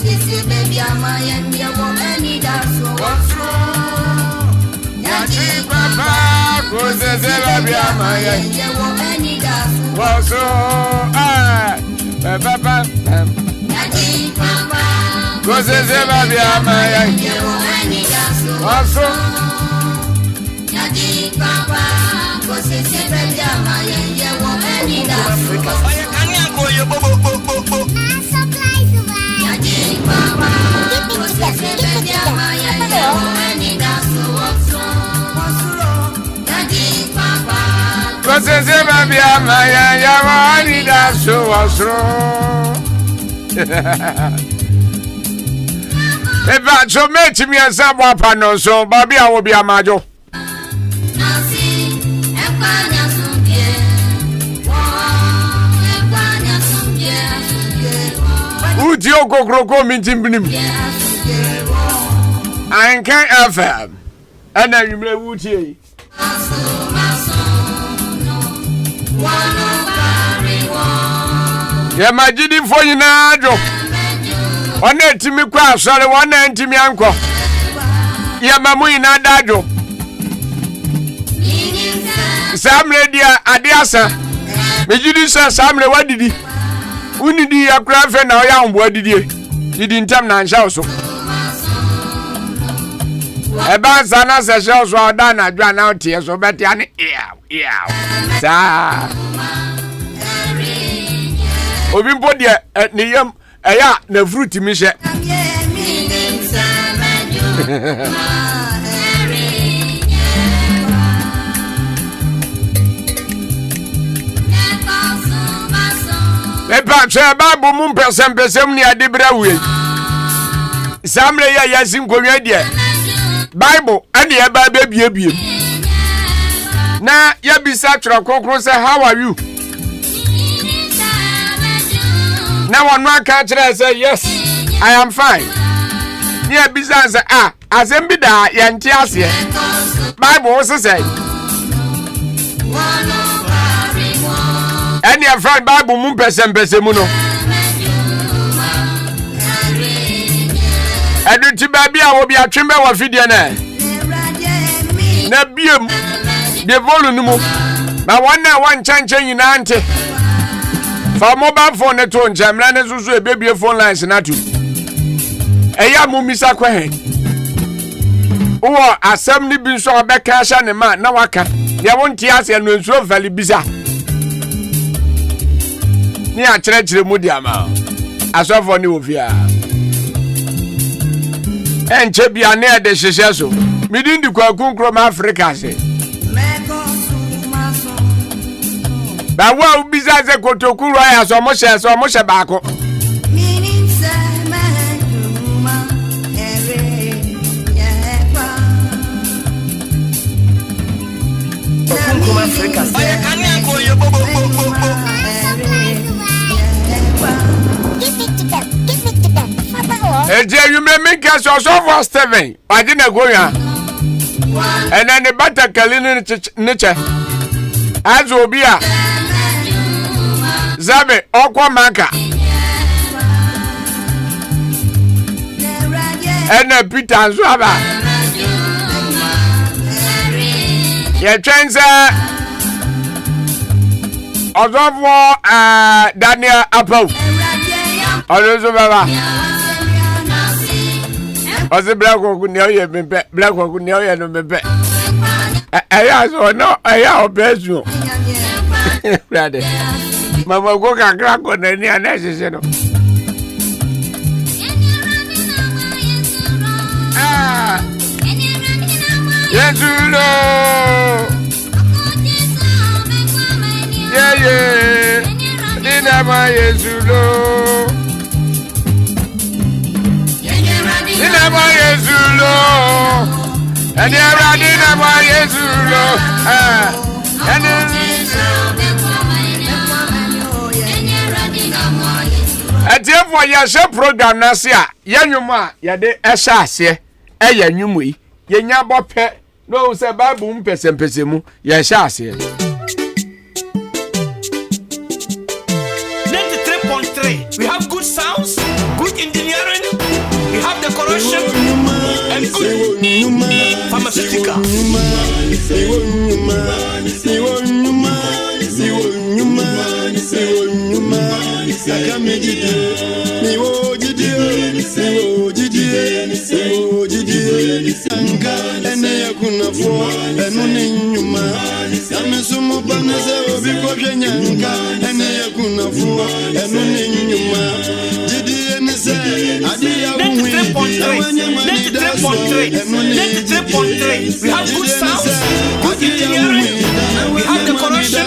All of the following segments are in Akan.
Sisi baby ama yende wo eni da so wosro. Yadi papa ko sisi baby ama yende wo eni da so wosro. Papa. Yadi papa ko sisi baby ama yende wo eni da so wosro. Yadi papa ko sisi baby ama yende wo eni da so wosro. Ahenkan ko yo bo. Sisi baby ama yende wo eni da so wosro. Eba so meti mi asa bo apa no so baby awo bi amajo. Uti okokro minti mbinim. Ahenkan FM. Ana yimle wuti. Ya majidi fo nyina ajo. Ona etimi kwa asore, ona entimi anko. Ya mamu nyina dajo. Samre dia adiasa. Mejidi sa samre wadidi. Unidi ya krafe na oya mbo adidie. Didi ntam na nsha so. Eba sana se sha so oda na dwa na otie so beti ani yeah. Sa. Obi mpo de ne yam eya na fruit mi hye. Epa che Bible mu Mpensen Mpensen ni adebra we. Samre ya yasin konwa de. Bible ade e ba bebie. Na ya bisa tro kokro say how are you? Na one man can say yes, I am fine. Ni bisa say asem bi da ya nti ase. Bible say any a friend Bible mu Mpensen Mpensen mu no. Edu ti ba bia wo bia twembe wa fidie na biem de volu ni mu. Na wona wan chanchan nyina ante. Fa mobile phone ne to njamra ne susu ebebie phone lines na tu. Eya mu misa kwa he. Wo asem ni bi nso obeka sha ne ma na waka. Ya wonti ase no nsuo vali bisa. Ni a chere mu dia ma. Asofo ni ofia. Enche bia na de hyehyɛ so. Midin di kwa kunkro ma Africa se. Ba wa ubiza ze kotokuru aya so mo hye baako. Africa. Ahenkan ko yo bo. Eje yumre minka so for Steven. Adi na go ya. And then the butter kalini niche. Azo obi a. Zabe okwa maka. And Peter nso aba. Ye twense Ozofo Daniel Apple. Ozo baba. Ozi black oku ni oye bempe, black oku ni oye no bempe. Eya so no, eya obezu. Brother. Mama go kakra ko na ni anasese no. Yesulo. Yeah. Dina ma Yesulo. Dina ma Yesulo. And you dina ma Yesulo. Atiefo ya she program na se a yanwuma ya de ehya ase eya nwumu yi yenya bope no se Bible Mpensen Mpensen mu ya ehya ase 93.3 we have good sounds, good engineering. engineering, we have decoration, and good pharmaceutical. We have good sound, good engineering, we have decoration,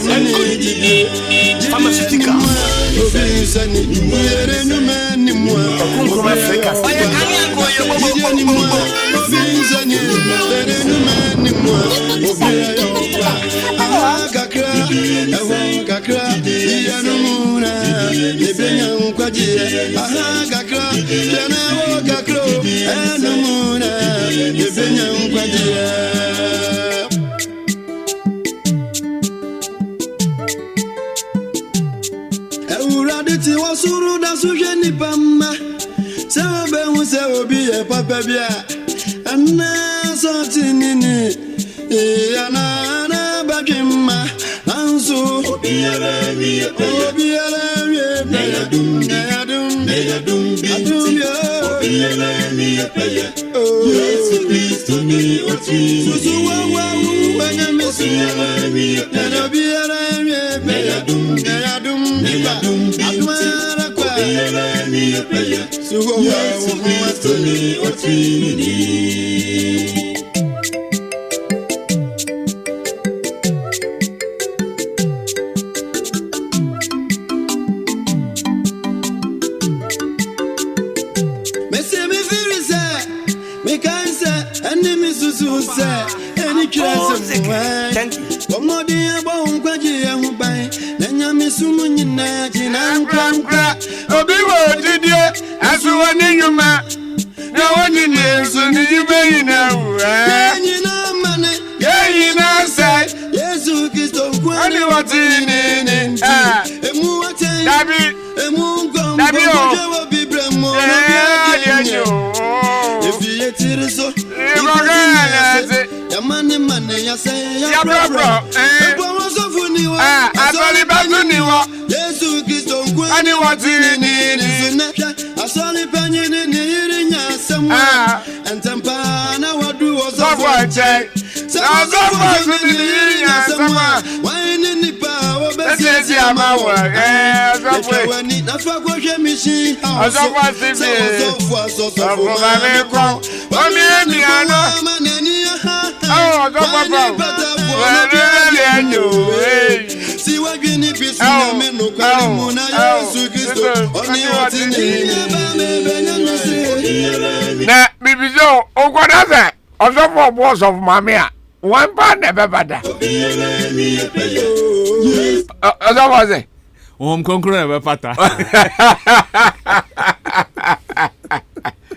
and good pharmaceutical. Euraditi wasuru da sujeni pamba sebe unse obi e papa bia anna sotinini ana bajimma ansu obi ara mi adum Yesu Kristo ni oti susu wa wanya mesu obi ara mi adum amara kwa suwa Yesu Kristo ni oti na bibizo okwadaze osofo boss of mamia one pound never bada osofo say konkro never pata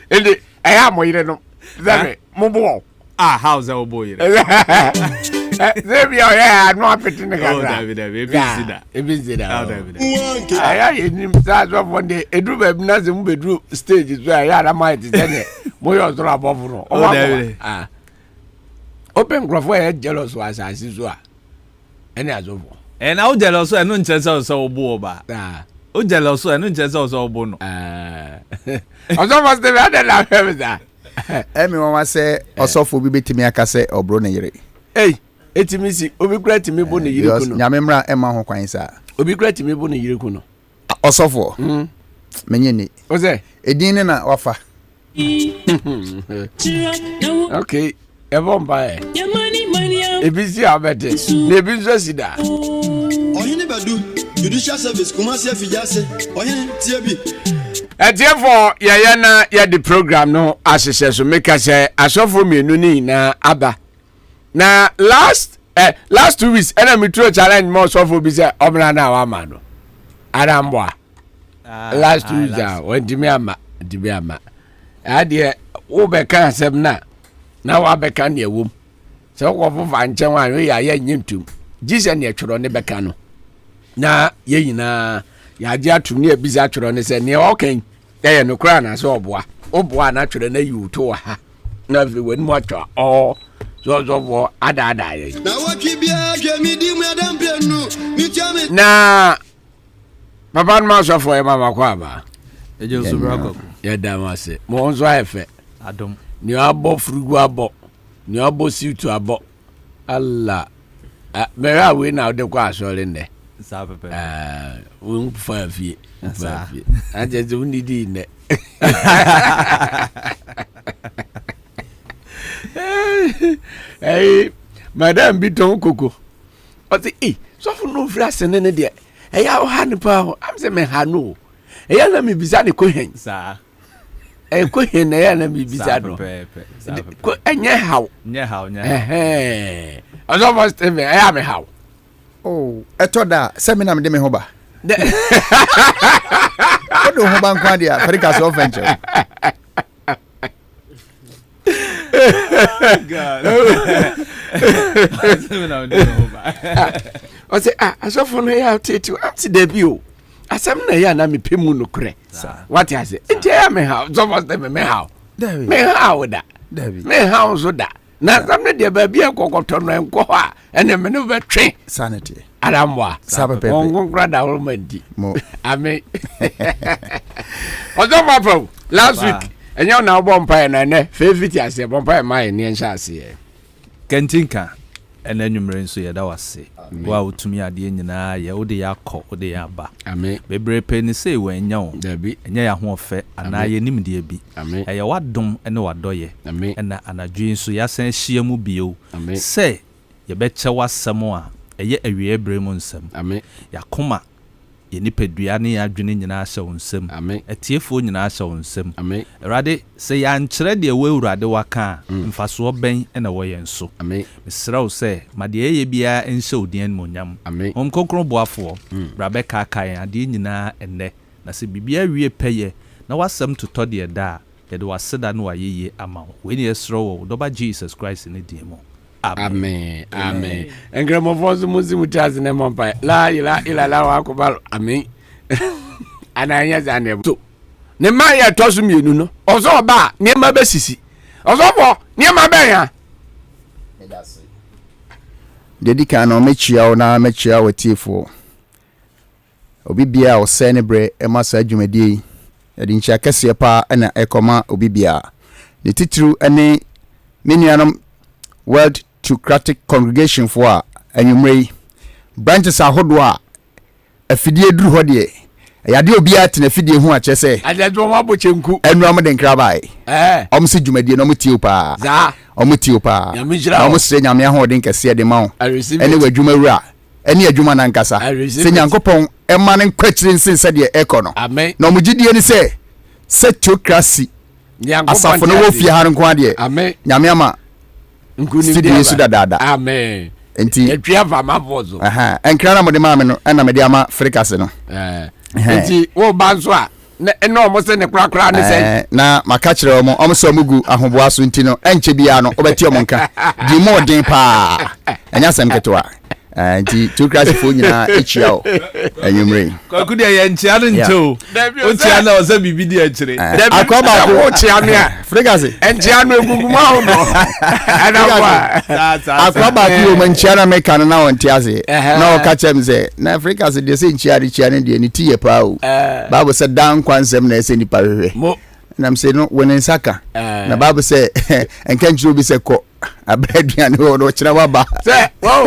ende eya moyire no zabe mobo how's that boy Zebi ya no apeti ne ga. Oh David ebizida. Aya yenim sazo of day edu ba bi na ze mu bedru stage so aya na might tene mo yo zoro above no. Oh David. Open graph ya jealous was asisi so a. Ene azofo. Na o jealous so eno nchese so obo ba. O jealous so eno nchese so obo no. Ozo must be had na famisa. Emi won say osofo bi betimi aka say obro na yire. Hey, etimisi obi kura timi bo ne yire kuno. Nyamemra ema ho kwan sa. Obi kura timi bo ne yire kuno. Osofo. Menye ni. Oze. Edin ne na wafa. Okay, ebomba e. Ebisi abete. Na ebiso sida. Ohini badu judicial service Kumasi afijase. Ohini tiebi. Therefore, na ya the program no asese so make say asofo mienu ni na aba. Na last 2 weeks enemy throw challenge more asofo bi say obna na wa ma no. Adamboa. Last 2 weeks when dimi ama. Ade wo be kan asem na wa be kan na ewom. Se wo fofa nchen wa ya nyintum. Jesus na tworo ne be kan no. Na ye nyina ya agi atum ne ebiza tworo ne se ne oken Yeah, no cry na so oboa na twere na you to ha. Na fi when mo atwa so bo ada ye. Na waki bia hwe mi di mu adam plenu. Mi tia me. Na papa ma so for e mama kwa ba. Eje so brako. Ya da ma se. Mo nso ayefe. Adom. Ni abo frugu abo. Ni abo situ abo. Allah. Mera we na de kwa asore nde. Sa pepe. We fa fie. Fa fie. Aje zo ni di ne. Hey, madam biton koko. O say so for no frase ne de. Ya o ha ne pa. Am say me ha no. Ya na me bisa ne ko hen. Sa. Ko hen na ya na me bisa no. Ko enye haw. Aso first time ya me haw. Oh, etoda seminar me de me ho ba. Odo ho ban kwa dia, Africa so venture. God. Seminar de me ho ba. O say aso for no ya tetu am ti debi o. Asem na ya na me pemu no kre. What you say? Enti ya me haw. So first time me haw. Me haw da. Me haw so da. Na samne de ba bia kokoto no enko ha ene me no betwe Sanity. Adamwa. Sabe pepe. Won grada wo mandi. Mo. Amen. Ozo mapo last week enyo na obo mpa na ne favorite ase bompa mai ne ncha ase. Kentinka ena nwumre nso ye da wase. Wa utumi ade nyina ye ode yakọ ode yaba. Amen. Bebre pe ni say we nya wo. Dabi. Enya ya ho ofe ana ye nimde bi. Amen. Eye wadom ene wadoye. Amen. Ena anadwe nso ya san hia mu bio. Amen. Say ye beche wasem a eye awie bremu nsem. Amen. Yakoma ye nipadua ne adwene nyina hye wo nsem. Amen. Etiefo nyina hye wo nsem. Amen. Erade se ya nkyere de we urade waka mfaso ben ena wo ye nso. Amen. Misrawo se made eye bia enhye odien monyam. Amen. Konkron boafo brabe kakan ade nyina enne na se bibia wie peye na wasem to de da ye de waseda no ayeye ama we ne esro doba Jesus Christ ne diemo. Amen. Amen. Engramo fozu muzimu chazi ne mompa. La ila la wa akobalo. Amen. Ananya zane. So, ne ma ya tosu mienu no. Ozo ba, ne ma be sisi. Ozo bo, ne ma be ya. Dedika no mechia o na mechia wetifo. Obi bia o senebre e masa adwumadi. Yedi nchia kese pa na ekoma obi bia. Ne titru ene menuanom World Theocratic Congregation for anwumrei branches ahodo a afidie duru ho de yade obi atena afidie hu a chese Adedo ma bo chenku enu am de nkrabai omse dwumadie no mutio pa za omutio pa omse nyame ahoden kese de ma ene wadwumawura ene adwuma na nkasa se nyankopon ema ne nkwachire nsin se de ekono amen na omugidie ni se theocracy asafo no wo fie ha nko ade amen nyame ama studio su dada amen enti etwa va ma bozo enkra na mo de ma me no na me de ama frikase no enti wo banso a na omo se ne krakra ne se na maka kire omo so mugu ahoboa so enti no enche bia no obeti omo nka di mo den pa enya sem ketwa enti theocracy fo nyina echia o anwumre kwaku de ye nchia no ncho onchia na oza bibidi akire akoba ko ochia me a frikase enchia no eguguma ho no ana kwa akoba ko mo nchia na meka no na wonti ase na o ka chem ze na frikase de se nchia de chia ne de ni tie pa o bible se dan kwansem na ese ni pa hwehwe nam se no woni saka na bible se enkanjiro bi se ko abraduane ho no kira waba se wow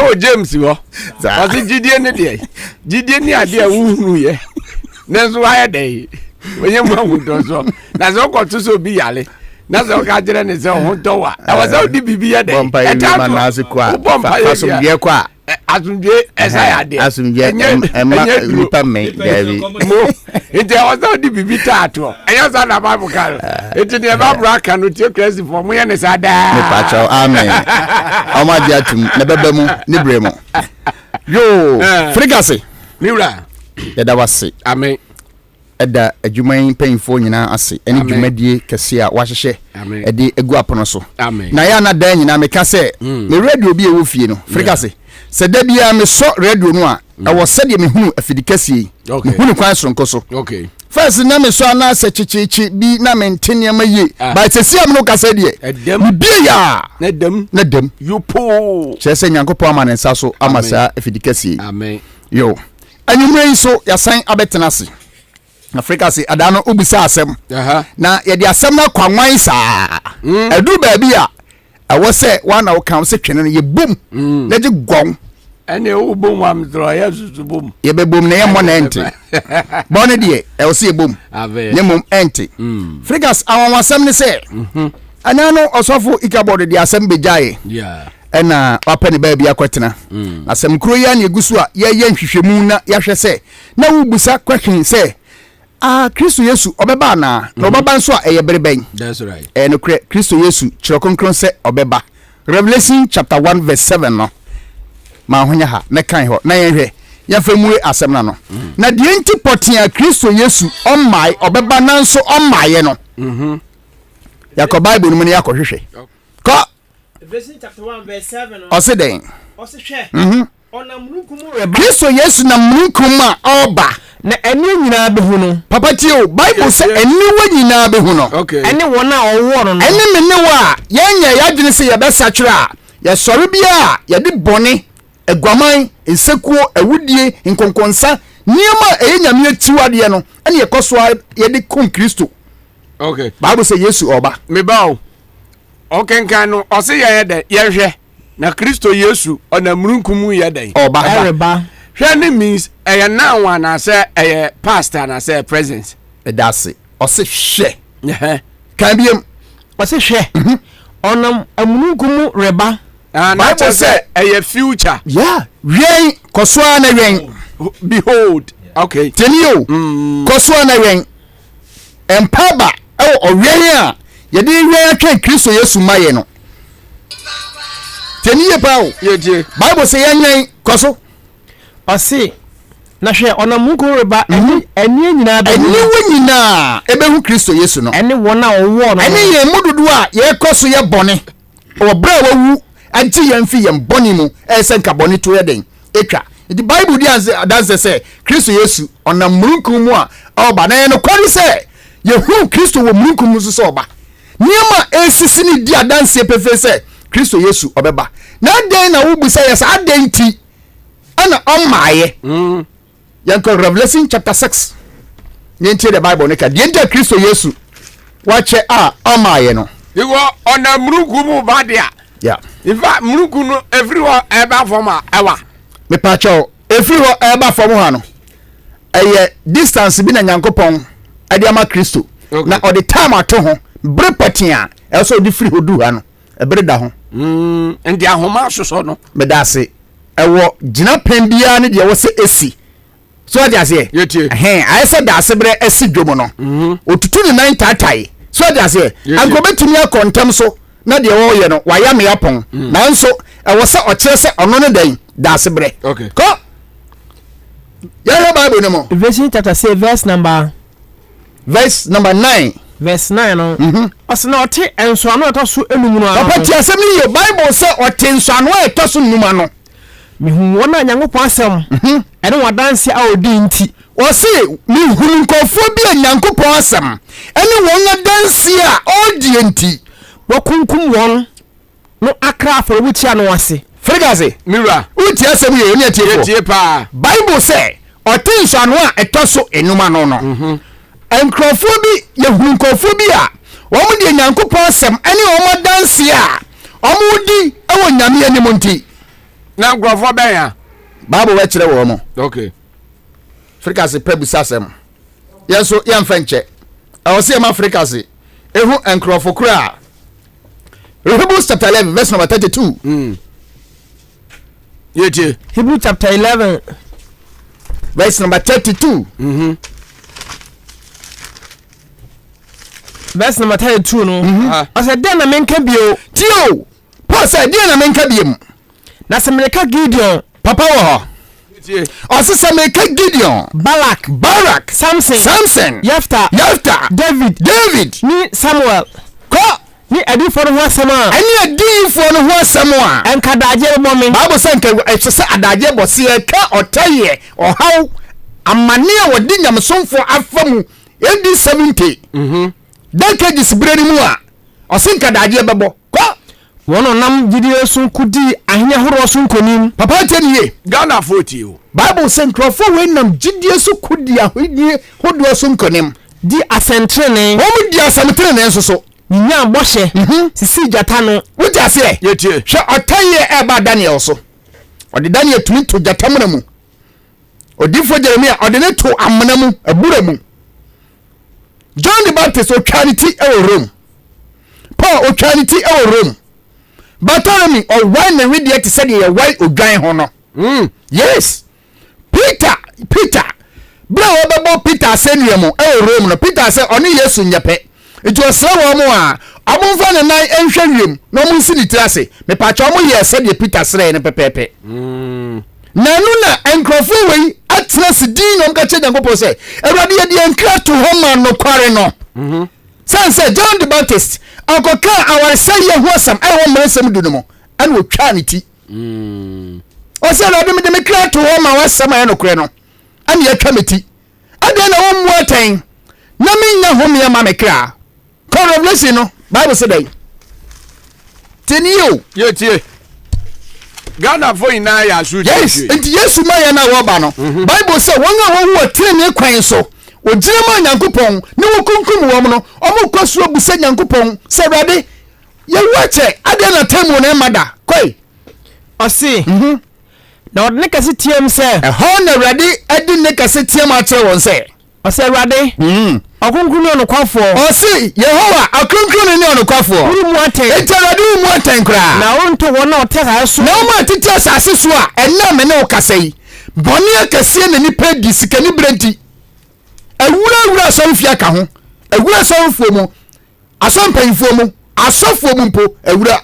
wo James wo o se gidie ne de gidie ni ade a wuhunu ye nenso aye dey onye mu ahudo so na so ko to so bi yale na so ka jere ne se ho to wa e wo se odi bibi ye dey e ta ma na se kwa fasumdie kwa asumdie esa ya de asumdie ema lipa me gavi mo ite o se odi bibi tato enyo sa na bible ka ite ne ba bra ka no tie crazy for mo ye ne sa da ne pacho amen o ma dia tum ne bebe mu ne bre mu yo frigase miura ya da wase amen eda adwuman penfo nyina ase ene dwumadie kese a wahyehe ede egu apono so na ya na dan nyina meka se me radio bi e wo fie no frigase se da bia me so radio no a e wo se de me hunu afidikase me hunu kwan soronko so first na me so na se chichichi bi na me ntene ma ye but se siam no kasa de bi ya na dem you po chese nyankopon amane nsa so amasa efidikasi amen yo anyumre so ya san abetena se Africa se adano ubisa asem na ye de asem na kwanwan saa edu ba bia awo se wana wo kan se twene no ye bum na je gon ene wo bom am dro ya susu bom ye be bom na ye mo na ente bone de e wo se ye bom ye mom ente Africans awon asem ne se anano osofo ikabod de asem bejaye ena wapene ba bia kwetena asem kro ya na egusu a ye nhwehwemu na ya hwe se na wo busa question se Kristo Yesu obeba na obeba nso a eye bereben. That's right. No Kristo Yesu chirokonkron se obeba. Revelation chapter 1 verse 7 no. Ma honya ha me kan ho na yenhwe. Ya famue asem na no. Na de enti potia Kristo Yesu omai obeba na nso omaye no. Ya ko Bible no ne yakohwehwe. Ko Revelation chapter 1 verse 7 no. O se den. O se hwe. Ona mununkumu reba. Kristo Yesu na mununkum a oba. Na eni nyina behu no papa tio Bible say eni wa nyina behu no eni wona owo no eni me ne wa yenya yadwene se yebesa twera ya sori bia ya de bone aguaman nsekuo awudie nkonkonsa niema enyame atiwade no eni yekoso ye de kum Kristo Bible say Yesu oba me bawo okenkan no o se ye de ye hwe na Kristo Yesu ona murunkumu ye de oba ereba hwene means now one say pastor na say presence that's it o se hwe kan biem o se hwe onam amununkumu reba na say future wen kosoa na wen behold tenio kosoa na wen empaba o wen a ye de wen atwa Kristo Yesu maye no tenie pawo ye Bible say yan koso ose na hwe ona munku reba eni nyina be eni wo nyina ebehu Kristo Yesu no eni wona owo no eni ye mududu a ye koso ye bone obra wawu anti ye mfi ye bone mu esenka bone to ye den etwa the Bible dey say Kristo Yesu ona munku mu a oba na ye no kwari say ye hu Kristo wo munku mu so oba niema esisi ni di adanse pefe say Kristo Yesu obeba na den na wo bu say yes adenti ana omaye yanko Revelation chapter 6 nyentie the Bible ne ka de enta Kristo Yesu wache omaye no iwo ona mruku mu badia in fact mruku no everywhere eba forma ewa me pacho everywhere eba forma ha no eye distance bi na Nyankopon ade ama Kristo na o the time ato ho bre patia e so di free hodu ha no e bre da ho ndi ahoma soso no me da se ewo gina pembia ne de wo se esi so dia se I said da se bre esi dwomo no otutu ni 9 tatai so dia se anko betumi akontem so na de wo ye no waya me yapon nanso ewo se o kire se ono ne dan da se bre ko ya Bible no mo Revelation chapter 6 verse number 9 verse 9 no osna ote enso anu to so enum no papa ti asem ni ye Bible se ote enso anu to so enum no mihu wona Nyankopon asem ene wadanse a odi nti o se mihu nkofo bi Nyankopon asem ene won danse a odi nti wakunkum won no akra aforo buti anu ase frigase mira uti asem ye oni tie pa Bible se ote enso anu a to so enum anu no enkrofo bi yehu nkofo bi a won de Nyankopon asem ene won danse a omudi ewo nyame anim nti na grofo ben ya Bible we kire wo mo Africa se pebusa sem yeso ye mfenche awo se ma Africa se ehu enkrofo kura Hebrews chapter 11 verse number 32 yeti Hebrews chapter 11 verse number 32 verse number 32 no I said den na menka bio tio Paul said den na menka biem na semereka Gideon papa wo ho o se semereka Gideon Barak Samson Yefta David ni Samuel ko ni adifo no ho asema ani adifo no ho asema enka daje bo me Bible say enka se adaje bo se ka otaye o haw amane a wodi nyamsomfo afamu AD 70 decades brani mu a osinka daje bebo ko wono nam gidie sun kudi ahenya horo sun konim papa teniye Ghana 40 o Bible say nkrofo we nam gidie sun kudi ahenya hodo sun konim di asentrene wo di asentrene nso so nya boshe sisi jata no wuti ase yetie hwe otaye eba Daniel so odi Daniel tumi to jata mu odifo Jeremia odi ne to amana mu abura mu John the Baptist otwanity e Rome Paul otwanity e Rome Bartholomew o why na ready to say ye why odwan ho no yes Peter bra obebo Peter senuamu e Rome no Peter say oni Yesu nyepe it was so wo a amumfa ne nan enhwe wiem no mu nsi ni tirase me pa cha mo ye say de Peter sere ne pepepe nanu na enkrofo wei atra sidin no nka che nyankopɔ sɛ awurade ye de enkra to homa no kware no sanse John the Baptist akoka awar say ye ho asam ai ho mresem du no mo an wo twa ne ti o sɛ awurade me de me kra to homa wasam ai no kore no an ye twa me ti ade na wo mu atan na me nya ho me ma me kra Revelation no Bible say dai teniyo yetie Ghana for ina ya su yes enti Yesu ma ya na wo ba no Bible say won a wo wo tene kwan so ogire ma Nyankopɔn ne wo kunkum wo no omo kwaso abusa Nyankopɔn sɛ Awurade ye wache ade na temu na mada koi ɔse na ɔde ne kase tiem sɛ ɛhɔ na Awurade ade ne kase tiem akyerɛ wɔn sɛ ɔse Awurade ɔkunkun ne ɔnokwafo ɔse Yehowa akunkun ne ɔnokwafo wuru mu atɛn enti Awurade wu mu atɛn kra na wonto wɔn na ɔte ha so na wɔn atete asase so a ɛna me ne wo kasa yi bɔne akɛseɛ na nipa di sikani brenti awura asɔmfie aka ho awura asɔmfuo mu asɔmpanyinfuo mu asɔfuo mu mpo awura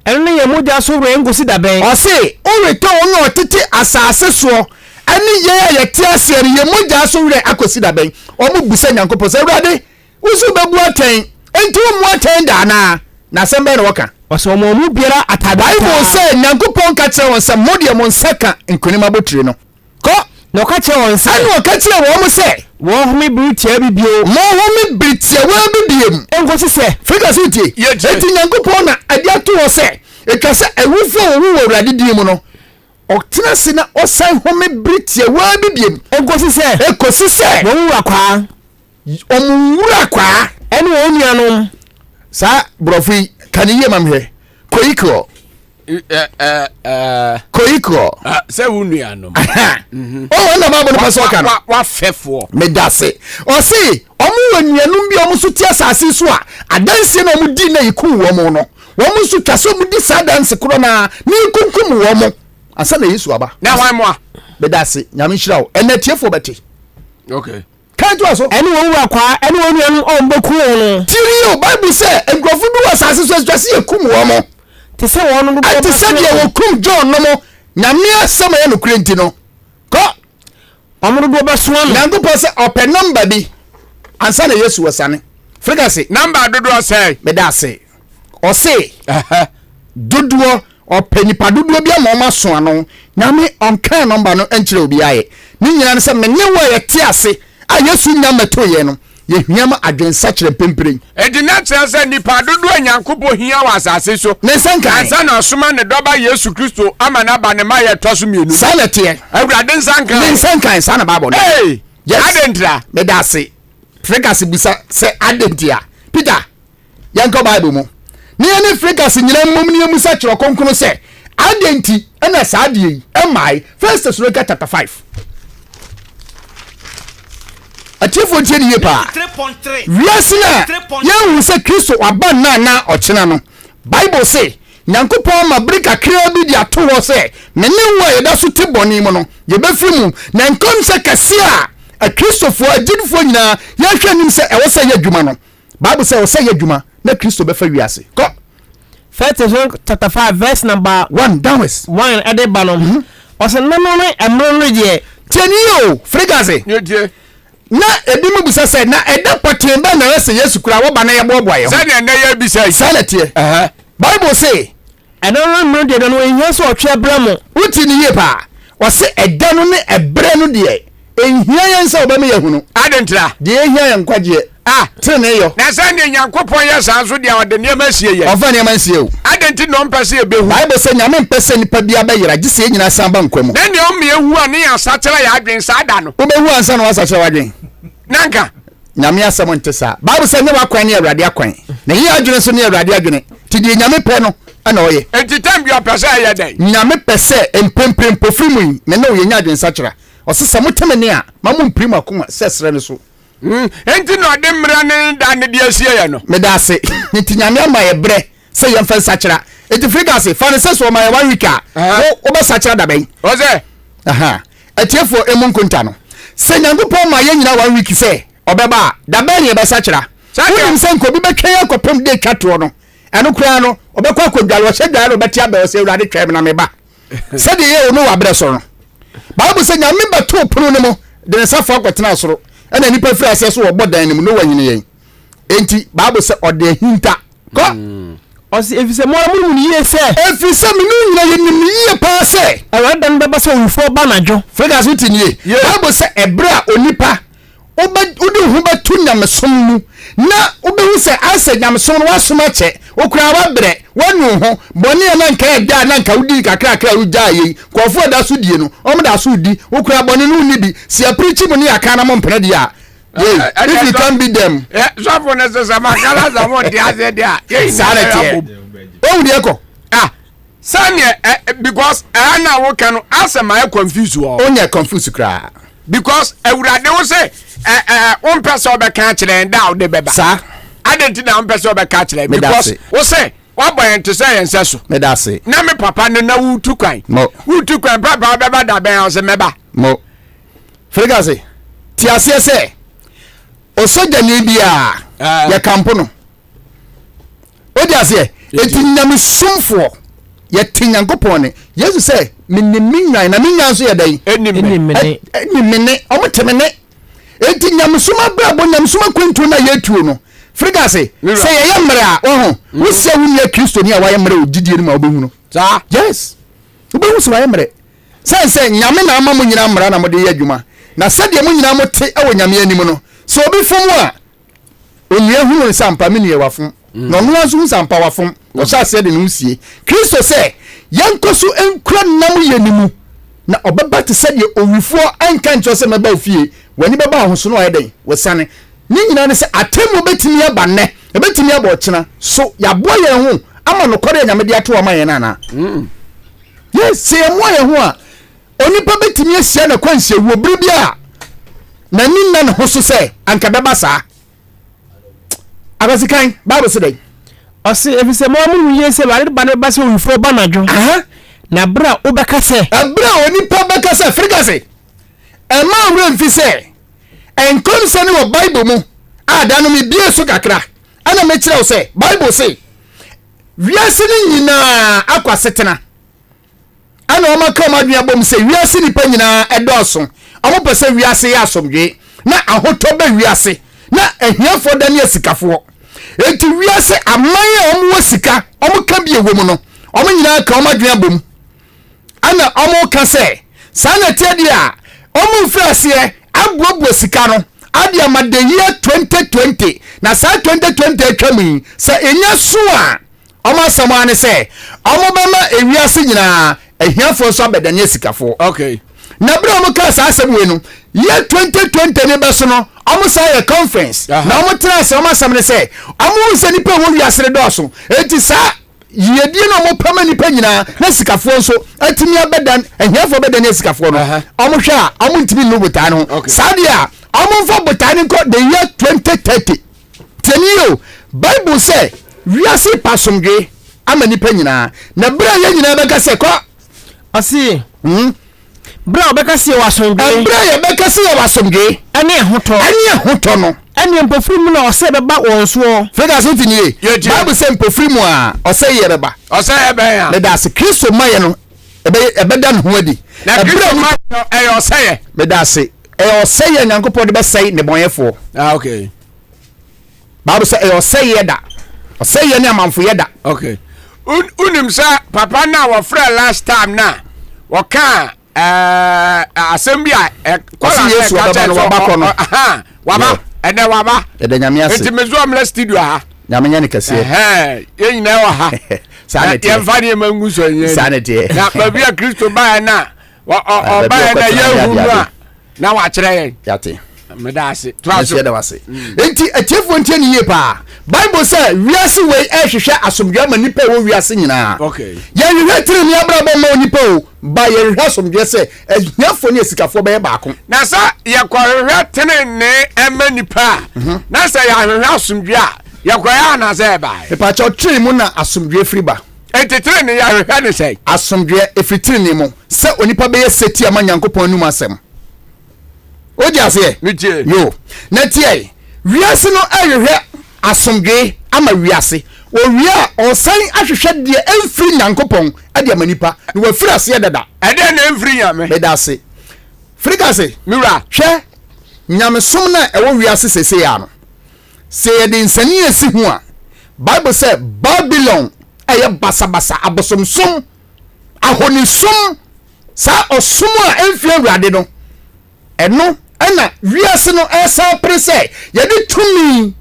ɛno ne yɛ mogya so wura ngosi dabɛn ɔse ɔretɔ wɔn a ɔtete asase soɔ ɛne yɛ a yɛte aseɛ no yɛ mogya so wura akosi dabɛn ɔmo busa Nyankopɔn sɛ Awurade wosu bɛbu atɛn enti wo mu atɛn daana na asɛm bɛɛ na wɔka ɔsɛ ɔmo mu biara atabae Bible sɛ Nyankopɔn ka kyerɛ wɔn sɛ mo deɛ mo nsa ka nkonim abotire no kɔ na ɔka kyerɛ wɔn sɛ ɛne ɔka kyerɛ wɔn mo sɛ wɔn home biri tia bi bio mo home biri tia wa bi biem ɛnkosi sɛ fika so tie enti Nyankopɔn na ade ato wɔ sɛ etwa sɛ awufo a wɔwu wɔ Awurade din mu no ɔtena se na ɔsan home biri tia wa bi biem ɛnkosi sɛ wɔn wura kwaa ɔmwura kwaa ɛne wɔn nuanom saa borɔfo yi ka ne yie ma mehwɛ koikɔ sɛ wo nua no ɔwɔ na Bible no pɛ sɛ ɔka no wafɛfoɔ meda se ɔse ɔmo wɔ nuanom bi ɔmo so te asase so a adanseɛ na ɔmo di na yɛkum wɔ mo no wɔn nso twa sɛ ɔmo di saa danse korɔ na ne yɛkunkum wɔ mo ansa na Yesu aba na hwan mo a meda se nyame nhyira wo ɛnɛ tiefoɔ bɛte okay kan to aso ɛne wɔn wura kwaa ɛne wɔn nuanom ɔmbɛku wɔn no tiri o Bible sɛ nkurɔfo bi wɔ asase so atwa sɛ yɛkum wɔ mo te sɛ wɔn no ate sɛ deɛ wɔkum John no mo nyame asɛm a yɛ nokorɛ nti no kɔ ɔmo dodoɔ bɛsoa no Nyankopɔn sɛ ɔpɛ nɔmba bi ansa na Yesu wɔsane frika se number dodoɔ sɛ meda ase ɔse dodoɔ ɔpɛ nipa dodoɔ bi ama ɔma so ano nyame ɔnka nɔmba no nkyerɛ obi ayɛ ne nyina no sɛ menye wɔ yɛte ase a Yesu nya mɛto yɛ no yɛhia ma adwensa kyerɛ pempere ɛdi na kyerɛ sɛ nipa dodoɔ Nyankopɔn hia wɔ asase so ne nsankan ansa na ɔsoma ne dɔba Yesu Kristo ama na ba ne ma yɛ tɔ so mmienu saa na teɛ Awurade nsankan ne nsankan saa na Bible no adentira meda ase frikase bisa sɛ adentia Peter yɛnkɔ Bible mu ne yɛne frikase nyina mmom ne yɛmu sa kyerɛ kɔnkono sɛ adenti ɛna saa adeɛ yi ɛmae 1 Thessalonians chapter 5 atiefo tie ne yie paa 3.3 wiase na yɛhu sɛ Kristo waba na ɔkyena no Bible say Nyankopɔn ma bere kakra bi de ato hɔ sɛ mene wo a yɛda so te bɔne mu no yɛbɛfiri mu na nkɔm sɛ kɛse a Kristofoɔ agyidifoɔ nyinaa yɛhwɛ nim sɛ ɛwɔ sɛ yɛ adwuma no Bible sɛ ɛwɔ sɛ yɛ adwuma na Kristo bɛfa wiase kɔ 1 Thessalonians chapter 5 verse number 1 downwards 1 ɛde ba no ɔsɛ nano no ɛmmerɛ no deɛ tiɛni o frigase yɛtie na ebi mu bisa sɛ na ɛda pɔtɛn bɛ na ɛsɛ Yesu kura wɔba na yɛboaboa yɛ ho sɛdeɛ ɛnɛ yɛ bisa yi saa na teɛ Bible say ɛno no mmerɛ deɛ no ɛhia sɛ ɔtwe brɛ mo wuti ne yie paa wɔse ɛda no ne ɛbrɛ no deɛ ehia yen se obame yehunu adentra de ehia yen kwagye tene yo na sa ne Nyankopon ya sanso de ode ne masie ye ofa ne mansie o adenti no mpese ebehu Bible say nyame mpese nipa bia ba yira gise nyina san ba nkwam na ne o me ehu a ne ya sakyera ya adwen sa da no obehu ansa na wasakyera wadwen nanka nyame asem ntesa Bible say ne wakwan ne awurade akwan na yi adwene so ne awurade adwene ti de nyame pe no ana oye entitam bia pese ya dai nyame pese empempem pofrimu me na oye nya adwen sakyera osesa moteme ne a mamu mprim akoma sesre ne so enti no de mra ne da ne de asie ye no me da se nti nyame ama ye bre se ye mfa sakyera enti frika se fa ne seso ma ye 1 week a wo be sakyera da ben o se atiefo emu nkunta no se Nyankopon ma ye nyina 1 week se obeba da ben ye be sakyera wonim se nko bi betwen akopem de twato no eno kura no obekwa akwadwalo hye dwa no betia be se urade twem na me ba se de ye no wa bre so no Bible say nyame bato pono ne mo de ne safa kwetena soro ena nipa fira ase so obodan ne mu no wanyine yen enti Bible say ode hinta ko osi efise mo amu ni ye se efise me no nyina ye ni ye pa se awadan beba so wufo ba najo fega so tinie Bible say ebra onipa odi hu batu nyamesom mu na obehu se ase nyamesom no wasoma che okura wa bre wanu ho boni na nka egya na nka udi kakra uja yi kwofo da so die no omo da so di okura boni no ni bi si aprichi mu ni aka na mo mpene dia if you can beat them so for necessary makala za mo dia ze dia sare o die ko sanye because na wo kan asema I confuse wo onya confuse kra because awurade wo say on person obeka kire nda wo de beba sa adenti na on person obeka kire because wo say wa boy to say yense so me da se na me papa no na wutu kwan wutu kwan papa beba da ben o se meba mo frega se ti ase se osoja ni bia ya kampo no odi ase enti nyame sumfo ye tinyankopon ne yesu say minniminwan na minwan so ye dan enimene omotemene enti nyame suma brabo nyame suma kwentu na yetuo no frega se ye yamra wo se wu ye kristo ni a wa yamra ogidie ni ma obehu no yes obehu so wa yamra se nyame na ama mo nyina mra na mo de ye adwuma na sade mo nyina mo te awo nyame anim no so obi fom a onua hu no sampa me ne wafom no no azu sampa wafom o sha se de no sie kristo se yankoso enkura nam ye nimu na obeba te sade owifo anka ncho se meba ofie wani beba ahoso no ayeden wesane ni nyina ne se atemu betimi aba ne betimi aba ochina so yabo ye ho ama no kore nyame de ato ama ye na yes se mo ye ho a onipa betimi asia na kwanse wo biribia na ninna ne ho so se anka beba saa abasikan Bible say dey osi efise mo amu ye se ba ne ba se wufo ba najo na bra obeka se abra onipa beka se frika se e ma wure mfise enkon se ne wo Bible mu ada no me bie so kakra ana me kire wo se Bible say wiase ni nyina akwasetena ana o maka ma dua bom se wiase ni pa nyina edoso omo pese wiase ya asomdwe na ahoto ba wiase na ehiafo da ne asikafo enti wiase amanye omo wasika omo ka bie wo mu no omo nyina ka omo dua bom ana omo ka se sana tedi a omo mfrase abuabu sika no ade amadeye 2020 na sa 2020 atwami sa enya so a omo samane se omo bema ewiase nyina ehiafo so abedane asikafo okay na bra omo ka sa asem we no ye 2020 ne beso no omo sa ye conference na omo tra se omo asamne se omo se nipa wo wiase doso enti sa yedie no omo pama nipa nyina na sikafo nso atimi abedan ehiafo bedan asikafo no omo hwa omo ntimi no botan ho sa dia omo fo botan ko the year 2030 tenio Bible say wiase pasomdwe ama nipa nyina na bra ye nyina beka se ko asi bra obeka se wasomdwe bra ye beka se wasomdwe ani ehoto no ani mpofrimu na ose beba wonso fega so tinie Bible say mpofrimu a ose ye beba ose ye be ya le da se Kristo maye no ebeda no ho adi na Kristo maye no e ose ye me da se e ose ye Nyankopon de be sei ne bonyefo okay Bible say e ose ye da ose ye ne amanfo ye da okay unim sa papa na wo fra last time na wo ka assembly Kwasi Yesu baba no waba no waba ene waba ede nyame ase enti mezo amla studio ha nyame nya ne kase yen na wa ha sanete yen fa ne mangu so yen sanete na babia Kristo ba na o ba na yehu na wa kire yen yate medase twaso da wase enti atiefo ntie ne ye pa Bible say wiase we ehwehwe asomdwa ma nipa wo wiase nyina okay ya hwehwe tiri ni abrabo ma nipa o ba ye hwehwe asomdwa se ahiafo ne esikafo be baako na sa ye kwahwehwe tene ne ema nipa na sa ya hwehwe asomdwa ye kwaya na se ba pepa cho tiri mu na asomdwa free ba tiri ne ya hwehwe ne sei asomdwa efitiri ne mu se onipa be ye seti ama Nyankopɔn num asɛm o di ase yo na tie wiase no ahwehwe asomdwe ama wiase o wia onsan ahwehwe de emfiri Nyankopɔn ade ama nipa na wa firi ase dada ede na emfiri nyame be da ase frika se miura hwe nyamesom na ewo wiase sese ya no se ye de nsani esi ho a Bible say Babylon eye basabasa abosomsom ahonisom sa osom a emfiri awurade no eno ana wiase no esa prese ye de tumi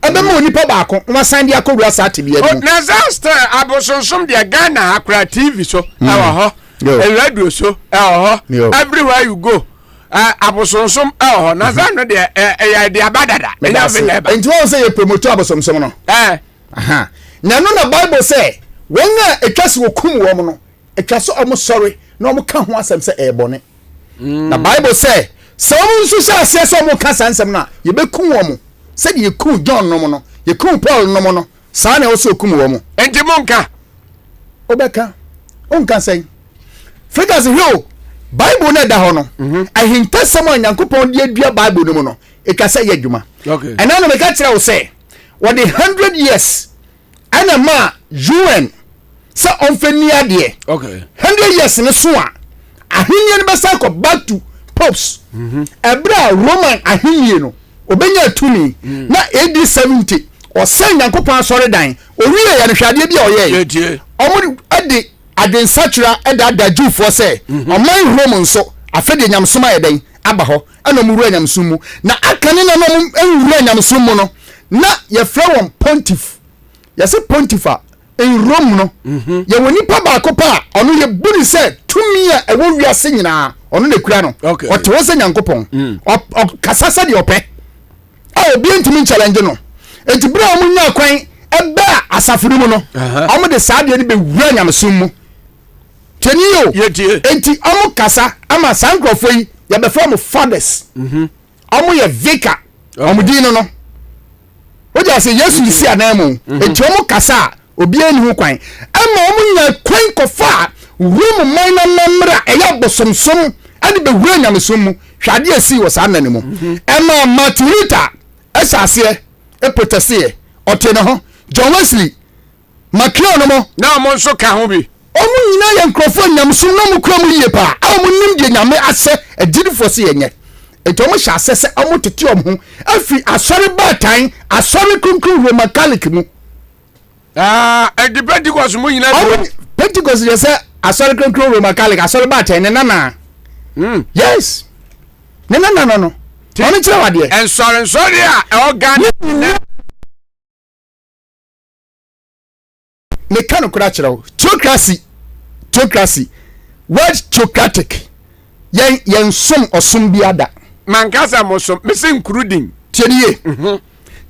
abema onipa baako wasan de akowura sa tebia mu na zaster abosonsom de Ghana akra TV so awo ho radio so awo ho everywhere you go abosonsom awo ho na zan no de ya de abadada enya veneba enti won say ye promote abosomsom no aha na no na Bible say when etwase wokum wo mo no etwase omo sorry na omo ka ho asem say ebone na Bible say so nso say ase so omo ka sansem na ye bekum wo mo said ye ku John no mo no ye ku Paul no mo no sa na wo so kum wo mo enti monka obeka onka say figures here Bible na da ho no ahintasem a Nyankopɔn de adua Bible no mo no e ka say ye dwuma okay and na me ka kira wo say what the 100 years ana ma UN sa onfani ade okay 100 years ne so a ahinie no be sa ko back to popes ebra Roman ahinie no obenya tumi na AD 70 o sen Nyankopɔn asɔre dan owiye ya no hwade bia oyɛ omo ade adensachura eda Jewfo sɛ ɔman Rome nso afɛde nyamsoma yɛ dan aba hɔ ana mu wura nyamsom mu na akane na no wura nyamsom mu no na ye frɛ wɔn pontiff ye se pontifa in Rome no ye woni pa ba ko pa ɔno ye buni sɛ tumi a ɛwɔ wiase nyinaa ɔno na kura no ɔte wɔ sɛ Nyankopɔn kasasa de ɔpɛ obi ntimi challenge no enti bra omu nya kwan ebe asafuru mu no omu de saade ni be wura nyamsom mu teni yo enti omu kasa ama sankrofo yi ya be from fathers omu ye vicar omu din no oja se Yesu isi anamu enti omu kasa obi ani hu kwan ama omu nya kwan kofa room minor memra eya bosomsom ade be wura nyamsom mu hwade asi wo sa nane mu ama maturita esase e proteste otene ho John Wesley Macron no mo na mo nso ka ho bi omu nyina ye nkrofo nyamsom no mu kura mu yie pa omu nim de nyame ase agidifo se yenye eto mo hya asese omu tete omho afi asori batan asori kunkun Roman Catholic mu the Pentecost mu nyina Pentecost ye se asori kunkun Roman Catholic asori batan ne nana yes ne nana no oni kire wade en sorry a Ghana me kanu kura kire wo theocracy word theocratic yen som osum biada mankasa mosom mesen krudin tieniye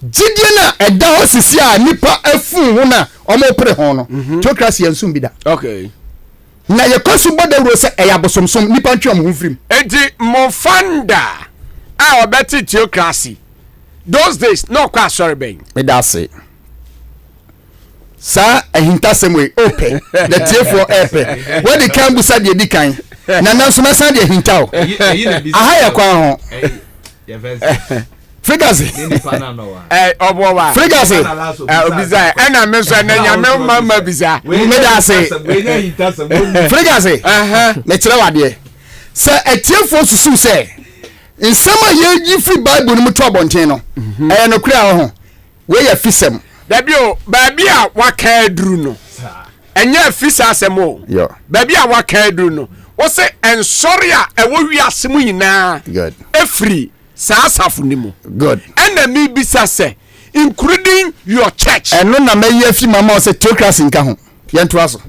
jidie na eda osisi a nipa afun ho na omo pre ho no theocracy yen som bida okay na ye kosu bodawro se eya bosomsom nipa ntwam ho frim enti mo fanda a obeti theocracy those days no kwa sorry ben me da say sa ahintasem we ope the tfo epe where the can busa de dikan na nanso mesa de ahintao aha ya kwa ho Frigasi obowa Frigasi obiza ena meso na nyame mama biza me da say Frigasi me kire wade se atiefo susu se nsama ye yi free Bible no to abonten no no kura ho we ya fisem dabio baabi a waka aduru no enye afisa asemo baabi a waka aduru no wo se ensori a ewo wi asemu nyina good efri sa asafo nimu good ena mi bisa se including your church eno na me ye fi mama o se theocracy nka ho yento aso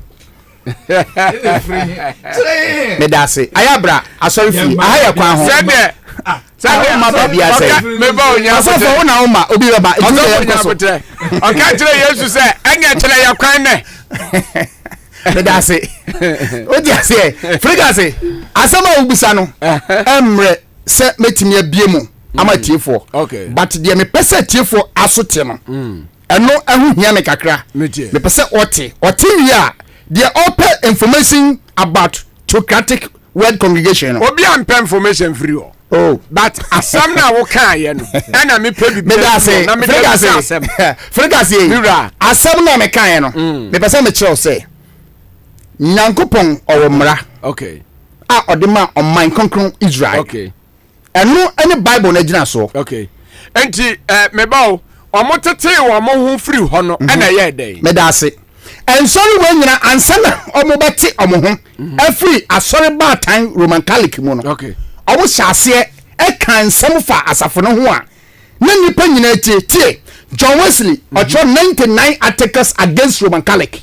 me da se ayabra asori fi ahaya kwa ho Sa ma ba bia se me ba onya so for una uma obi ba oka kire Yesu se enya kire ya kwan ne me da se o dia se friga se asama obusa no emre se metimi abiemu ama tiefo but dia me pese tiefo asote no eno ahu hia me kakra me pese ote wi a dia open information about Theocratic Word Congregation obi am information free o. Oh, but asam na wo kan ye no na me pe bi me da say na me da say asam mira asam na me kan ye no me pese me kire o say nyankopon owomra okay a odema oman konkron Israel okay eno any Bible na gina so okay enti me ba o omotete wo mo ho free ho no na ye dey me da say ensori we nyina ansana omobeti omo ho afri asori batan Roman Catholic mu no okay owo hyase e kan nsem fa asafo no ho a na nipa nyina tie John Wesley ocho 99 articles against Roman Catholic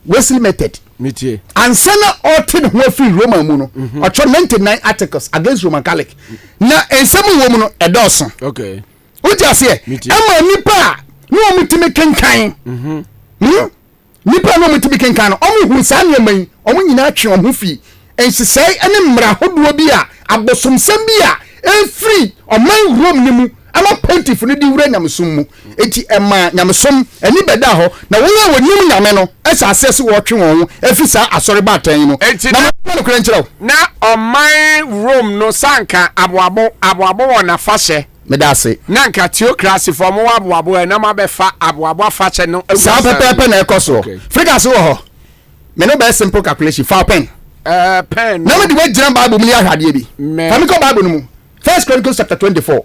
Wesley method mitie ansana otin ho free Roman mu no ocho 99 articles against Roman Catholic na ensem wo mu no edoso okay wo jase ama nipa no omutime kenkan nipa no omutime kenkan no omu hu sa nyeman omu nyina twe omu fi ensisai ene mra hodo bi a abosomsem bi a efri oman Rome ni mu ama pontiff no di wura nyamsom mu enti ema nyamsom ani beda ho na won a wonim nyame no esa asese wo twe won efi sa asori batan no na no kure nkyerɛw na oman Rome no sanka aboabo wona fashe me da se na nka theocracy for mo aboabo na ma be fa aboabo fashe no sa pepe na ekoso frika se wo ho me no be simple calculation fa pen pen na me de wagina Bible mu ni ahwade bi fa me ko Bible no mu 1 Chronicles chapter 24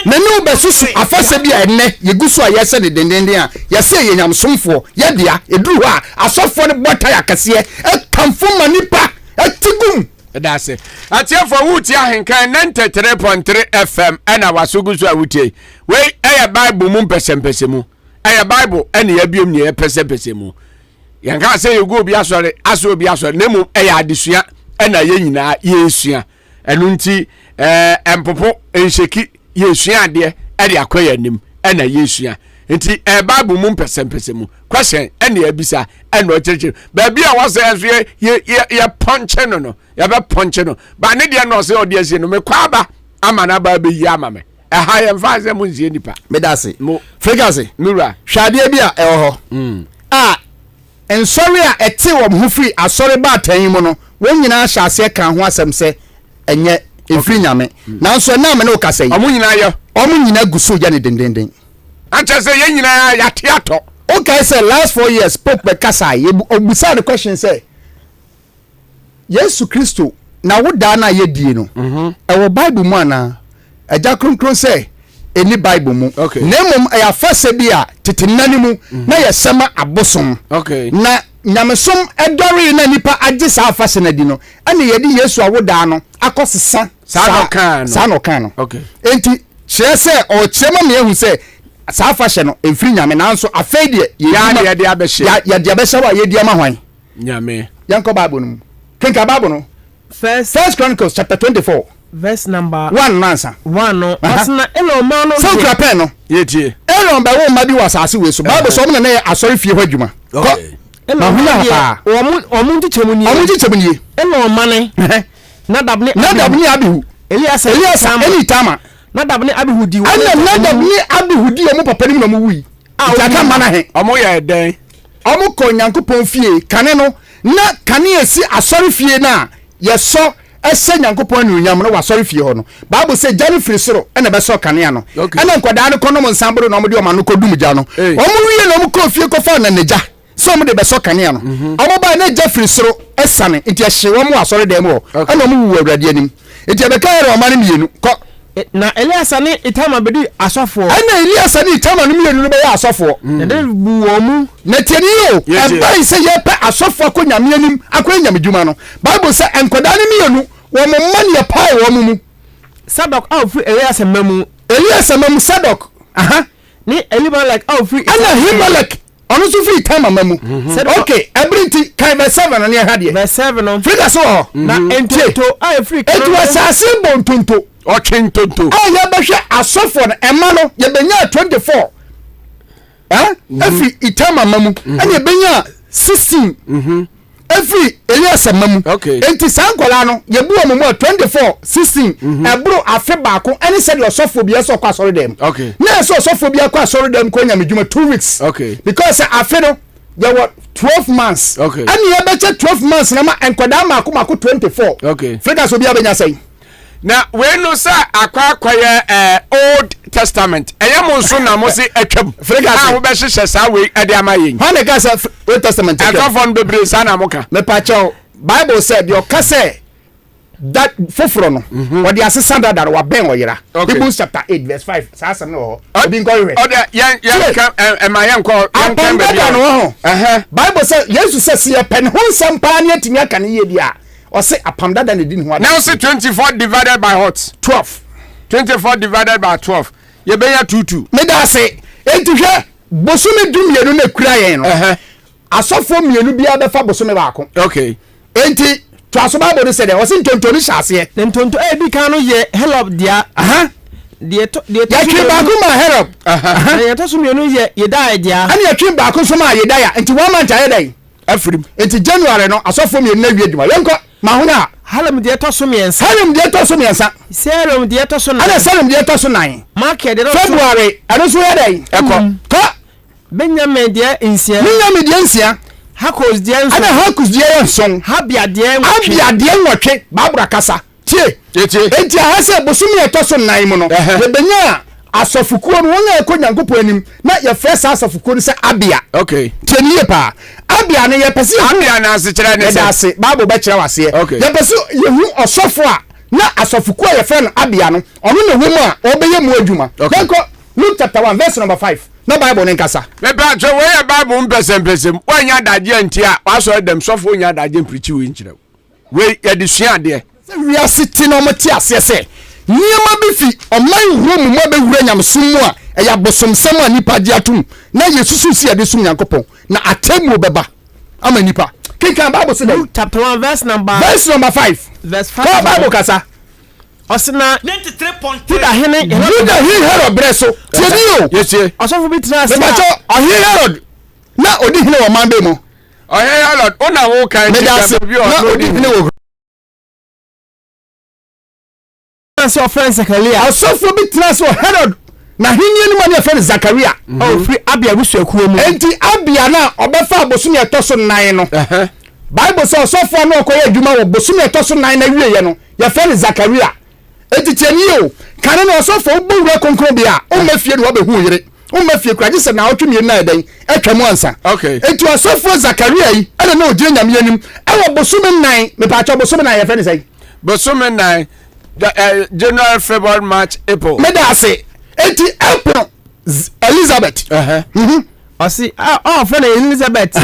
na no be susu afase bi a enne yegusu a yese de dendenden a yese ye nyamsomfo ye dia eduru a asofo ne bota ya kase e kamfo manipa etigum da se atiafo wuti Ahenkan 93.3 FM ana wasugusu a wuti we eye Bible mu mpesempese mu eye Bible ene ya biom ne epesempese mu yanka se yego obi asore aso obi asore nemu eye adesua ena ye nyina yesua enu nti empopo ensheki yesua ade ede akoya nim ena yesua nti Bible mu mpesempese mu question ene ya bisa ene o church ba bia wase enso ye ponche no ya be ponche no ba ne dia no se odi ase no me kwaba ama na ba be yi ama me ha ye mfa se mu nzie nipa me da se frigase nura hwade bia ho ensori a ete wo ho free asori ba tan mu no won nyina hyase kan ho asem se enye efri nyame nanso na me no kasa yi omu nyina yo omu nyina gusu ja ne dendenden anche se ye nyina ya teato okay say last 4 years pope be kasa ye obusa the question say Yesu Kristo na woda na ye die no ewo Bible mu ana eja kronkron say eni Bible mu nemom ya fase bi a tetenani mu na ye sema abosom na nyamesom edori na nipa age sa fase na di no ene ye di Yesu awoda no akosesa sa no kan no enti chese o chema me ehu say sa fase no emfiri nyame nanso afei de ya de abehye ya de abehye wa ye di ama hwan nyame yanko Bible no kenka Bible no First Chronicles chapter 24 verse number 1 nansa 1 no asna elo ma no so kra pen no yetie elo ba wo ma bi wasase we so Bible so mo na asori fie hwadwuma elo ma omu ti chemu ni elo ma ne na dabne abihu Elias eni tama na dabne abihu di na dabne abihu di omo papa ni mo wi aka mana he omo ya den omo ko Nyankopon fie kane no na kane esi asori fie na yeso ese Nyankopon ni unyam no wasori fie ho no Bible say jani firi soro ena be so kane ano ena nkwada no kono mo nsambro no mo de o ma no kodum ja no omo wie no mo ko fie ko fa na neja so mo de be so kane ano omo ba na ja firi soro esane nti ehye wo mo asori dem ho ena mo wu awrade anim nti be ka ere o ma ne mienu ko na Elias ne Itama bedi asofo ana Elias ne Itama no mienu no be ya asofo de bu wo mu na tieni yo embai se ye pe asofo akonyame anim akonyame dwuma no Bible say enkoda ne mienu wo momma ne pai wo mu Sadok fu Elias mamu Sadok ni Elimelech fu ana Himelech ono so fi Itama mamu okay everything kind verse 7 na ha de verse 7 no figure so na entonto free it was asimbo ntonto Ochintonto. Ya behwe asofo no ema no ye benya 24. Every Itama mamu and ye benya 16. Every Elias mamu. Okay. Enti sankola no ye bu omo 24 16. Ebro afe baako any said your sofo bia so kwa sorry dem. Okay. Na so sofo bia kwa sorry dem ko nya medjuma 2 weeks. Okay. Because afe no there were 12 months. Okay. And ye beche 12 months na ma enkoda mako 24. Okay. Figure so bia benya say. Na we no sa akwaye Old Testament eyamo nso na mo se atwam a wo be hyehyɛ sa we ade amayen ha ne ka sa Old Testament akafon bebre sa na mo ka me pa chaw Bible said your kase that foforo no what the assistant that wa ben oyira Hebrews chapter 8 verse 5 sa asem no obi nko read o de yan ka emayen ko yan kan be Bible said Jesus says ye pen ho sampa ne atimi aka ne ye bia o se apam dada ne din ho now say 24 divided by what 12 24 divided by 12 ye benya 22 me da se entihwe bosome dumienu na kura yen no asofo mienu bia be fa bosome baako okay enti twaso Bible say there o se ntontoni hyase ntonto bi kan no ye help dia de ya twi baako ma help ye to so mienu ye yeda dia ani ya twi baako so ma yeda ya enti 1 month ayeda afirim enti January no asofo mienu na wie dwuma yenko ma hona halem de to so miensa halem de to so miensa serum de to so na ana serum de to so nan market de February ano so yeda eko ka Benjamin de insia Hakos de nso ana Hakos de nson habia de nwotwe babura kasa tie enti ahase bosumi eto so nan mu no ye benya asofukuo no wona ekọ nyankopɔ anim na ye frɛ sa asofukuo no sɛ abia okay tie nie pa abia ne ye pese abia na ase kyerɛ ne sɛ Bible be kyerɛ wase ye pese ye hu osofo a na asofukuo ye frɛ no abia no ɔno ne hu mu a ɔbɛyɛ mu adwuma denko Luke chapter 1 verse number 5 na Bible ne nkasa me pa twa we ye Bible mpesempesem wanya daje anti a waso dem sofo nya daje mprichi we nkyerɛ we ye de sua ade we are sitting on mati ase se niema bi fi oman home mo be wura nyamsom mu a eya bosomsam a nipa di atum na yesusu si ade sum yankopon na atemu beba ama nipa kinka Bible say Luke chapter 1 verse number 5 verse 5 Bible kasa osina 93.3 Juda hene Herod breso tiedi o yesie osofo bi tena se bacho Herod na odi hene o man be mo Herod ona wo kan ti bi o odi hene wo so friend Zakaria asofo bi tena so Herod na henie ni ma friend Zakaria o free Abia busuakuo mu enti Abia na obefa abosom etoso nan no Bible say asofo na okoye adwuma wo bosom etoso nan na wiye no ye friend Zakaria enti tieni o kan na asofo bo wura konkro bia o mafie no be hu yire o mafie kraje se na otwemie na edan atwam ansa okay enti asofo Zakaria yi ana na ogire nyame anim e wo bosom nan me pa cha bosom nan ye friend say bosom nan January, February, March, April. Me da say April Elizabeth. Osi friend Elizabeth.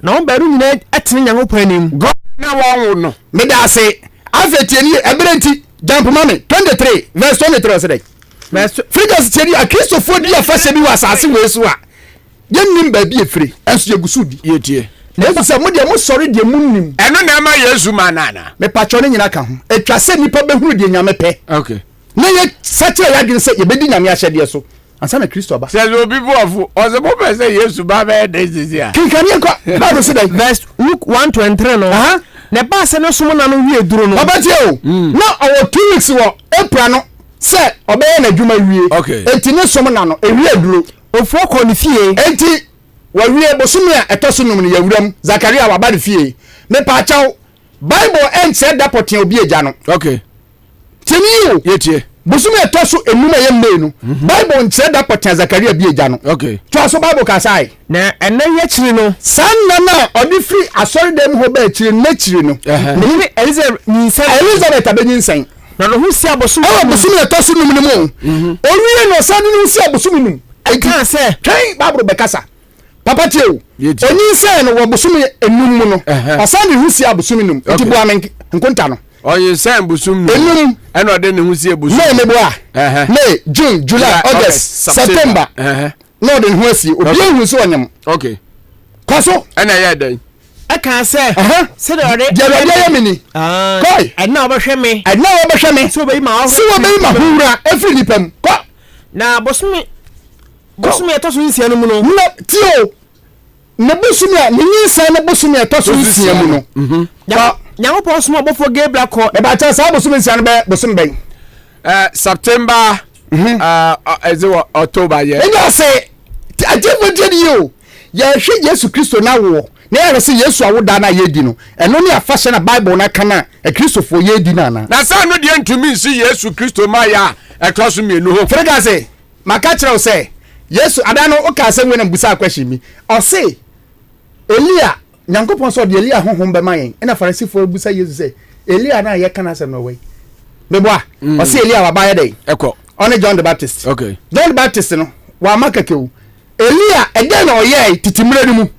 Na on beru nyina atene nyankopɔ anim. Go na won no. Me da say afetieni eberenti jump mame 23 verse 23 say. Verse figures tieni a Christopher di afase bi wa asase we so a. Yennim ba bi efire enso yegusu di. Yetie. Na eso mo de mo sori de mo nim. Eno na ma Yesu manana. Me pacho ne nyina ka ho. Etwa se nipa behuru de nyame pe. Okay. Na ye sache ya dwene se ye bedi nyame ahyede so. Ansa na Kristo ba. Se obi bu ofu, o se mo pe se Yesu ba be de sisi a. Kinkani ko. Bible say that verse Luke 1:23 no. Na ba se no somo na no wie duro no. Obati o. Na owo 2 weeks wo April no se obeye na dwuma wie. Okay. Enti ne somo na no ewie duro. Ofu ko ni fie. Enti wawie bosomi a etoso num ne yawuram Zakaria waba de fie. Me pa chaw Bible enche dapotin obi eja no. Okay. Tini o. Yetie. Bosomi etoso enum ye mbe no. Bible enche dapotin Zakaria bi eja no. Okay. To so Bible ka sai. Na ene ye chiri no. Sanna na odi free asori dem ho ba chiri na chiri no. Ni Elizabeth abenyin sen. na no hu si abosom abosom eto so num num owie no san no si abosom num I can say twen babro bekasa papa tio oni say no wo bosom enum mu no osan ne hu si abosom num enti bo amen nkonta no oyin say abosom num enum eno ade ne hu si abosom no me bo a May June July August September no den hu si obi hu so onyam okay kwaso ena ya dan I can say say the ya mini koi I know obehwe me so be ma hura every nipam ko na bosom eto so nsia no mu no tio na bosom a nyi san na bosom eto so nsia mu no Nyankopon so obofo Gabriel ko e ba cha sa bosom nsia no be bosom ben September October ye enya say ajefo jedi yo ya hwe Yesu Kristo na wo na ya se Yesu awoda na yedi no eno ne afashe na Bible na kana e Kristofo yedi na na sa no de ntumi nsi Yesu Kristo ma ya ekroso mienu ho frega say maka kire o say Yesu adano o ka se we na busa question mi o say Elia Nyankopon so de Elia honhom be mayen na Farisifo busa Yesu say Elia na ye kana se no we me boa o say Elia wa ba ye dey ekọ on John the Baptist okay John the Baptist no wa makakewu Elia ede na o ye titimre ni mu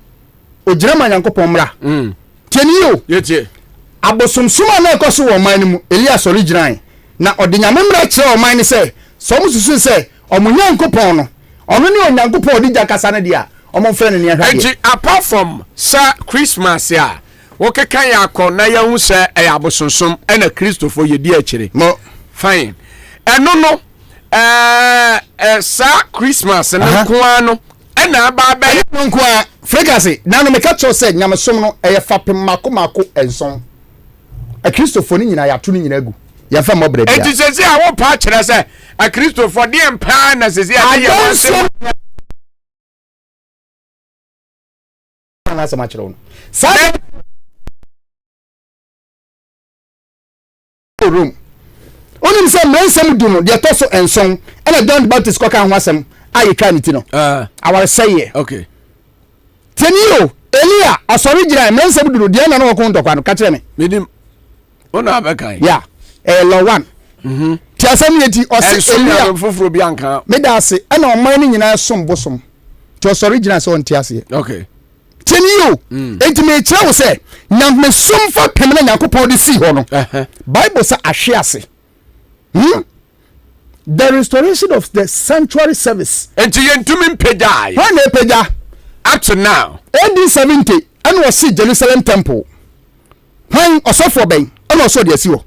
o jira ma Nyankopon mra tieni yo yetie abosomsoma na ekoso wo man ni mu Elia so original na ode nyamemra kire o man ni say so mususu say o mu Nyankopon no ono ne Onyankopon odi jakasa ne dia o mo frɛ ne ne ahwade enti apart from sa Christmas ya wo kekan ya akọ na ya hu say e abosonsom e na Kristofo yedi akire mo fine eno no sa Christmas na kwa no e na aba ba nko a frequency na no me ka cho say nyamesom no e fapem mako enson a Kristofo ni nyina ya to ni nyina gu ya fa mo brebia enti sesi a wo pa kire say a Kristofo de empa na sesi a ye wase na sama kire no sa room onim say mensem du no de to so enson e na John the Baptist ko kan ho asem ayi twa ni ti no awar say okay tenio Elia asori gira mensem du no de na no ko ntokwa no ka kire me medim ona abekan ya lo one ti asem yeti o se Elia foforo bi anka me da ase e na oman ni nyina som bosom ti asori gira so nti ase okay tenio enti me kire wo se nyam som fa pemna Yakopon de si ho no Bible say ahwe ase the restoration of the sanctuary service enti yentumi mpejai ha na epeja up to now AD 70 and was see Jerusalem temple when osofo ben and also de asi ho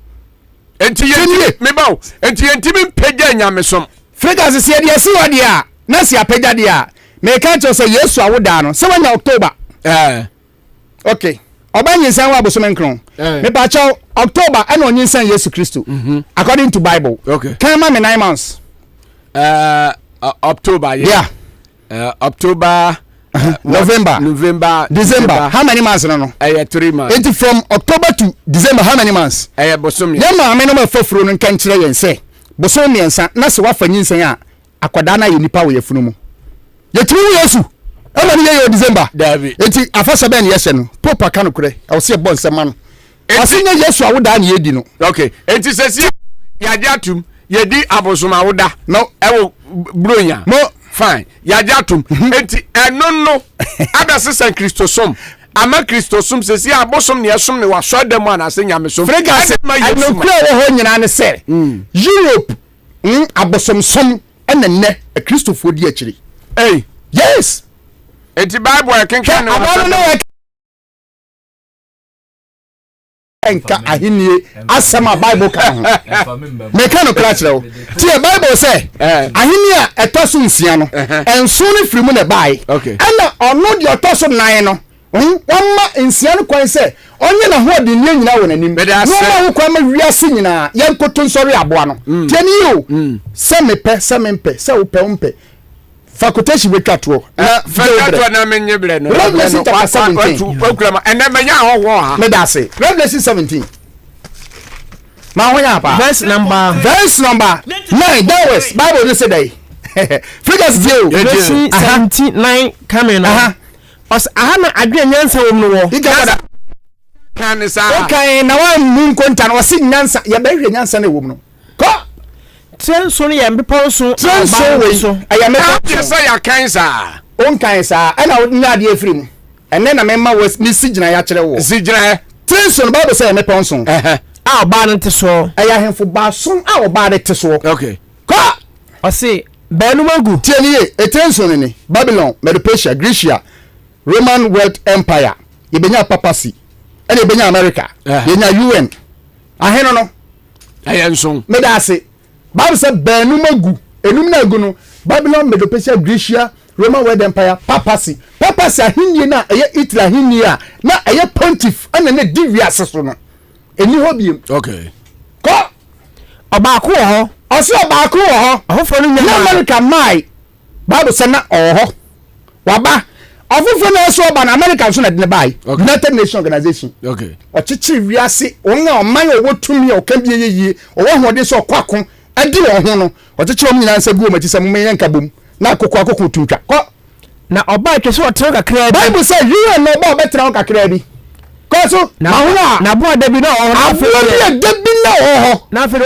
enti yentumi me bawo enti yentumi mpejai nyamesom fregas se de asi ho de a na si apeja de a me kan cho say Yesu awoda no se wanya October okay obanyisan wa bosom nkron me pa cho October and onyisan Yesu Kristo according to Bible okay can ma me 9 months October yeah October November December how many months no 3 months it from October to December how many months bosom ya ma me no ma fafuro no kan kire yen se bosom miensa na se wa fanyinsan a akwada na ye nipa wo yefunu mu yetiri Yesu ema ni ye December David enti afasa ben yese no popa kan kure e wo se bon sema no asinya Yesu awoda na yedi no okay enti sesi yadi atum yedi abosom awoda no ewo bronya mo fine yadi atum enti eno no abese San Christosom ama Christosom sesi abosom ne yesom ne waso dem ana se nyamesom fregas no kura wo ho nyina ne se Europe abosom som enenne a Christopher di akiri yes enti Bible kenkan ne enka ahinie asema Bible kan me kan no kra kire wo ti Bible say ahinie a etoso nsia no enso ne firi mu ne bai ana ono de etoso nan no wamma nsia no kwan say onye na ho de nyina nyina won anim no ma ho kwan ma wiase nyina yankoto nsori aboa no tieni yo se me mpe se wo pe mpe faculty we katwo na faculty na menye ble no Revelation chapter 17 program ene menya ho ha me da say Revelation 17 ma ho ya pa verse number 9 that was Bible dey say dey figures view verse 79 coming on os ahana adwe nyansa wo no wo kan sa okay na wa mu nkonta na wasi nyansa ya ba hwe nyansa na ewom no ko trenso no ya mbepo so trenso we so aya me ka say ya kan sa on kan sa ana nya de afrim ene na memma was ni sigina ya kire wo sigina trenso no bible say me ponso a ba no te so aya hemfo ba so a oba de te so okay ko o say benu magu tieniye etrenso ni Babylon Medo-Persia Grecia Roman World Empire yebenya papacy ene yebenya America yenya UN aheno no ayenson me da ase Bible say benu magu enum na agu no Babylon Medo-Persia Grecia Roman World Empire papacy ahinnie na eye Italy ahinnie a na eye pontiff ene ne divia seso no eni hobiem okay ko oba ko ho ose oba ko ho ahofo no nya America mai Bible say na oho waba afofo na so oba na America so na de bai United Nations Organization okay ochichi wiase onga oman owotumi o kan biye owo hode so kwako adi wo ho no ochichi om nyina nsa guo matisa mum yenka bom na akoko tuntwa ko na oba twese o tere kakra Bible say you no oba betra o kakra bi ko so na ho na bo da bi na o na fe da bi na o na fe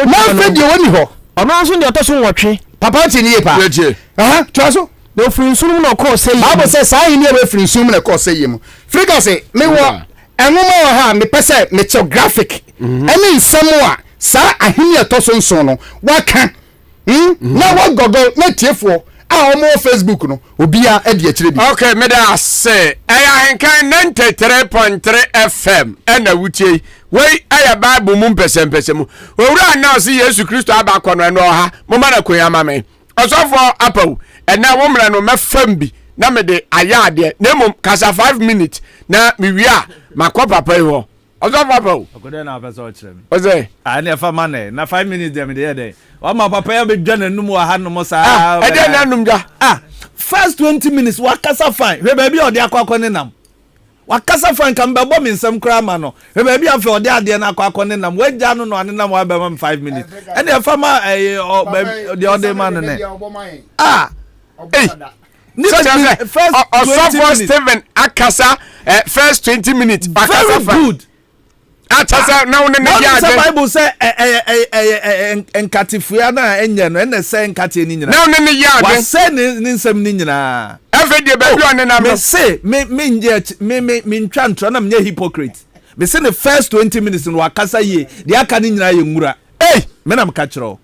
de woni ho ono so de otoso nwotwe papa ti ni pa twa so do frinsum no ko say Bible say sai ni e frinsum na ko say yemu frika say me wo enwoma wo ha me pese me geographic ene nsam a sa ahini etoso nso no waka na wo gogo na tiefo a omo Facebook no obia e de akire bi okay me da say Ahenkan 93.3 FM ena wutie wei aya Bible mu mpese mu owura na so Yesu Kristo abakọ no ha mo ma na koya ma me osofo apawu ena wo mra no mefam bi na me de ayade na mum kasa 5 minutes na me wi a makọ papa ho osofo apawu okode na pesa o kire mi oze ani afa mane na 5 minutes dem de dey o ma papa ya be dwane num wa ha num sa e de na num ja first 20 minutes wakasa fine we baby o de akwa ne nam wakasa fine kan be bo mi nsam kra ma no we baby afa o de ade na akwa ne nam we ja no no ane nam wa be ma 5 minutes ene afa ma de o de ma ne first 20 Steven akasa first 20 minutes very good atasa na wona ne ya the Bible say enkatifua na enye no ene say enkate ni nyina na wona ne ya wa say ni nsam ni nyina efe de baby on na me say me ntwa ntro na me hypocrite me say the first 20 minutes no wakasa ye de aka ni nyina ye nwura me na me ka kiro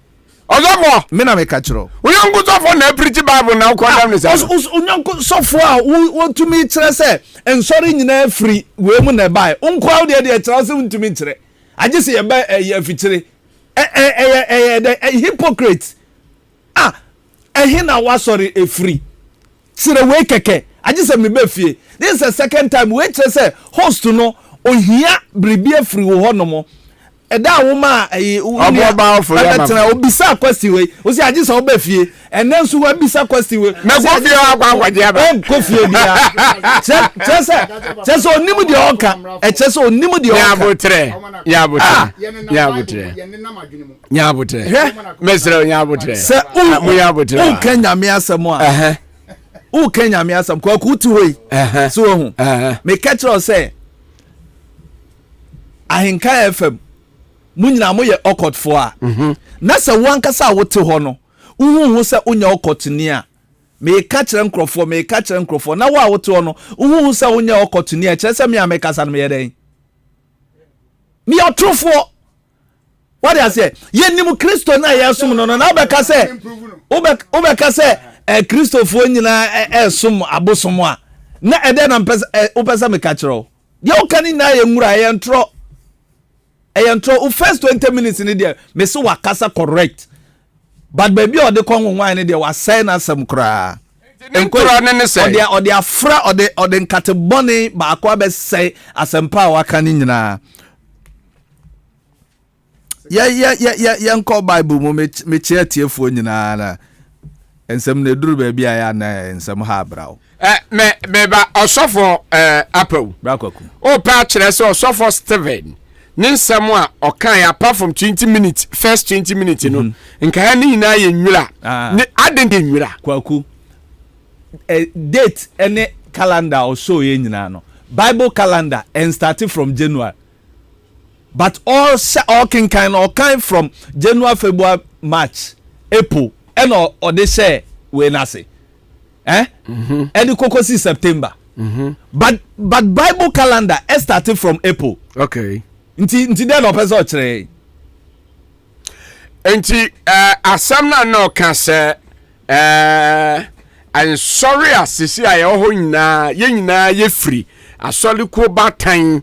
ozofo me na me ka kiro unyanku sofo na preach Bible na ko dam ne say unyanku sofo a wotumi kire say ensori nyina free we mu na bai unkwa de kire say untumi kire age say ye ba ye afikire hypocrite hina wa sorry e free sire we keke age say me ba fie this is the second time we kire say host no ohia bribie free wo honomo eda woma oboba ofo ya ma obisa question we o si age so oba fie enen so wa bisa question we na go fie agwa je ba go fie bia chese onimu de oka chese onimu de oka ya botre mesra ya botre se u Kenya me asemo a u Kenya me asem ko ku tu hoi so hu me catch us say Ahenkan FM munyina mo ye okot fo a na se wankasa wote ho no uhu se onya okot ni a me ka kire nkrofo na wa wote ho no uhu se onya okot ni a kire se me amekasa no me yeden me otrofo what I say ye nim Kristo na ye sum no na obeka se obeka se Kristofo nyina esum abosom a na ede na opesa me ka kire ye okani na ye nwura ye ntro first 20 minutes in there me so wakasa correct but baby o de kon nwan in there wa say na sam kra enkoro ne say o de afra o de nkate boni ba akwa be say asempa waka ni nyina ya nko Bible mo me chia tiefo nyina na ensem na duru baby aya na ensem ha brawo me ba osofo apawu brakwaku o pa kire se osofo Steven ninsam a okan apart from 20 minutes first 20 minutes no nka ya ni na ye nwura ne aden nwura kwaku date ene calendar o show ye nyina no Bible calendar and starting from January but all kind from January, February, March, April, and or they say when I say, and the Kokosi September. But Bible calendar started from April. Okay. Nti den opeso chere. Nti asam na no ka se I'm sorry asisi aye ho nyina ye nyina ye free asoli ko batan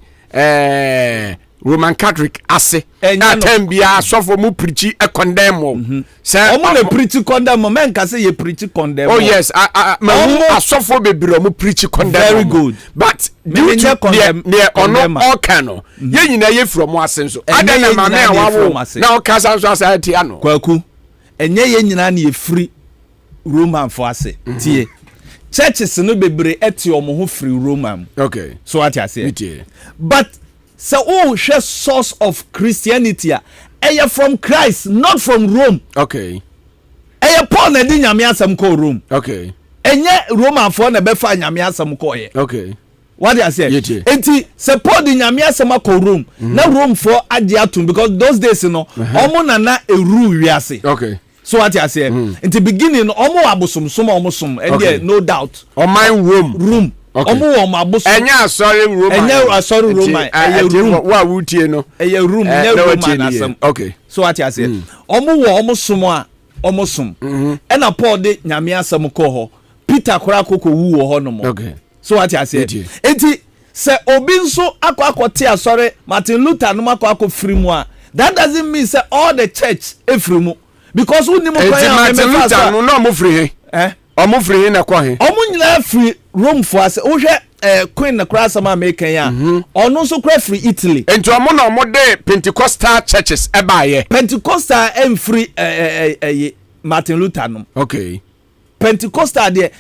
Roman Catholic ase na tambia sofo mu preach e condemn say omo na preach condemn men ka say ye preach condemn. Oh yes, ma asofo bebiro mu preach condemn. Very good. But due to the ono all cano ye nyina ye from ase so ada na ma me awawo na o kasa so society ano kwaku enye ye nyina na ye free Roman for ase tie churches no bebire eti omo ho free Roman. Okay, so what I say, but so share source of Christianity from Christ, not from Rome. Okay. Paul na di nyame asem ko Rome. Okay. Enye Roman for na be fa nyame asem ko ye. Okay. What I say? Enti se Paul di nyame asem ko Rome. Na Rome for age atum because those days no omo na eru wiase. Okay. So what I say? In the beginning omo abosomsom omo som and no doubt. O man Rome. Omo wo mabosom. Enya sorry Roman. Enya sorry Roman. Room wa wutie no. Room nya Roman asem. Okay. So what I say? Omo wo omo som a omo som. E na Paul de nyame asem ko ho. Peter kora kokko wu ho no mo. Okay. So what I say? Enti se obi nso akwakote asore Martin Luther no akwa free mu a that doesn't mean say all the church e free mu because who ni mo kwa Martin Luther no no mo free he. Omo free na kwa he. Omo nyina free Rome for us. Wo hwe Queen na kra sama American ya. Ono nso kra free Italy. Enti omo na omo de Pentecostal churches e ba ye. Pentecostal em free Martin Luther no. Okay. Pentecostal de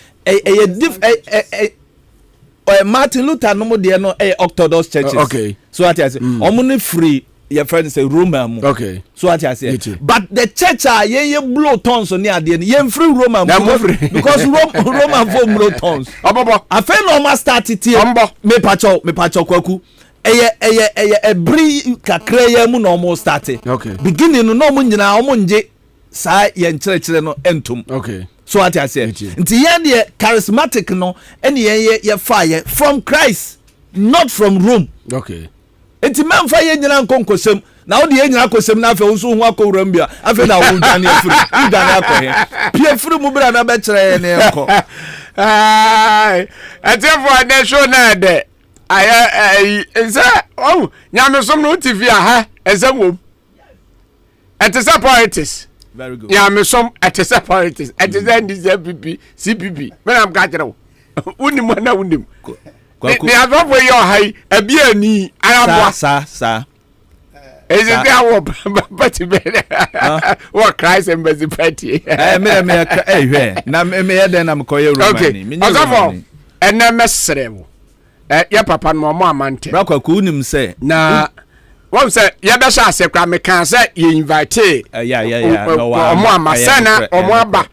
Martin Luther no mo de no Orthodox churches. Okay. So what I say? Omo ne free your friend say Roman. Okay. So what I say? But the church ye blow tons on near the ye free Roman because Roman for blow tons. Abobo. I feel no ma start it here. Me pacho kwaku. Eye bri kakra ye mu no mo start. Okay. Beginning no mo nyina o mo nje sa ye nkyerɛkyerɛ no entum. Okay. So what I say? Nti ye de charismatic no ene ye fire from Christ, not from Rome. Okay. Enti memfa ye nyina nkonkosem na wo de ye nyina kosem na afa wo so hu akoram bia afa na wo dwane afiri wo dwane akɔhe pie firi mu bra na be kyerɛ ne nkɔ ai atefo ade show na de ay nsa oh nyame som no TV aha ezamom etesa politics. Very good. Nyame som etesa politics etesa ndise PP CPP me am ka kyerɛ wo unim na unim ni azofo yo hai ebia ni arabwa sa is it there but what Christ embassy party me hwe na me ye den na me koye Romani me azofo ena mesrewo ya papa no mo amante bra kwa ku nim se na won se ye be sha se kwa me kan se ye invite omo amasa na omo aba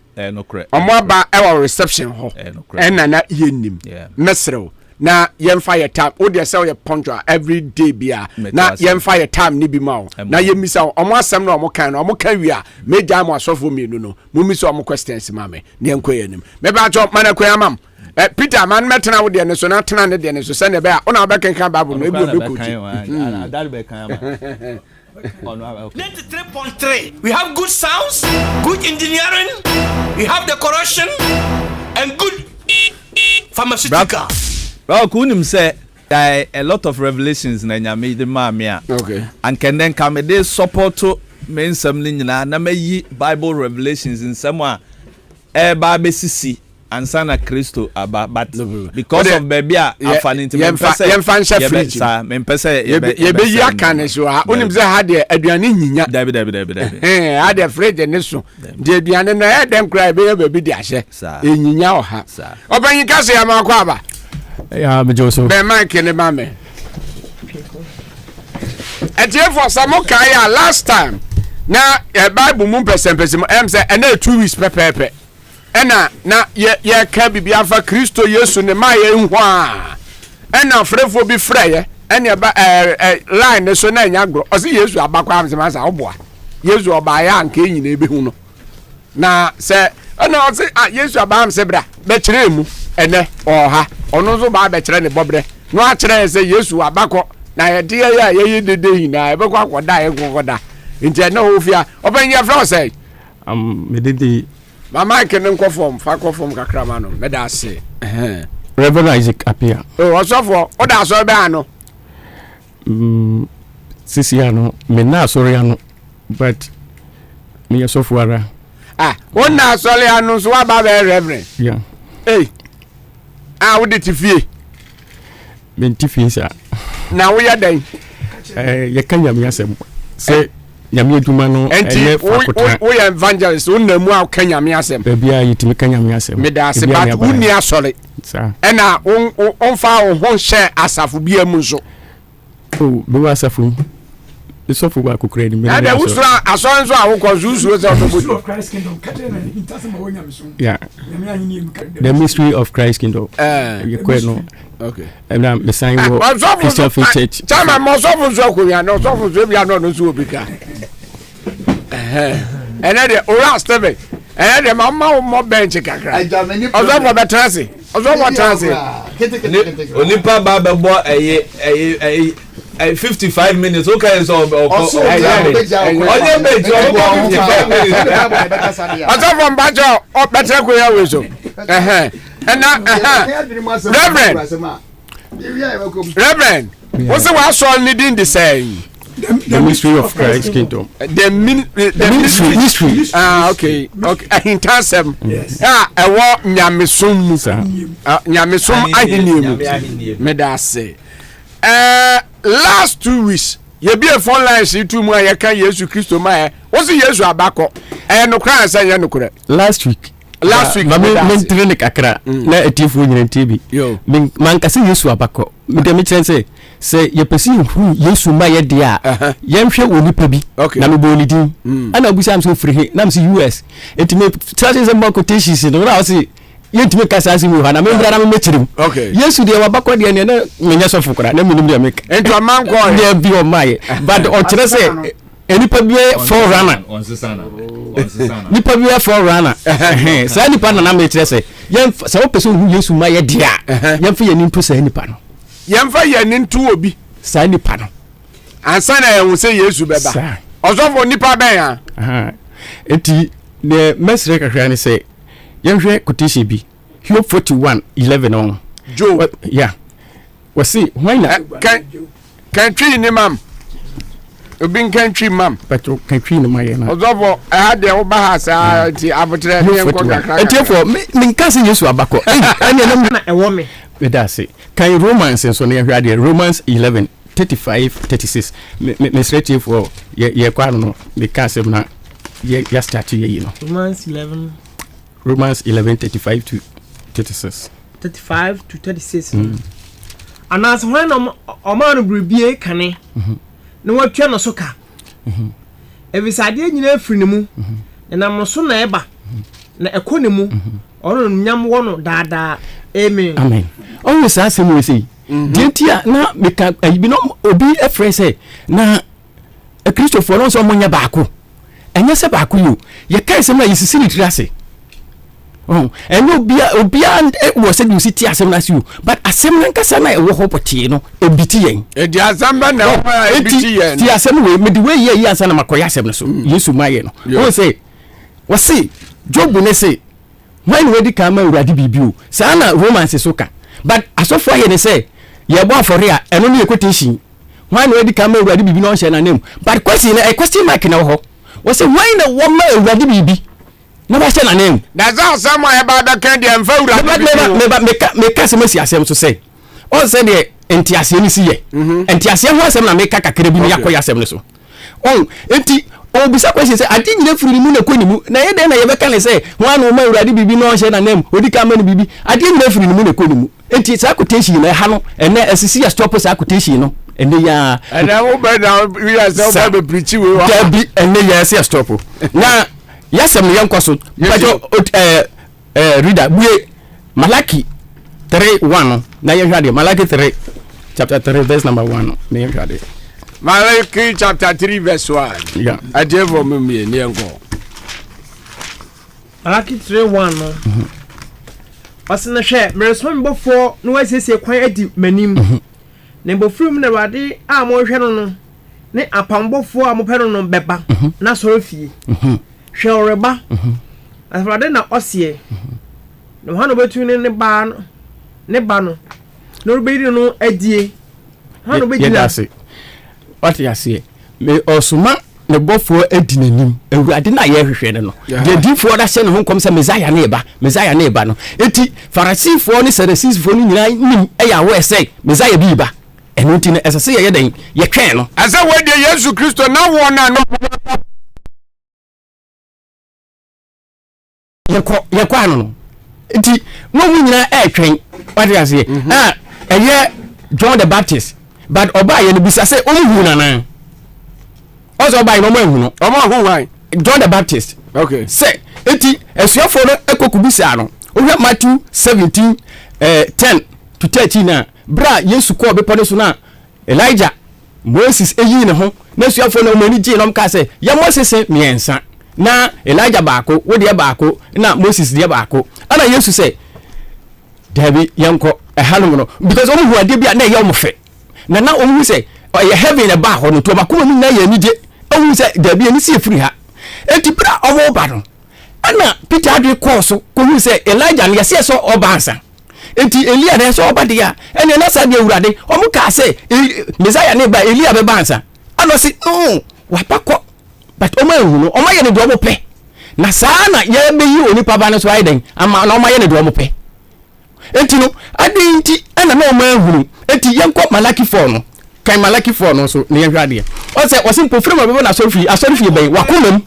omo aba e wa reception ho ena na ye nim mesrewo na yemfa your time o dey sell your punctual every day bia na yemfa your time ni bi ma o na yemisa omo asem na omo kan na omo kan wi a meja mo asofo mienu no mo mi so omo questions ma me na enkoye nim me ba jo mana koya mam Peter man metena wo de ne so na tena ne de ne so se ne be a ona be kan bible no ebi obekuti that be kan ma 93.3 we have good sounds, good engineering, we have decoration and good pharmaceutical. Well, kunim say a lot of revelations na nyame de ma me a. Okay. And can then come dey support to me nsam ni nyina na mayi Bible revelations nsam a ba besisi ansa na Kristo aba but because of baby a afani nti yemfa nsha fridge sa me mpese ye be yi aka ne so ha onim say ha de aduane nyinya dabi ha de fridge ne so de aduane no e dem cry be baby de ahye enyinya o ha obanyi kase ya ma kwa aba ya me joso be man kene ma me for some kai last time na Bible mu Mpensen Mpensen em say na 2 weeks pepepe ena na ye ka bibia fa Kristo Yesu ne ma ye hu a ena frefo bi freye ɛne ɛba line ne so na nya agro ɔse Yesu abakwa amsema sa oboa Yesu ɔbaayɛ anka nyina ebehu no na sɛ ɛna ɔse Yesu abam se bra bɛkyerɛ mu ɛnɛ ɔha ɔno nso ba bɛkyerɛ ne bɔbrɛ no akyerɛ sɛ Yesu abakɔ na yɛde yɛ yɛyɛ dede hina ɛbɛkɔ akɔda yɛkɔkɔda nti ɛna ofia ɔbɛnyɛ fra sɛ medede mama ke ne nkɔfɔm fa kɔfɔm kakra ma no meda ase Reverend Isaac Apia ɔsɔfo ɔda asɔre bɛ ano sisi ano me na asɔre ano but me yɛsɔfo ara wona asɔre ano so waba bɛ reverend yeah wode ti fie menti fie sa na woyɛ dɛn yɛka nyame asɛm sɛ nyame adwuma no ɛyɛ fakota woyɛ evangelist wonna mu a woka nyame asɛm baabia yɛtumi ka nyame asɛm meda ase bat wonni asɔre ɛna ɔmfa wo ho hyɛ asafo bia mu nso bɛwɔ asafo mu ɛsɔfo wɔ akokora ni ɛdɛ wosoro asɔre nso a wokɔ so wosuo sɛ ɔtɔbɔdi the mystery of Christ kingdom yɛkɔɛ no ɛna mesan wɔ Christian Faith Church chama ma ɔsɔfo nso akonnwa na ɔsɔfo nso bia na ɔno nso wɔ bi ka ɛnɛ deɛ owura Stephen ɛnɛ deɛ ma wo mmɔ bench kakra ɔsɔfo bɛtena ase ɔsɔfo tena ase onipa ba bɛbɔ ɛyɛ 55 minutes okay so onye meji ọkọ 55 minutes ọsọfọ mbajọ ọpẹtẹ kò yẹ wẹsọ reverend wọ́n sẹ́ wàá sọ ní dín di sẹ́yìn. The mystery of Christ kingdom. The mystery. Okay. Ahenkan sẹ́m. Ẹ̀wọ́ nyàmísùn mu. Nyàmísùn ahìnìyẹ mu. Mẹ́dà sẹ́. Last 2 weeks ye be a phone line see two more ye kan Yesu Kristo ma what's Yesu abakọ no kran say ye no kure last week ma me training kakra na etifu nyina ntebi man kase Yesu abakọ me dem kyerɛ sɛ ye pesi hu Yesu ma ye dia ye nhwɛ onipa bi na me boli din ana busa am so free he na me US etime trace some quotations no na say yentime kasa asi mu hana me bra na me mechirim Yesu de wabakọ de ne na menya so fukura na minim de make ento man ko de bi o maye but o kire se enipa bi forerunner nipa bi forerunner sa nipa na me kire se yen sa wo person hu Yesu ma ye dia yen fa ye nimpo sa nipa no yen fa ye ni ntu obi sa nipa no ansa na yen se Yesu beba ozofo nipa ben ya enti the mesre kakra ni se yɛhwɛ quotation bi Job 41:11 on Job yeah we see when can tree ni mam obi can tree mam but can tree ni my na ozofo had the oba has ti abotre ni enko kakra etiefo me nka se Yesu abakọ ene na ɛwɔ me beda se kan Romans nso na yɛhwɛ ade Romans 11:35-36 me straight for ye kwa no me ka se na ye start ye you know Romans 11:35-36 35-36 anas when o bribie kane na watwa no so ka ebisade nyina afiri ne mu na mo na eba na ekɔ ne mu ɔno nyam wɔ no daadaa amen always asem we say dientia na meka ayibi no obi efre say na Christopher no so mo nya baako enye se baako yo ye kai sem na yisisi ni tirase and obia was said you see asem na you but asem na nkasa na ewo ho potie no ebiti yen di asamba na ebiti yen ti asem we me di we ye ansa na makoya asem no so Yesu maye no won say we say Job ne say when we di kama urade bibio sa na Romans so ka but asofo ye ne say ye bo afore a eno ne quotation when we di kama urade bibi no hye na nem but question mark na ho we say when na wo ma urade bibi na ba hye na nem that's how someone about that kind of urade me ka se mesi asem so say on say de entiase ni si ye entiase ho asem na me ka kakra bi ni yakoya asem ne so on enti o bisa question say adi nyina firi mu na koni mu na ye de na ye be ka ne say ho anu ma urade bibi no hye na nem odi ka ma ni bibi adi nyina firi mu na koni mu enti sa quotation na ha no ene asisi ya stop sa quotation no ene ya and I hope now we are so be preaching we wa bi ene ya se stop na yasem ye nkoso pajo reader buye Malaki 3:1 na ye hwade Malaki 3 chapter 3 verse number 1 me hwade Malachi chapter 3 verse 1 yeah adevo me ne enko Malachi 3:1 no Osina hwe meresoma mbofo no wasiesie kwan adi manim ne mbofrum na wade a mo hwe no ne apambofo a mo pɛ no beba na soro fie hwe oreba afrade na osie no hano betu ne ba no no rubedi no adie hano bedi na what you say me osuma ne bofo adi nanim awurade na ye hwehwe ne no de difo da hye ne ho kom se Messiah na eba no eti Pharisee ne Sadducees no nyina nim eya wo ese Messiah bi ba eno ti ne esese ye den ye twen no asa we de Yesu Kristo na wo na no ye kwa no eti mo nyina twen what you say eye John the Baptist but oba ye no bisa se omu na na also oba ye no mo no omo hu wan John the Baptist okay say eti esuafo no ekokubisa no ohwa Matthew 17 10 to 13 na bra Yesu ko bepo ne so na Elijah Moses eyi ne ho na esuafo no mani ji no mka say ya Moses miensa na Elijah baako wo de baako na Moses de baako ana Yesu say David yanko ehalum no because omu hu ade bia na ye omofe na omu say ye heaven e ba ho no to ba ko mu na ye ni de omu say David ni si free ha enti bra omo ba no ana Peter ade course ko hu say Elijah ne ye so obansa enti Elia na so obade ya ene na sa de awurade omu ka say Messiah ne ba Elia be bansa ana si no wa pakọ but omo ehu no omo ye ne do omo pe na saa na ye be yi onipa ba no so aiden ama na omo ye ne do omo pe enti no adinti ana na omo ehu enti yenko Malaki 4 no kan Malaki 4 no so ne yehwade o se osimpo frema be na asorifi be wakomam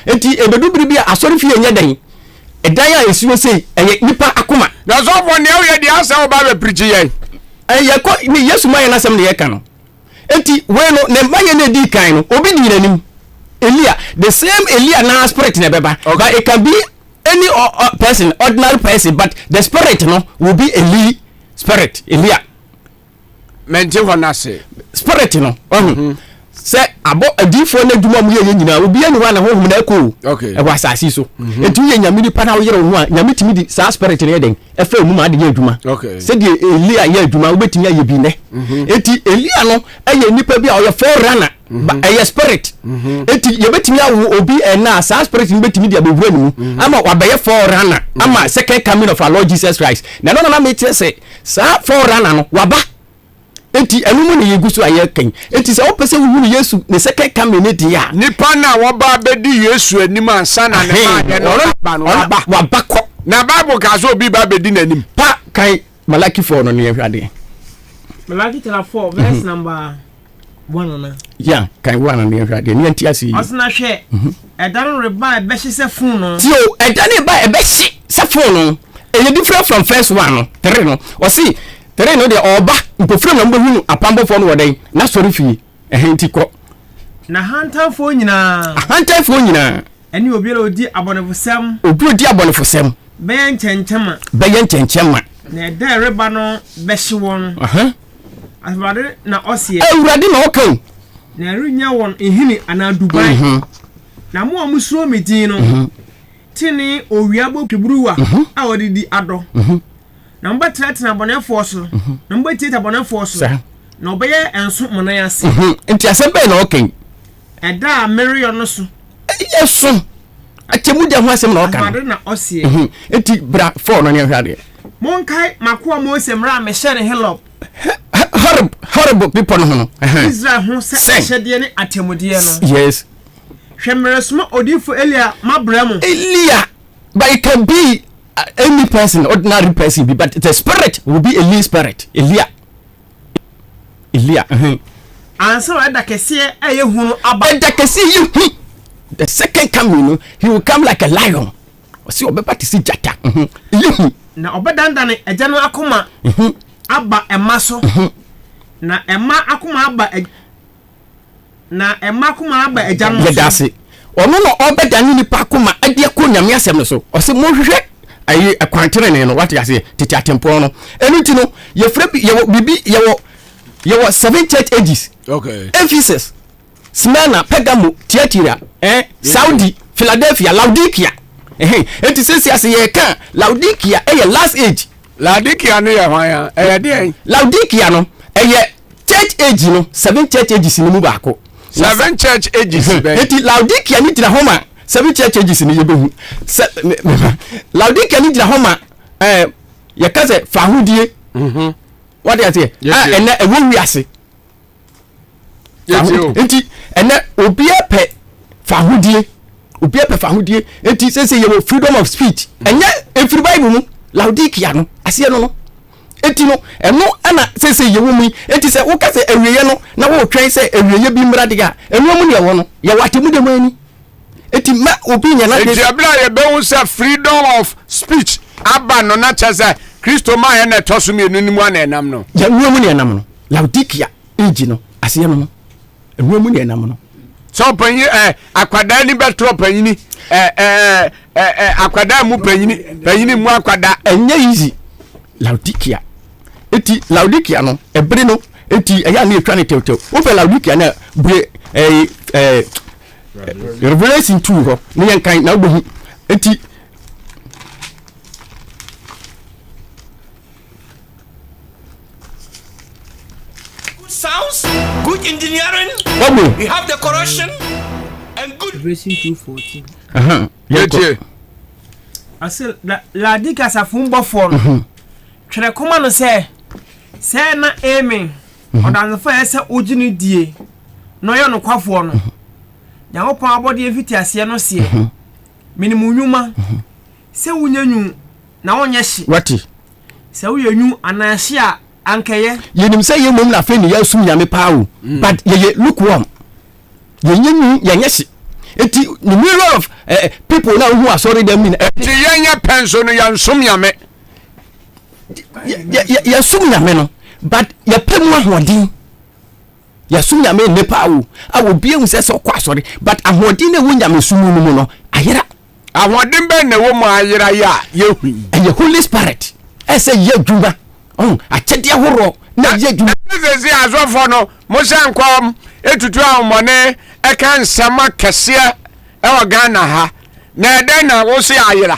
enti ebedu biribia asorifi enye den edan a esiwo sei eye nipa akoma na so for ne o ye di asa o ba be preach ye eye ko ni Yesu maye na asem ne ye ka no enti we no ne maye na di kan no obi di nanim Elia the same Elia na spirit ne beba but it can be any person ordinary person but the spirit no will be Eli spirit Elia mention for na say spirit no se abo adifo na dwuma mu ye nyina obi ani wa na hohum na ko okay e wasasi so etu ye nyame ni pana wo yere ho a nyame timi di sa spirit ne den e fa mu ma de adwuma okay se di Elia ye adwuma obetimi aye bi ne eti Elia no aye nipa bi a o ye forerunner ba aye spirit eti ye betimi awo obi na sa spirit ni betimi di abewura ni mu ama wa be ye forerunner ama second coming of our Lord Jesus Christ na no na me tire se sa forerunner no waba enti enumu ne yegusu ayekan enti se opese wuhunu Yesu ne second coming ne dia nipa na wo ba bedi Yesu anim ansa na ne ma ye no ba no wa bakọ na Bible ka so obi ba bedi nanim pa kai Malaki 4 no ne yehwade Malaki 4 verse number 1 na ya kai 1 ne yehwade ne anti asi osna hwe edan reba e be hye fun no tio edan ba e be hye se fun no e different from first one no tere no o si tere no de oba mpofrem na mbehunu apambofo no wodan na sori fie ehenti ko na hantanfo nyina eni obi la odi abonefosem beyen chenchema na da reba no behye won asbade na osie awurade na okan na runya won ehini ana Dubai na mo amusuro medin no tini owiabo kebruwa a odidi ado na mba tretena bonefo so na mba tita bonefo so na obeye enso monan ase enti asem be na okan eda Mary no so yeso atemu de ho asem na okan asbade na osie enti bra 4 no ne hwade monkai makoa Mose mra me shere helop horrible people no Israel ho se hede ne atemudie no yes hwemresmo odifo Elia mabramo Elia but it can be any person ordinary person but the spirit will be Eli spirit Elia answer ada kese ayehunu aba ada kese you the second coming he will come like a lion see obeba ti si jata na obedandane ejano akoma aba emaso na ema akoma aba ejano yedase ono no obedane ni pa akoma ade ko nyame asem no so o se mo hwehwe ayi akwantere ne no what ya say tete atempo no enu ti no ye fra bi ye bibi ye wo you were 7 church ages. Okay. Ephesus, Smyrna, Pergamo, Thyatira, Saudi, Philadelphia, Laodicea. It is says ye can Laodicea last age. Laodicea no ya hwan ya Laodicea no church age no 7 church ages ni mu baako. 7 church ages be. Eti Laodicea ni tira homa 7 church ages ni yebehu. Laodicea ni tira homa ye ka se fahudie. What do you say? Ene ewo wiase. Enti ene obi epe fahudie. Obi epe fahudie. Enti say you freedom of speech. Enye every Bible mu Laodicea no ase no. Enti no eno ana say you mu enti say wo ka say ewiye no na wo twen say ewiye bi mra de ga eno mu ne wo no ye watemu de mani. Enti ma obi nya na de enti abla ye be wo say freedom of speech aba no na che say Kristo ma ye na toso me enu ana enam no ya mu ne enam no Laodicea age no ase no enu mu ne enam no so panyi akwada ni betro panyi akwada mu panyi mu akwada enye easy Laodicea eti Laodicea no ebre no eti eya na etwa ne tewtew wo pe Laodicea na bue Revelation 2 ho ne yankan na obohu eti sounds, good engineering. We have the correction and good. Revelation 2:14. Yeah. I said Laodicea safumbo phone. Twere koma no say na amen. Odan fa say ojini die. No ye no kwafo no. Nyankopon abode efiti ase no se. Minimu nyuma. Se wunyanyu na wonye hye. Wati. Se wuyanyu anahye a ankeye yenim say ye mom na fe ni yasum nyame paawo but ye lukewarm ye nyenyu ye nyesi eti the mirror of people now who are sorry them mean ti yenya penso no yansum nyame ye sum nyame no but ye pemu ahodin ye sum nyame ne paawo a wo bie hu se so kwa sorry but ahodin na wo nyame sum no mu no ayera ahodin be na wo mu ayera ya ye hu ye Holy Spirit ese ye dwuma achede horo na ye dwuma eze azofo no mo se nkom etutu ahomone e kan sama kese e o Ghana ha na eden na wo se ayera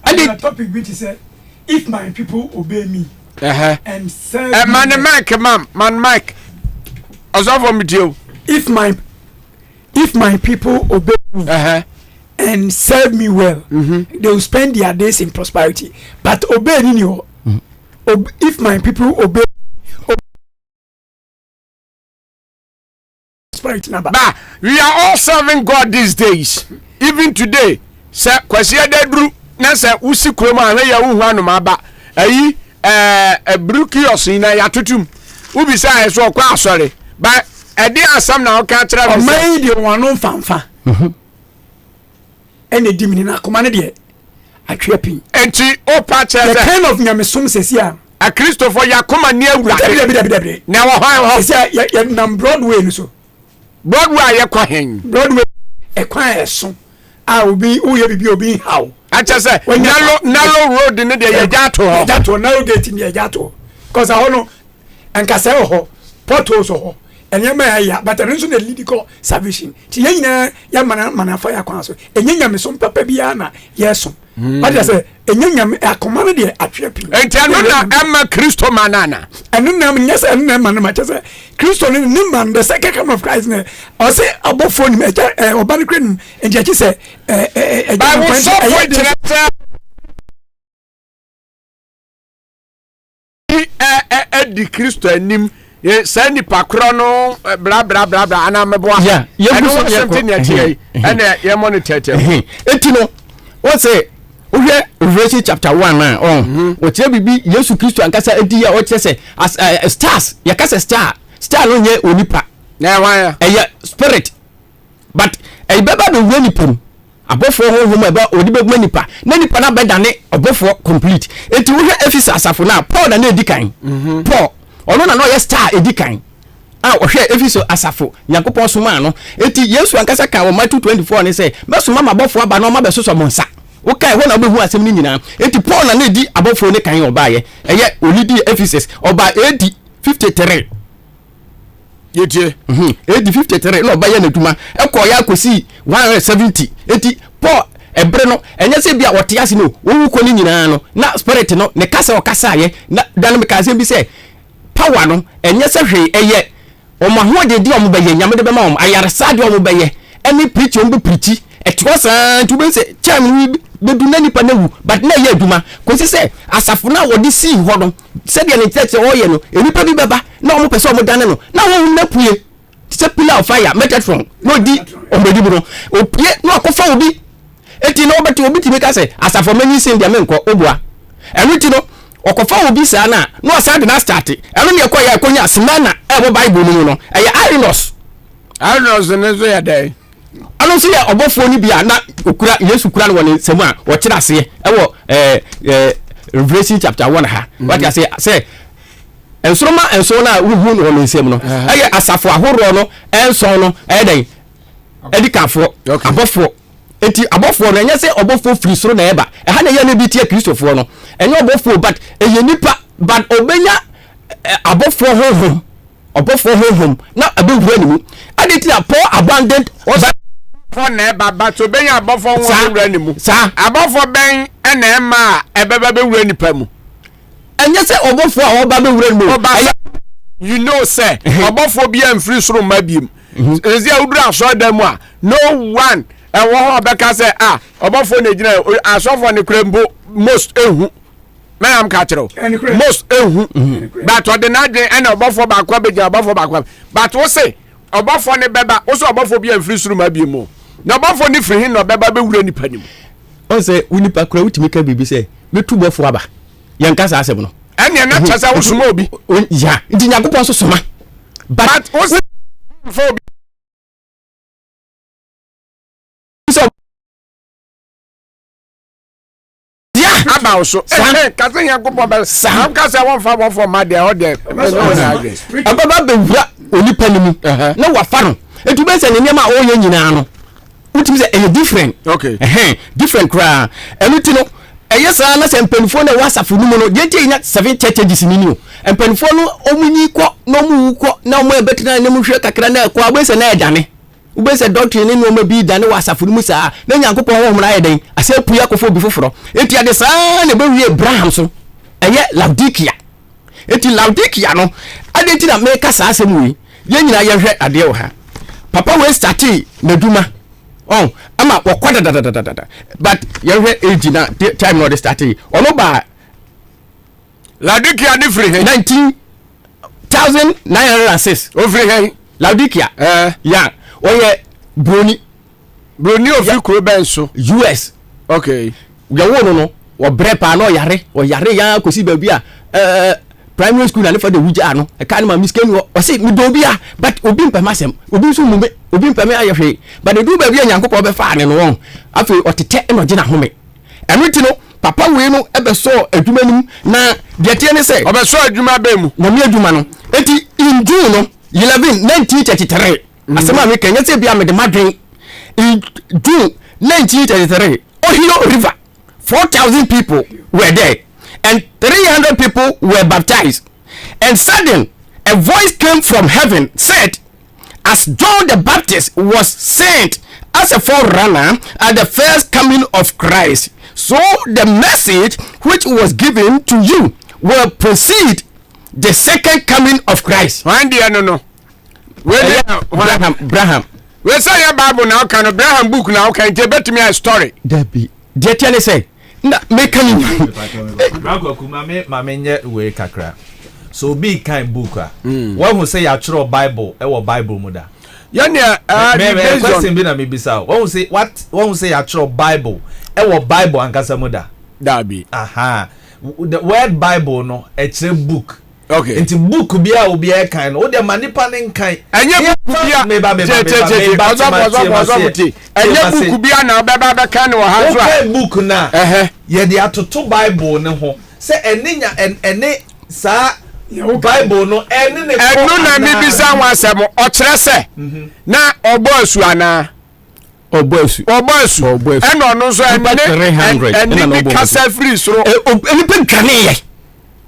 and topic which is if my people obey me and serve man Mike azofo mitio if my people obey me and serve me well, they will spend their days in prosperity. But obey in you. If my people obey prosperity number. But we are all serving God these days. Even today, sir, kwasi adru na sir usi kroma na ya hu anu ma ba. Ayi bruki osina ya tutum. Ubi sa eso kwa asore. But edi asam na o ka kira me. O mai de wonu fanfa. Ene dimini na komane de atwepin enti o pa the kind of nyamesom sesia a Christopher yakoma ni awura de na wo hwan sesia ya nam Broadway no so Broadway yakwa hen Broadway e kwan eso a obi o ye bibi obi how acha se nalo road ne de ya jato narrow gate ni ya jato cause ahono anka se ho portals ho enyema ya but enso na legal salvation ti yenya ya mana fa ya kwan so enyenya mesom papa bia na yeso but ya say enyenya akomane de atwepi entiano na emma Kristo manana enu na nyesa enu na man ma chese Kristo ni man the second come of Christ na o say abofo ni obani kwen enje chi say di Kristo anim ye sani pakro no bla bla bla bla ana mebo yeah ye buso something ya tie ana ye monitor eti no what say uhwe Revelation chapter 1 na o tie bibi Yesu Kristo ankasa edi ya o tie say as stars ya kasa star no nye onipa na wan ya spirit but beba do wonipa abofo honhom eba odibe nipa na nipa na bedane abofo complete eti uhwe Ephesus asafo na Paul na edikan Paul ono na no ye star edikan ohwe Ephesus asafo yakopon soma no eti Yesu ankasa ka wo Matthew 24 ne say mesoma mabofo aba no mabesoso monsa okay when abehu asem ni nyina enti Paul na di abofo ne kan obaye eye olidi Ephesus oba AD 53 yetie AD 53 no obaye na duma ekoya akosi 170 enti Paul ebre no enye se bia wote ase no wo ko ni nyina no na spirit no ne kasa okasa ye na dan me kasa bi se power no enye se hwe eye o ma ho de di o mo beye nyame de be ma o ayaresa de o mo beye any preach o mo preach etwosan to be say cham be du nani pa nawu but na ye aduma ko se asafo na wo de si ho no se de ne tete o ye no enipa bi beba na o mo pese o mo dan no na wo na pue se pillar of fire metatron no di o mo di bu no o pie no akofa obi eti no beti obi ti make say asafo mani sin dia menko obua enu ti no okofa obi sa na no asa de na start enu ne ekoya ekonya semana e bo bible no no e ya arinos ne zo ya dai ano se ya obofo ni bia na okura Yesu kura no woni semu a wo kira se e wo Revelation chapter 1 ha what you say ensoma na wuhu no no nsem no e ya asafo ahoro no enso no e den edikafo abofo enti abofo no enye se obofo firi soro na eba e ha na ye na bi tie Kristofo no enye obofo but eye nipa but obenya abofo honhom obofo honhom na abewura ni mu aditi a poor abundant for na eba but obenya abofo honhom ni mu sa abofo ben na ema ebeba bewura nipa mu enye se obofo a oba bewura ni mu you know say abofo bi am firi soro ma biem ezia udura so dem a no one e wo ho beka say obofo na gina asofo ne krembo most ehu me am ka kire most ehu but ordinary and obofo ba kwa be gina obofo ba kwa but wo say obofo ne beba wo say obofo bi am firi soro ma biem na obofo ne firi hin no beba be wura nipa nim on say unipa kura wutimi ka bibi say betu bofo aba yanka sa asem no ene na chasa wo soma obi ya nti Yakobon so soma but wo say for about so kase Yakobon ba sam kase won fa won for ma de o de ababa be wura onipa ni mu na wa fa no etu be se ne niam a o ye nyina no utimi se e different okay different cra enuti no eye sa na se mpanifo na wasafo nu mu no de tie nya 7 churches ni o mpanifo no omunyi kɔ no mu kɔ na mo ebetina ne mu hwe kakra na ekɔ abese na edane ubese doctrine ni no bi dane wasafo nu mu sa na Nyankopɔn ho mra ye den ase puya kofo bi foforo eti ade sa na be wie Abraham so eye Laodikia eti Laodikia no ade ti na make sa asem wi ye nyina ye hwe ade wo ha papa we starti na duma ama wakwada da but ye hwe age na time no dey starti ono ba Laodikia ni free 19,906 o free hey Laodikia ya oye broni of kuro ben so US okay ya wo no wo brepa no yare o yare ya kosi ba bia primary school na le for the wija no e kan ma misken o say mi do bia but obi mpamasem obi so mumbe obi mpame ayehwe but the do ba bia Nyankopɔn be fa ne no won afi otete no gina home enoti no papa we no ebe so adwuma nim na de tie ne say obe so adwuma ba mu na mi adwuma no enti in June no 11 1933 asema me kenya say bia me de madwen in June 1933 Ohio River 4,000 people were there and 300 people were baptized and suddenly a voice came from heaven said as John the Baptist was sent as a forerunner at the first coming of Christ so the message which was given to you will precede the second coming of Christ. When do no Abraham we say your Bible now can Abraham book now can you bet me a story that be they tell say na make any mama nye we kakra so big kind book what who say ya chro Bible e wo Bible mu da yanya the question be na me bisa what who say ya chro Bible e wo Bible ankasa mu da be the word Bible no e chre book okay enti book bia obi e kan no de manipa ne nkan enye book bia enye book bia na beba be kan wo ha so a book na ye de atoto Bible ne ho se eninya ene sa Bible no ene ne enu na mi bisa wasem o kire se na obo asu ana Obosu. And on so and 300 and kasa free so enipa kane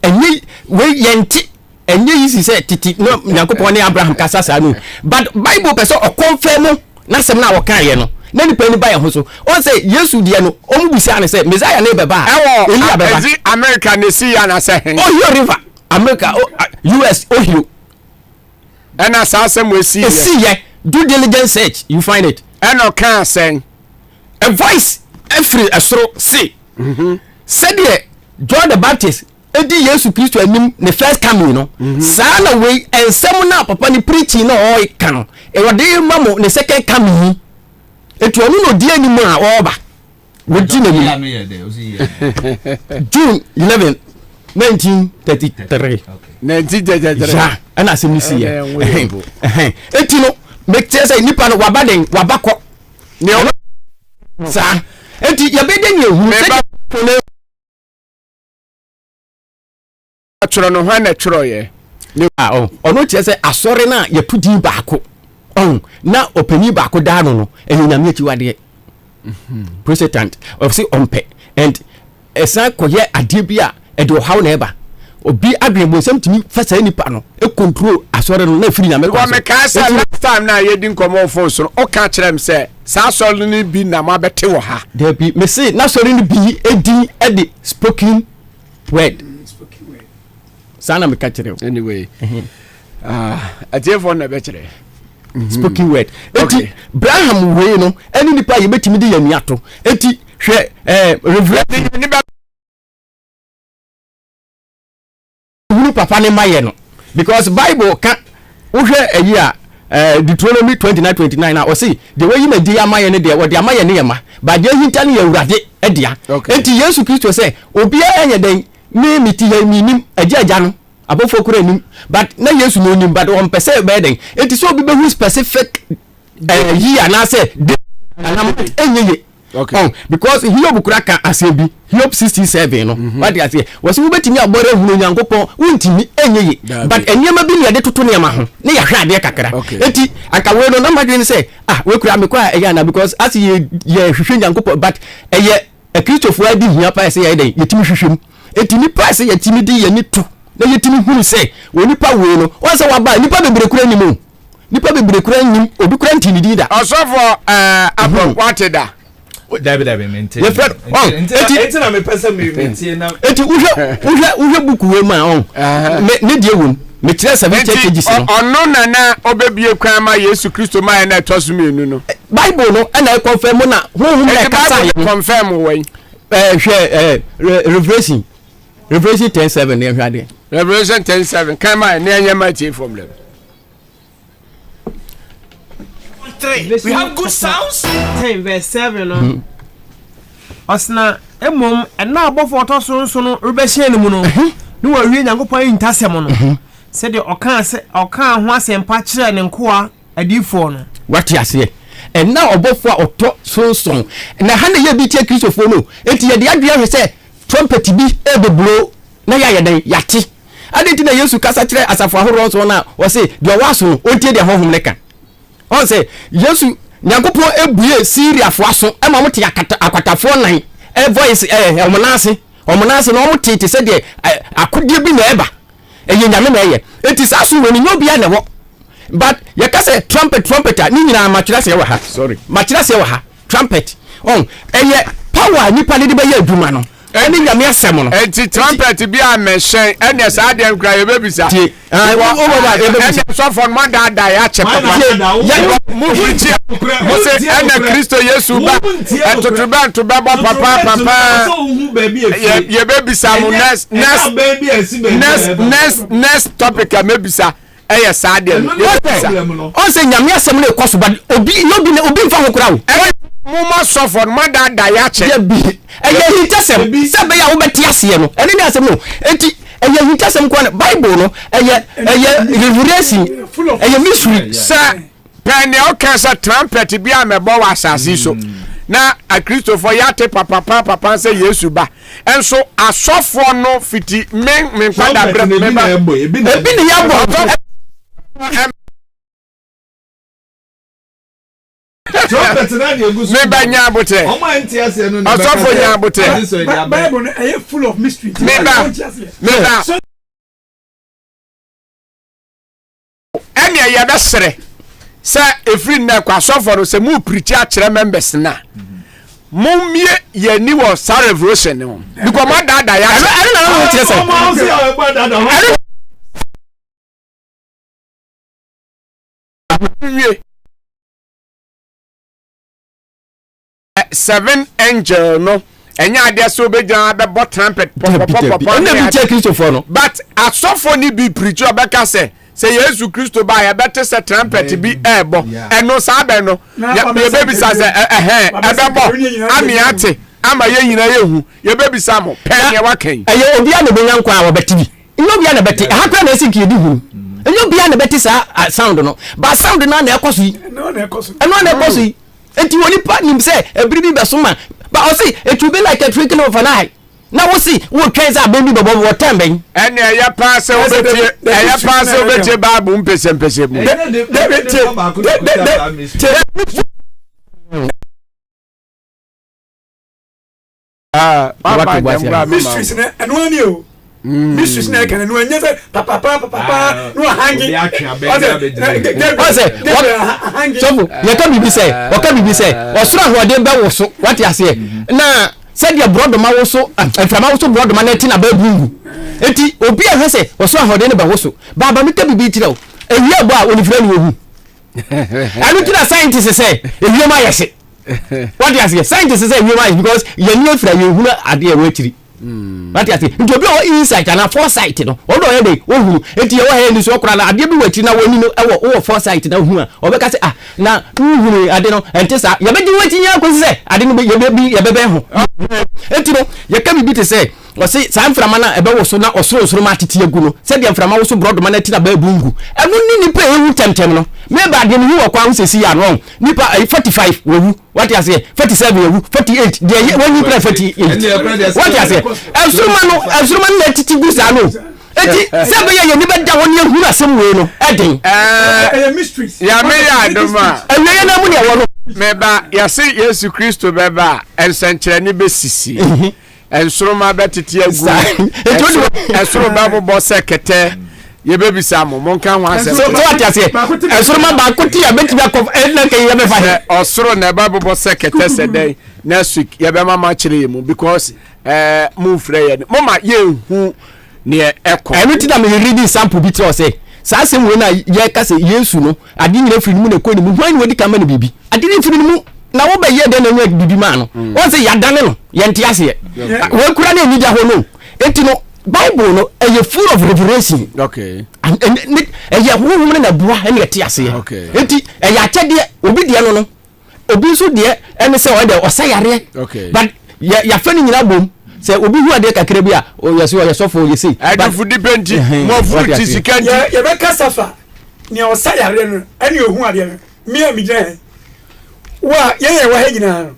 enye we yenti enye yisi say titi no Nyankopon ne Abraham kasa sa no but Bible person o confirm na sem na wo kan ye no na nipa ni ba ye ho so on say Yesu die no o mu bisa ne say Messiah ne beba Elia beba America ne see ya na say Ohio River America US Ohio and as asem we see ye do diligence search you find it and o kan say a voice every asro say said there John the Baptist edi Yesu Christ anim the first coming no saa na we ensem na papa ni preaching na o kan e wode mamo the second coming etu onu no die anim a oba we di na June 11 1933 1933 ana asem si ya eti no make say nipa no wabaden wabakọ ne o sa eti ya beden ye hu atro no hwa na tro ye ne ono tie say asore na ye pudi baako na opani baako da no enyame achiwade president of say ompe and esa koye ade bia e do haw na eba obi adwemo nsem timi fasa nipa no e control asore no na firi na America me ka say last time na ye din komo phone so o ka kire me say sa asore ni bi na ma bete wo ha there be me say na asore ni bi edi e the spoken word sana me ka kire anyway atiefo na be kire spoken word eti Abraham we no eni nipa ye betimi de yamiato eti hwe reverend ni ba papa ne maye no because Bible can uhwe ayi a Deuteronomy 29:29 na o say the way you may dey amaye ne dey what dey amaye ne yema ba dey hinta ne yawurade edia enti Yesu Kristo say obi enye den me miti he minim ajaja no abofo kura nim but na Yesu no nim but on pese be den enti so obi be who specific yi ana say anam enye because Hiob kura ka asebi Hiob 67 no what dey say was we betimi abore hunu Nyankopon untimi enyeye but enyema bi ne de toto ne ma ho ne ya hwade kakra enti aka we no na madwe say we kura me kwa eya na because as ye hwehwe Nyankopon but eye a Christopher adi hia pa say ye den yetimi hwehwem enti ni pa say yetimi di ye ni to na yetimi hunu say woni pa we no won say waba ni pa bebre kura nimu ni pa bebre kura nim obi kura ntini di da osofo abon wateda David maintain. Enti na Mpensen Mpensen na. Enti uhwe buku we ma ne die won. Me kire 70 kg no. Ono na obebie kwan ma Yesu Kristo ma na etosu menu no. Bible no na confirm na honhom na kasa ye confirm we. Hwe Revelation 10:7 ne hwade. Revelation 10:7 kan ma na enyema tie from them. We have good sounds. 10:7 no. Osna emom na abofo otoso no rubehie ne mu no. Ne wa wie Nyankopon intasem no. Se de okan ho asempa kire ne nkoa adifo no. Wati ase. And now abofo oto sonson. Na ha na ye bi tie Christopher no. Enti ye de adua hwe se trumpet bi ebeblo na ya ye den yate. Adenti na Yesu kasa kire asafo ahoro so na wo se de waso no ontie de honhom ne kan. On say Yesu Nyankopon ebue Syria fo aso e ma mote akwatafo nan e voice omonase no mote te se de akodie bi na eba eye nyame na eye etis aso we ni nyobia na wo but ye ka say trumpeter ni nyina matwira se wa ha sorry matwira se wa ha trumpet on eye power nipa ne de be ye adwuma no eni nyame asem no enti trumpet bi a mehyen ene sa de nkra ye bebisa ene so for mo da ya che papa mu hunti mo se ene Kristo Yesu ba etotuba to ba papa ye bebisa mu next topic a mebisa eye sa de on se nyame asem no ekoso ba obi mfa ho kura wo muma suffer mada ya che bi eye hitasem se be ya wo beti ase no ene ni asem no enti eye hitasem ko na Bible no eye revelation eye mystery sa pen o kan sa trumpet bi amebo wa asase so na a Christopher yate papa say Yesu ba enso asofo no fiti men kwada bre meba ebi ni ya bo Me ba nya abote. Asofo nya abote. Bible is full of mystery. Me ba. Ene ya be sere. Say every na kwa asofo no se mu preach a kire members na. Mumie ye ni wo sa revolution no. Because my dad ya. I don't know what you say. Seven angel no enya ade so be jan be bot trumpet pop but asofo ni bi preach obeka say Jesus Christo ba ya better say trumpet bi ebo eno sa be no ya baby say ebebo amiate ama ye nyina yehu ye baby say mo pen ye wakan eye obi a ne benya nkwa a wo beti bi nyo bia na beti ha kwa na siki edi hu nyo bia na beti sa sound no ba sound na ekoso yi eno na ekoso yi enti woni pa nim say ebiri be so ma but o see it will be like a twinkling of an eye now we see wo twen say abebi bobo wo temben ene ya pass obetie ya pass obetie babu mpese mu mysteries na eno ani o mysteries na kan eno anya say papa no hangi so ye ka bibi say o ka bibi say o sura hode be wo so what you say na said your brother ma wo so from wo so brother ma na ti na ba bungu enti obi a hwese o sura hode ne ba wo so baba mi ka bibi tire o ewi abo a oni fira ni ohu anu ti na scientist say ewi ma yese what you say scientist say ewi ma yese because ye ni ofira ye hu ade e wetiri what you say nti obi o insight and foresight no o do ye dey o hu enti ye wo he ni so okra na ade bi wetiri na wani no e wo foresight na hu a obeka say na hu ade no enti sa ye be di wetiri akosi say ade no ye be ho enti no ye ka bibi te say o say san frama na e be wo so na osoro ma tete agu no say de frama wo so brodo ma na ti na ba bungu enu ni nipa ewu temtem no me ba de hu okwa hu sesi ya no nipa 45 wo what you say 47 wo 48 de when you play 48 what you say asuma no na titi gu sa no eti se be ye ni be da woni ehuru asem we no eden mysteries ya me ya adoma ewe na mu ne wo no me ba ya say Yesu Kristo be ba ensenkyere ni be sisi ensoroma betete agu ensoroma bobo sekete ye baby samo monka ho asem so what you say ensoroma ba koti ya beti ba kof na ke ye be fa osoro na ba bobo sekete seden next week ye be mama kire mu because mu frɛ ye mama ye hu ne eko enu ti da me reading sample bi ti o say sa asem we na ye ka say Yesu no ade nyina firi mu na ko ni mu hwan wodi ka ma na bibi ade ni firi mu na wo be ye de na nwa bibi ma no o say ya dane no ye ntia ase we kura na enija ho no enti no Bible no e full of revelation okay and e hu na bua e na tia ase enti e ya kyede obi de no obi so de ene se o de o sayare but ya fa ni nyina bom se obi hu ade kakra bi a o yesofo yesi adufu dipenti mo fu ti sikanti ye be kasafa ni o sayare no ene ohu ade no mi a mi gyan wa ye wa he nyina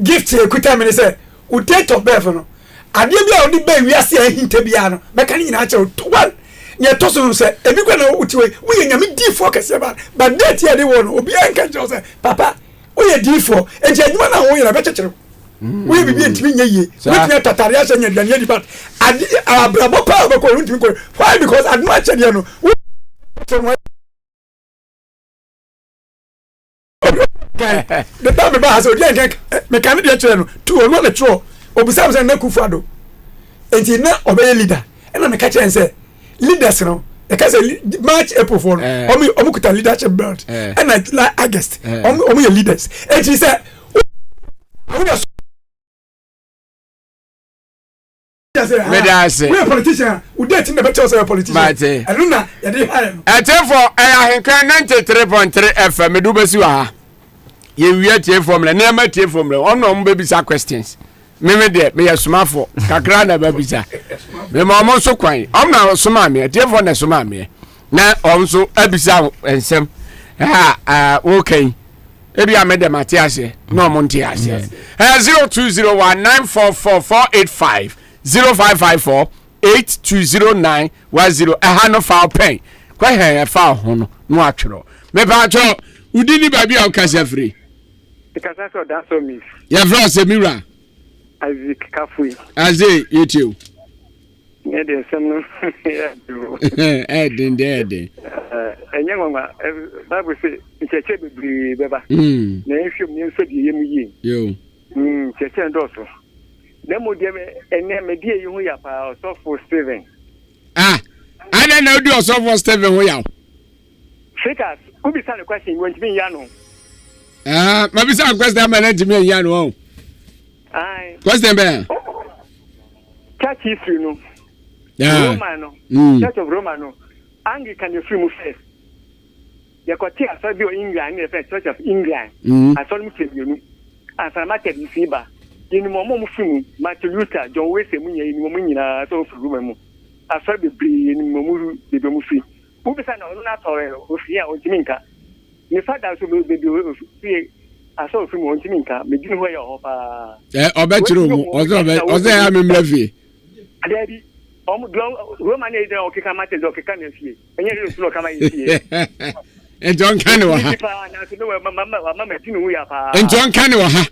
gift ekuta me se o date of birth no ade bi a odi ba wi ase ahinta bia no be kan nyina ache to one ne to so se ebi kwa na utiwe wo ye nyame d4 kase ba but date ye de wo no obi anka che se papa wo ye d4 e je nyuma na wo ye na be chechero wo ye bibi ntimi nye ye wetime tatare ase nya dane di but ade abrabo pa ba ko ntimi ko why because ade ma che de no the time ba has odi anka me kan de che no tu o no le tro obusam se na kufuado enti na obey leader na me ka che nse leaders no e ka say March April for omu kuta leadership belt and like August omu your leaders enti say we are politician we date in the better say politician and na ya dey hire for Ahenkan 93.3 FM do besi wa ha ye wi tie formula na ma tie formula ono mo be bisa questions me de me yasuma for kakra na ba bisa me mo so kwan na soma me tie for na soma me na onso abisa ensem okay ebi amede matiase no mo ntia ase 0201944485 0554 8209 10 no foul pen kwa he foul ho no atwero me ba cho udini ba bia ukasa free Because I saw that so miss. Your friend Semira. Isaac Kafui. Aze, you too. Yeah, there's some. Yeah, Eden. And young mama, Bible says, it's a chip with the Baba. Name should mean so the Yemi. Yo. Church and also. Then would give and name a dear you have our soft for Steven. I don't know, do a soft for Steven. We are. Shakers, who be sent a question when to be Yano. Maybe some question manage me, Yano. Aye. Question bear. Church history, no. Romano, Church of Romano, Anglican, you film first. You got here, I saw you in England, the Church of England. I saw him tell you, as I might have Siba. In Momo film, Martin Luther, John Wesley, in Momina, so for Roman. I saw the bee in Momu, the Domufi. Who beside not or here on Timinka. In fact, I should be I saw a film on Timinka, making way of I bet you, or there I'm in Levy. Daddy. Roman is okay, come out and okay, can you see? And you just look at my ear. And John Canoa. And John Canoa.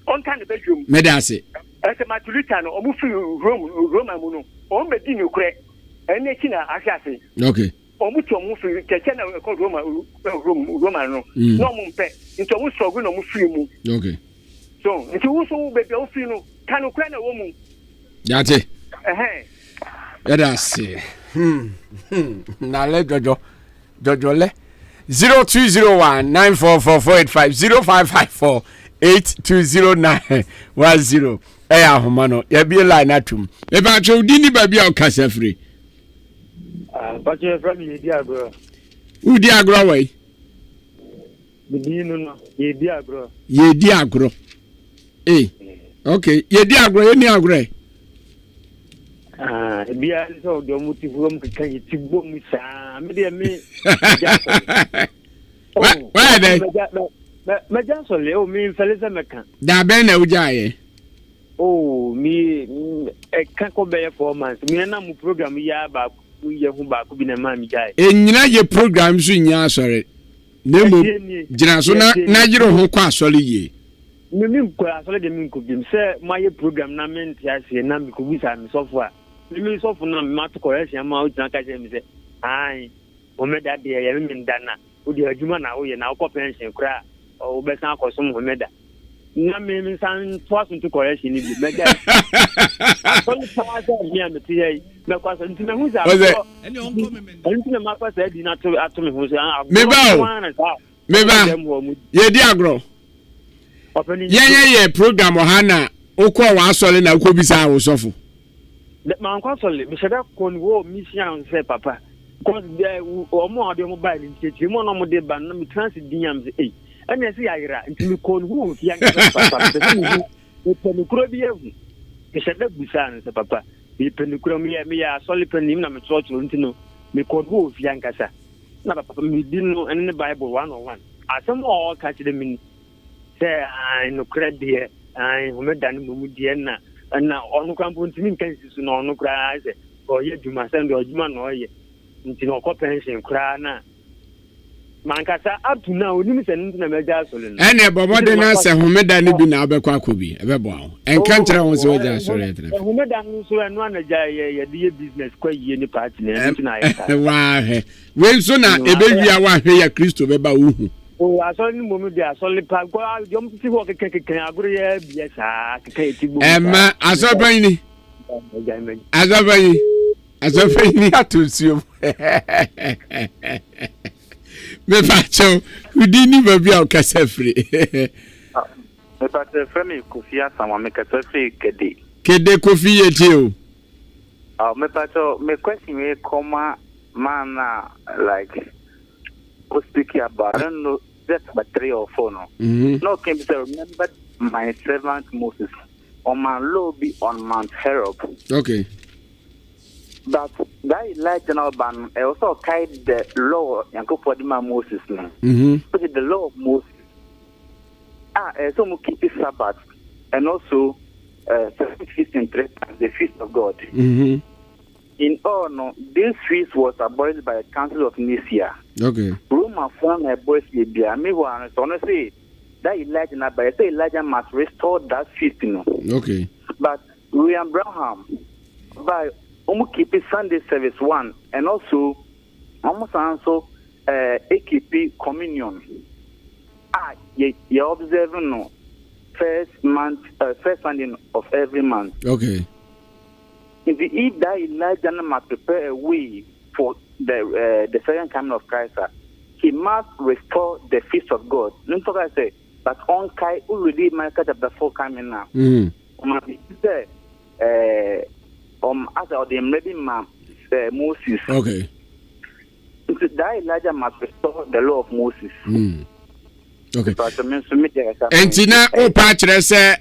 On kind of bedroom. Medasi. As a Matulitano, or Roman Muno, or Medino Crack, and Nekina Ashasi. Okay. Or Mucho Mufu, Kachana called Romano. No Mumpe, into Musso, no Mufimu. Okay. So, if you also be Ofino, can you cry a woman? That's it. Let us see. Now let Jojo le 0201 944 0554 8209 10. Ahomano. Ya be line atum. E ba tro dini ba bia o kasa free. But you from ye dia bro. Who di agro way? Bidi no ye dia bro. Ye di agro. Okay. Ye di agro, ye ni agro. Bia so do motivo mo kan yiti bom sa me de me why dey me janso le o mi feleza meka da ben na ujaye mi kan ko be 4 months mi na mu program ya ba ku ye hu ba ku bi na ma mi jaye enyina ye program so nya asore na mo gina so na jiro ho kwa asore ye mi ko asore de mi ko bi se ma ye program na me ntiase na mi ko bi sa mi software mi so for na ma to correction ma o tina ka je mi se ai o me da de ya mi ndana o di adwuma na o ye na o ko pension kra o be san akoso mo me da na mi san twice to correction ni bi me ga so ni pa za mi am ti ye me kwa so nti me hu za eni on ko me nti me ma kwa sa di na to me hu so me ba ye di agro ye program o hana o ko wa asole na ko bi sa wo sofo man kwasole me shebe kon wo mission say papa cause there o mo ade mo ba ni tete mo no mo de ba no me transit diam say anya si ayira nti me kon wo fi anga papa me penikuro bi ehu me shebe busan say papa me penikuro me ya sole penim na me church nti no me kon wo fi anga sa na papa me di no en ne bible 101 asem o ka chi de me say ai no credit ai o me dan mo mu die na onu kampo ntimi nkansi su na onu kra ze o ye djuma send o djuma no ye nti no ko pension kra na mankasa up to now oni mi se nti na meja so le ene bobo de na se homeda ni bi na abekwa akobi ebebo aho enka nkyere ho se oja so le etre homeda no so enu anaja ye de business kwa ye ni party na nti na ye wa he we so na ebewia wa hwe ya Kristo beba uhu asole ni momu de asole pa go jom ti wo keke aguru ye bia sa keke ti gbo ema asobani atusium me facho udini babia o kasafri me pate fami kofia sama me kasafri kede kofi yeti o me pacho me question me koma mana like speaking about I don't know just about 3 or 4 no. No can be remember my servant Moses on Mount Lobi on Mount Horeb. Okay. But that Elijah now ban also carried the law and go for the man Moses now. Which is the law of Moses. So we keep the Sabbath and also 7 feasts and 3 times the feast of God. In all, no, this feast was abolished by the Council of Nicaea. Okay. Roma found a boys Libya. Me one honestly, that Elijah na by say Elijah must restore that feast, you know. Okay. But William Branham by keep Sunday service 1 and also almost also keep communion. You observe no first Sunday of every month. Okay. If that Elijah must prepare a way for the second coming of Christ, he must restore the feast of God. Don't forget I say, but on Kai already Micah chapter 4 coming now. Say, as the ready man Moses. Okay. That Elijah must restore the law of Moses. Okay. Entina o pa kire se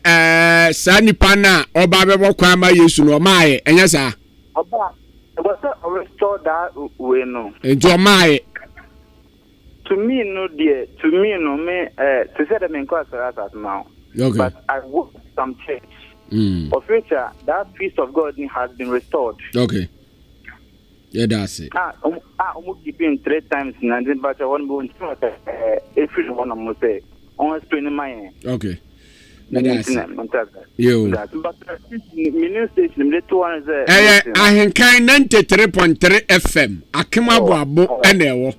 sa nipa na oba bebo kwa ma Yesu no maaye enya sa oba restore that we no enjo maaye to me no me to say that me cause that now. Okay. But I work some church of which that feast of God has been restored. Okay. Yeah, that's it. Keeping 3 times in but I want to every one of them say on spending my okay. That's it. Yo. But mini station the 2 ones Ahenkan 93.3 FM akemabo abo ene ewo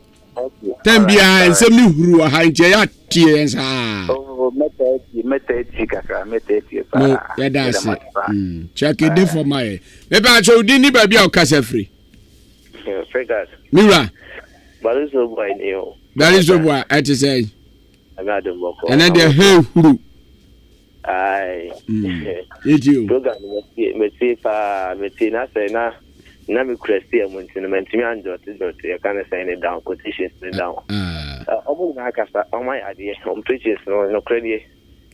tambia ensem ni huru ha nje ya tie ensa mete kaka no yeah that's it. Check it for my maybe I show di ni ba bia o kasa free. Figures. Mira. But it's so boy new. That is so boy I to say. I got the work. And then the hey huru. Aye. Did you? Program me see na say na me Christian montin me ntimi anjo te can say it down quotations down. Omo na kasa on my idea on preachers no credit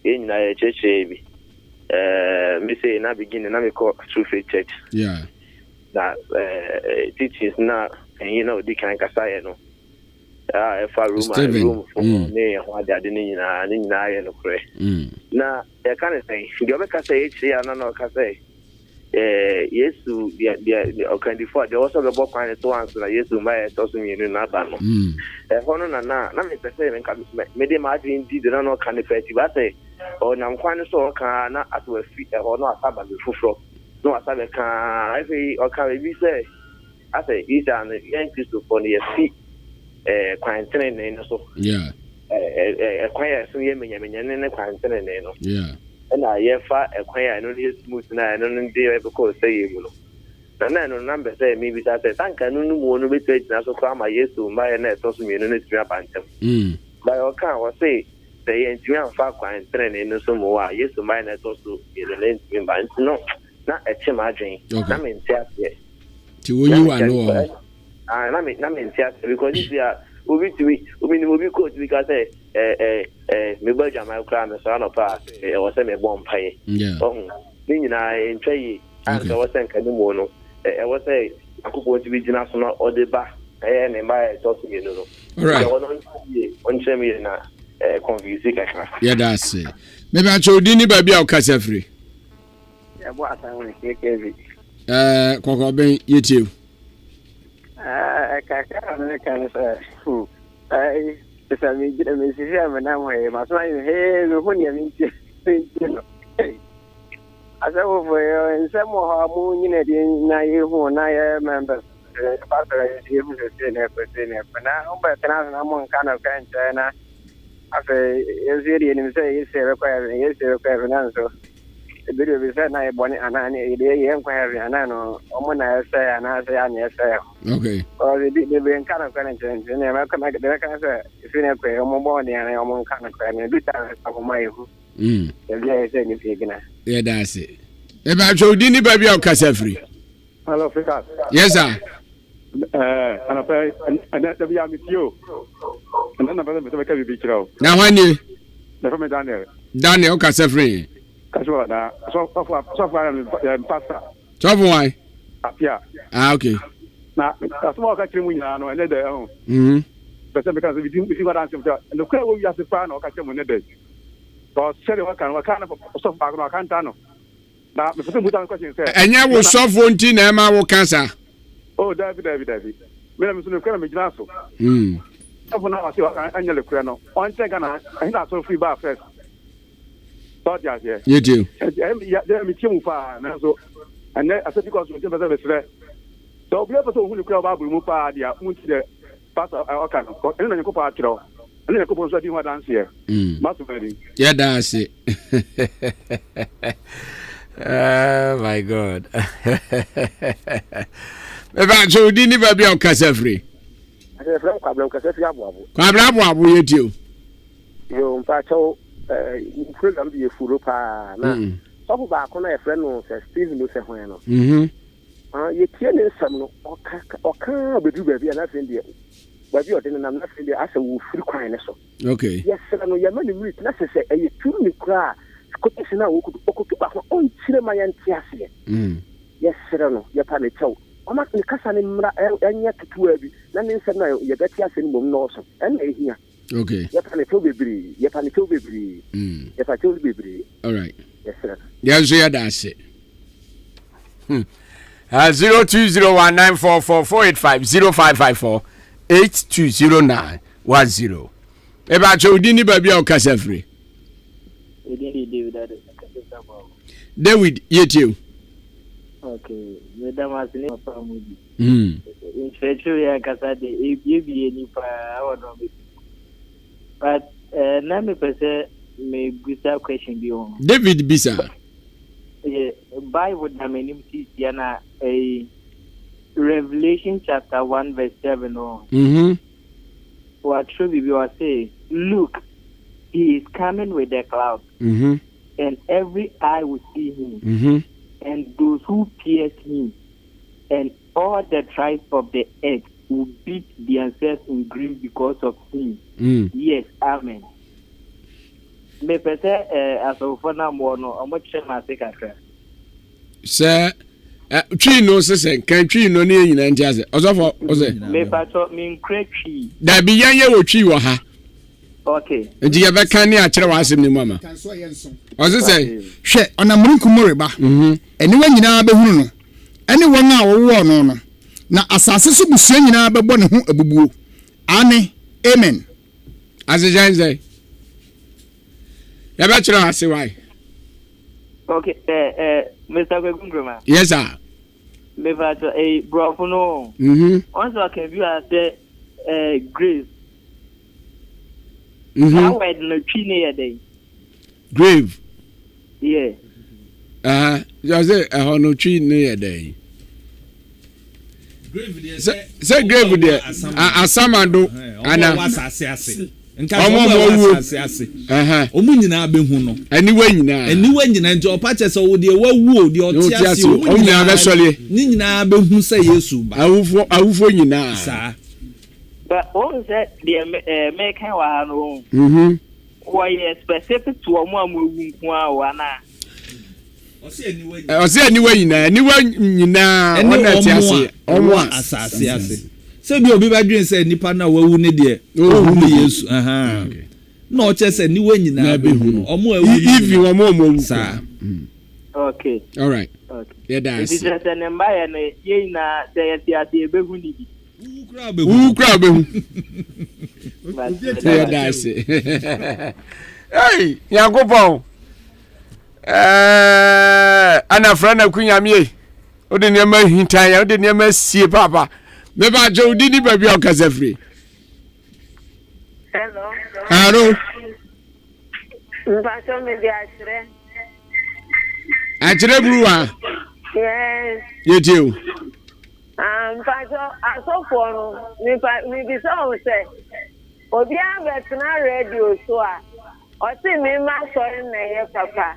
in na church bi. Me say na beginning na me call True Faith Church. Yeah. That teachings now, and you know, they can't say no. If I room for me, what they are doing, I didn't know. Now, I can't say, the other can say, no, can say, yes, the kind before there was a book kind of answer, yes, to my also mean in Nabano. Honor, let me say, maybe imagine did not kind of effective. I say, oh, now I'm quite so can not at a feet or not about the full. No, I say, I say, okay, we say, I say, these are the young people for the feet, quarantine, and so, yeah, acquire some yemen and quarantine, yeah, and I acquire, I know this smooth and I don't dare because say, you know, and then on number say, maybe I say, thank I don't want to be taken as a farmer, yes, to my net, also unit to about them. By your car, was say, they ain't you have far quarantine and so more, yes, to my net also in the lane to buy, no. Not a chimaging. I mean, to you are no. I mean, because if you are, we be coach because me budget my crime so no pass or send me bomb pay. Yeah. Meaning I enjoy and I was saying can you know I was say I could go to be national or the back and my talking you know. All right. On me na confuse. Yeah, that's it. Maybe I told you baby I'll catch a free. What I want to take Coco Ben, you too. I can't say, if I mean, get a message, I'm way, my son, hey, when you mean, as I over in some more moon in I members, pastor, you but now, but I'm on kind of China. After you say, it's requiring, yes, requiring answer. The video is that I bonnet and I inquiry and I know when I say and I say and yes, okay. Or they did be in kind of quarantine, and I come back there. Can say if you never pay a more and I'm on kind of quarantine, do that of my who. If say anything, yeah, that's it. If I told you baby I'll catch a free. Hello, Fika. Yes, sir. And I pay and that's the with you. And then I'm going to be beach. Now, when you never met Daniel catch a free. Casual, so far and pasta. So why? Yeah. Okay. Now, that's what I can win now and then. But because we didn't see what I'm saying, and the crowd will have to find or catch them when they did. So, say what kind of stuff back on can't know. Now, the question is, and you will solve one thing, Emma will cancer. Oh, David. Madam, so the kind of for now, I see annual crano. One second, I not so free bar first. Thought here. You do. There me too far, and so, and then I said because we never there. So we have to who crowd Babu Mupa, the Munti, Pastor Ahenkan, and then you go part, and then you go to what dance here. Master wedding. Yeah, that's it. Oh my God. About so didn't never be on Casafree. I said, Frank, I'm going to say, I'm with you. You, Pacho, you could be a full pa. Talk about a friend who says, Stephen, you say, when you can't some or can't be do baby, and nothing there. But you are then I'm not in the answer will free crying. Okay. Yes, sir, no, you're not necessary. A you truly cry. Quotation now could occupy my own cinema and Tiasia. Yes, sir, no, you're panny toe. I'm not in the Cassan and yet to worry. Then in some you get Tiasin Norson and here. Okay. You're panny toe baby, you're panny toe baby. If I told baby. All right. Yes, sir. Yes, yeah, that's it. 0201944485 05548209110. About you didn't baby or Casafree. David, yet you. Okay, Madam was in a family. In Fetchuria Casade, you be any power. But Nami Pese may be a question beyond. David Bisa. Bible Namenim Tiana a Revelation chapter 1 verse 7 on. What should we say? Look, he is coming with the cloud, and every eye will see him, and those who pierce him, and all the tribes of the earth will beat themselves in grief because of him. Yes, amen. Me pese as of for now more no much my second. Sir, tree no say can tree no near in Antias. Also, me pato mean create tree. That be young wo tree wa ha. Okay. Nti ya beka ne a kire wa asem ni mama. Ozo say, hwe onamunku moreba. Eni wa nyina be hunu no. Eni won a wo wo no no. Na asase so busua nyina be bo ne ho abubuo. Ane. Amen. Asejan say. Ya be kire wa ase why? Okay, Mr. Gunguma. Yes, sir. Me pato a bro for no. Also I can view as grace. How wide no tree near day? Grave. Yeah. Just say a no tree near day. Grave there. Say grave there. Asamando. Ana. Omu nyina be hu no. Aniwa nyina nti opache se wo de wawu de otiase omu nyina be sole. Ni nyina be hu se Yesu ba. Awufo nyina. Sa. But all that the make wa no. Why specific to omu amu nko a wana. Ose aniwa nyina ona tiase. Omu asase ase. Se bi obi ba dwen se nipa na wawu ne de ohu Yesu na o che se niwa nyina be hu no omo awu if you omo sa okay all right okay yeah that's it is an embaye na ye na se ya be hu ni bi wu kra be hu yeah that's hey yakopon ana frana kunyamie o de niam hintan ya o de niam sie papa me ba jo di ni baby o Casafree. Hello. Mpensen me di achire. Achire bruwa. Yes. Yetiu. Mpensen asofo no mi bi so say obi abetna radio so a o si mi ma sorry na ye papa.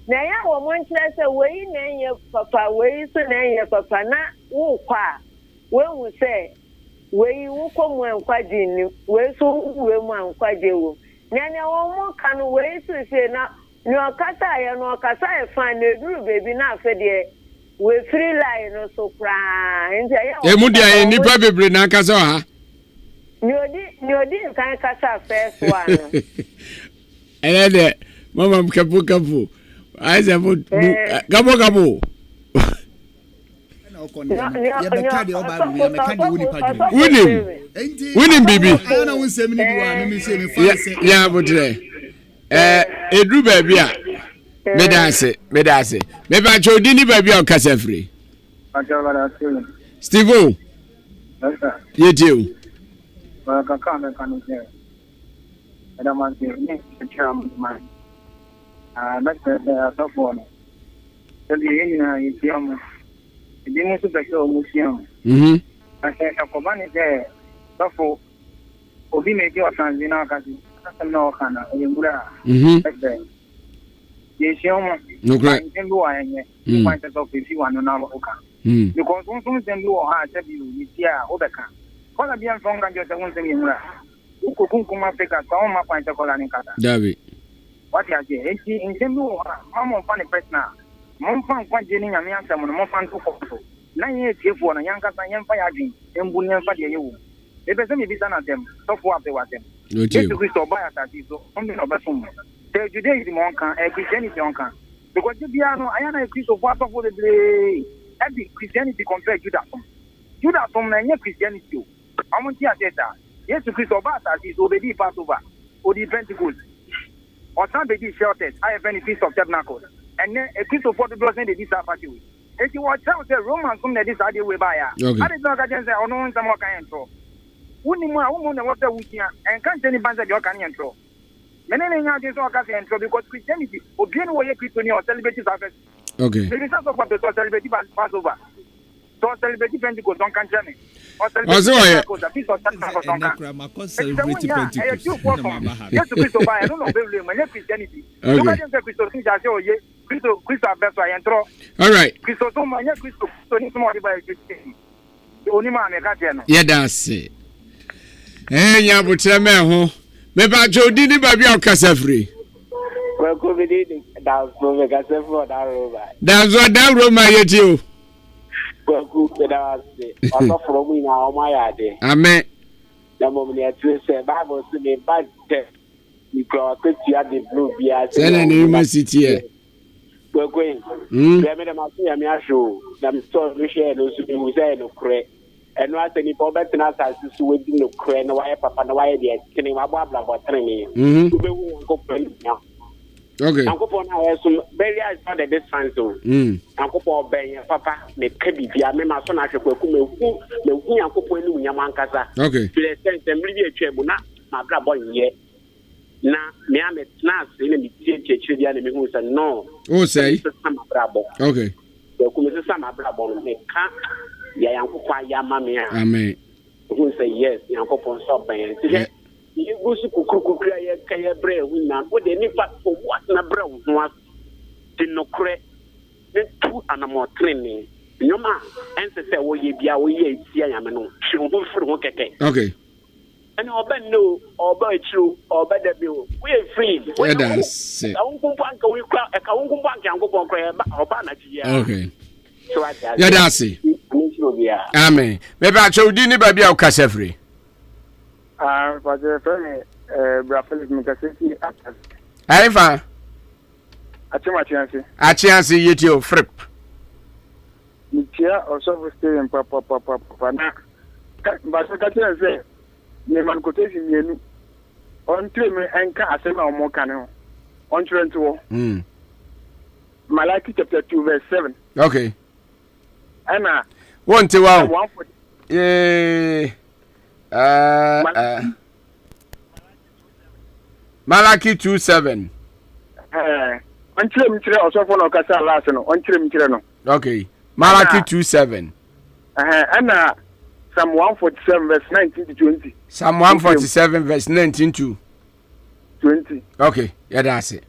Na ya wo mo nkyere say we na ye papa we so na ye papa na wo kwa when say we you come when kwaji we so we mu ankwaje wo nyanya wo mo kan we so say na no kasa ya fan na duru baby na afede we free line no so kra nti ya mu dia nipa bebre na kasa ha ni odi kan kasa first one de mama kapu aiza mu kapo Winning baby. Yeah, but Edu baby. Medase. Maybe I told you baby on Casafree. Steve. You do. Well, I can't say. I don't want to charm my. That's the top one. So the is young. The dinner to the show museum. I said, a command is there. So, Obi make your sons in our country. No, Hannah, you would. Yes, young. No great. You find the top if you want to know. Because one from them do hard to you, yeah, Obeka. What a young song and just one thing in Ukuma Peka, some of my Tokolanicata. David. What you say? In them do, Mamma Funny Petna. Monfan kwa jeni nyame ansam no monfan to koso na ye tiefo na yanka san yemfa ya dwen embu ne mfa de yewu e be se me bisa na dem so fo ape watem Yesu Kristo ba ya tati so on be no be so mo te Judaism on kan Christianity on kan because the biano ayana Kristo fo ato fo de ble every Christianity compare Judaism na nye Christianity o amonti ateta Yesu Kristo ba tati so be di Passover o di Pentecost o san be di shelters I have any Feast of Tabernacles. And then a piece of 40 blood in the disappointed. If you watch out the Romans from the decided way by I did not against the unknown some more kind of wouldn't more woman what the weekend and can't any bands that you can intro. Many now just all can intro because Christianity or being away Christian or celebrity service. Okay. There is also what the celebrity Passover. So celebrity Pentecost don't can me. Also, I don't know Christianity. All right. Yeah, that's it. Yeah, but tell me, ho. Me ba Jody ni baby o Casafree. Well, COVID that's no Casafree that road. That's what that road my yeti. Well, good that's it. Also from me now my yard. Amen. The moment you say Bible to me bad because you have the blue beer. Send an university here. We're going. They made them see me a show. Them so we share those who say no correct. And what any problem as to within no correct no why papa no why they killing my blah blah blah training. Okay. Uncle Pon has some very as not this fan so. Uncle Paul Ben papa me kebi bia me ma so na hwepo ku me hu Uncle Pon ni unyama nkasa. Okay. To the sense them really atwa na ma bra boy ye. Na me am class in me tie dia na me hu say no. Oh say. Okay. So ku me say sama bra bo me ka ya Uncle kwa ya ma me. Amen. Who say yes, Uncle Pon so ben. You go to Kuku Kaya Bray, we now put any part for what na brown was did no credit. Then 2 animal training. No man, answer say, oh, ye be away, see, I am no. She will go for one cake. Okay. And I'll bet no, or by true, or by the bill. We are free. That's it. I won't go back, we cry, I won't go back and go for prayer, or banner. Okay. Yeah, that's it. Amen. Maybe I told you, baby, I'll Casafree. For the friend, Brafel Mukasiki. Hey, fa. A chance, you frip. Mitia or so stay in Papa. But I can say, Neman quotation you on to me and Castle or more canoe. On Trento. Malaki chapter 2, verse 7. Okay. Anna. 1 to 1. Yeah. Malaki 2:7. On trim also for no Casa last on trim no. Okay. Malaki 2:7. Anna Psalm 147 verse 19 to 20. Psalm 147 verse 19 to 20. Okay. Yeah, that's it.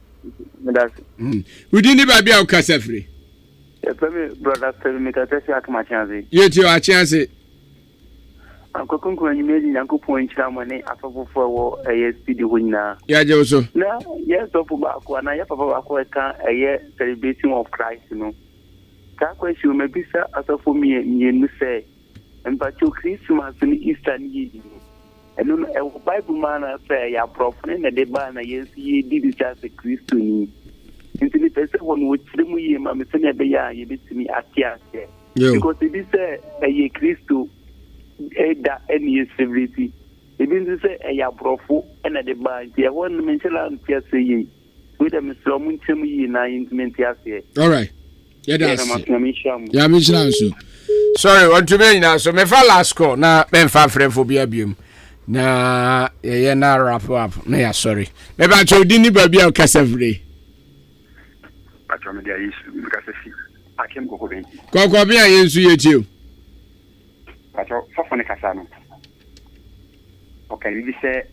That's it. We didn't even be our Casafree. Brother, tell me that I can chance. You too, a chance it. Uncle Kunku, you made Uncle Point money after for a speedy winner. Yeah, Joseph. No, yes, Opubako, and I have a year celebration of Christ, you know. That question may be, sir, as for me, you say, and but your Christmas in Eastern Year. And a Bible man say, ya prophet, and the banner, yes, ye did just a Christian. Into the person one would trim me, Mamma Senya Beya, you bit me at Tia. because if you say a Christo, that any celebrity, if you say a brofo and at the bank, I want to mention say with a Mr. Munchemi in 9 all right. Yeah, that's yeah, Michelle. Sorry, what to me now? So, me fa last call na me fa friend for biam. Na ye na wrap up. Na ya sorry. Me ba cho di ni ba bia kasafre. Pacho me dia Yesu because si akem go ben. Ko bia Yesu ye ti o. Pacho so fone kasa no. Okay, we say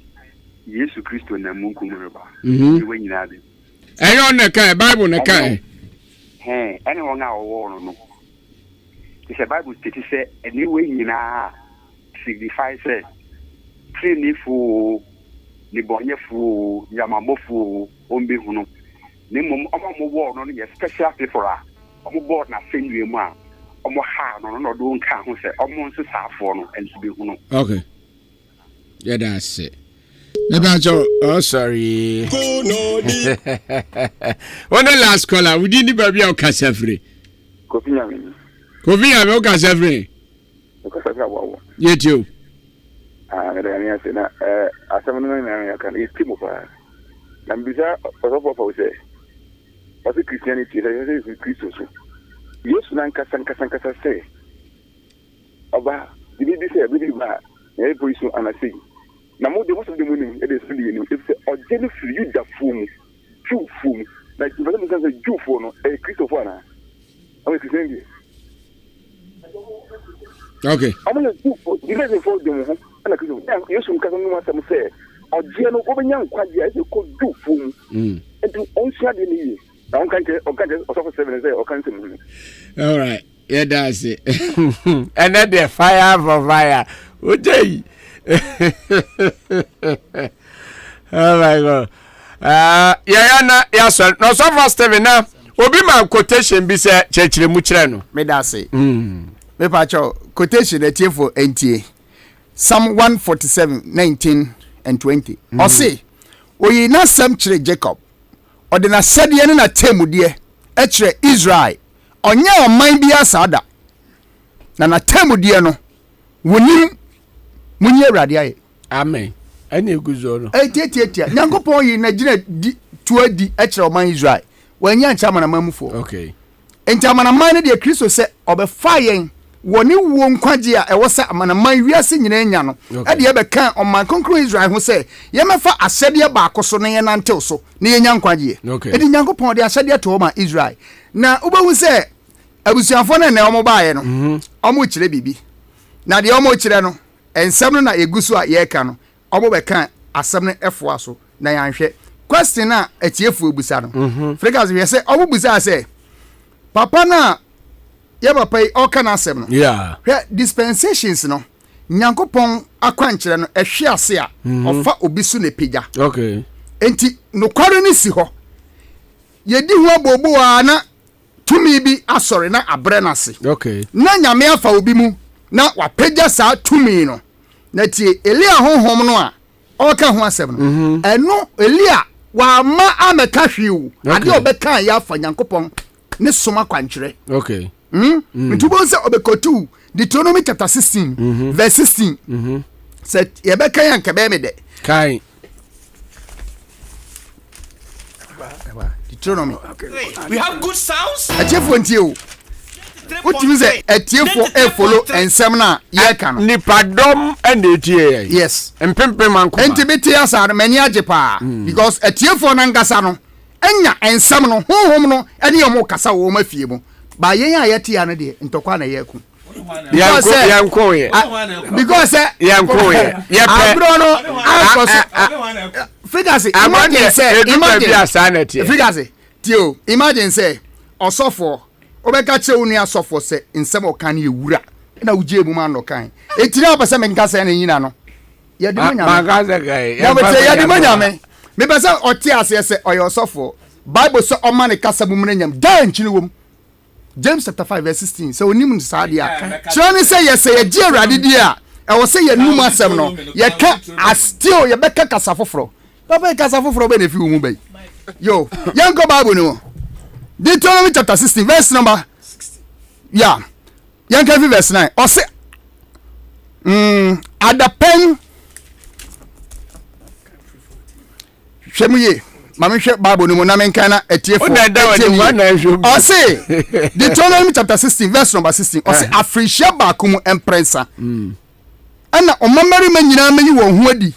Yesu Kristo na munku mu ba. We nyina bi. Eyo na kai Bible na kai. Anyone now war no. It's a Bible state say anyway nyina signifies say tree fu ni bonye fu yamamo fu ombe hunu. Ni mom omo war no ye special people a omo board na fenwe mu a omo ha no do nka ho say omo nso saafo no enso be hunu. Okay. Yeah, that's it. Oh, sorry. One last caller. We didn't baby our Casafre. Kofi Yami, Casafre. Yet you. I said, I can eat Timo. And bizarre, for say, what's Christianity? There is Christus. Yes, Nanka say. About, did you say, I believe that? Every so, and I see. Na mo de most of the money it is really if or jelly free you da foam true foam like the person can say ju for no a Christopher na I'm saying okay I'm going to for the reason for them and Christopher you some can no matter say or jelly go be yan kwaje I say ko ju foam and to on share the ni na on can or so 7 say or can say all right yeah that's it and then the fire for fire okay. Oh my God. No so far Steven na obi ma quotation bi say chechire mu kire no. Me da say. Me pa cho quotation e tie for NTA. Psalm 147:19 and 20. O say, oyi na sam kire Jacob. O de na sede ne na temude e kire Israel. Onya oman bi asada. Na temude no wonim munye awrade aye amen ene eguzo no tiatia nyankopon yi na gina tuadi e kire oman Israel wanya ncha mana mamufo okay enti amana man ne de Kristo se obefa yen woni wo nkwaje a e wo se amana man wiase nyina nya no e de be kan oman konkro Israel ho se ye mefa asede ba akoso ne ye nantew so ne ye nya nkwaje e de nyankopon de asede to oman Israel na ubehu se abusuafo ne omo baaye no omo kire bibi na de omo kire no ensem no na egusu a ye ka no obo be kan asem no efo aso na yanhwe question na etiefu ebusa no fregas we say obo busa say papa na ye papa o kan asem no yeah dispensations no nyankopon akwankyere no ehwe ase a ofa obisu ne pija okay enti no kware ni si ho ye di ho abobo a na tumi bi asore na abre na se okay na nyame afa obi mu na wapeja sa tumi no na tie Elia honhom no a o ka ho asem no eno Elia wa ma ameka hwiu ade obeka ya afa nyankopon ne soma kwankyere okay ntubo se obekotu Deuteronomy chapter 16 verse 16 said ye beka yan ka be me de kai Deuteronomy we have good sounds atiefo ntie what you say atiefo e follow ensem na ye ka no nipadom and etie yes empempe manko enti beti asa mani ajepa because atiefo na ngasa no enya ensem no honhom no ene yo mo kasa wo mafie mu ba yen a yete ya no de ntokwa na ye ku yanko ye because yanko ye abro no figures imagine tio imagine say osofo obeka che unu asofo se nsem okan ye wura na uje mu man no kan etiri apese me nkasa na nyina no ye di manyame me pesa oti ase se oyo osofo bible so o man kasa mu mnyam dan chini wom James chapter 5 verse 16 so onim sa dia choni say yes ye gi awrade dia e wo say ye num asem no ye ka still ye beka kasa foforo papa kasa foforo be na fi mu bai yo yanko bible no Deuteronomy chapter 16 verse number 60 yeah yanka fi verse 9 ɔse adapen hwɛmuye mame hwɛ bible no mu na menka na atiefo ɔse Deuteronomy chapter 16 verse number 16 ɔse afirihyia baako mu mprɛnsa ɛna ɔmamarima nyinaa mayi wɔn ho adi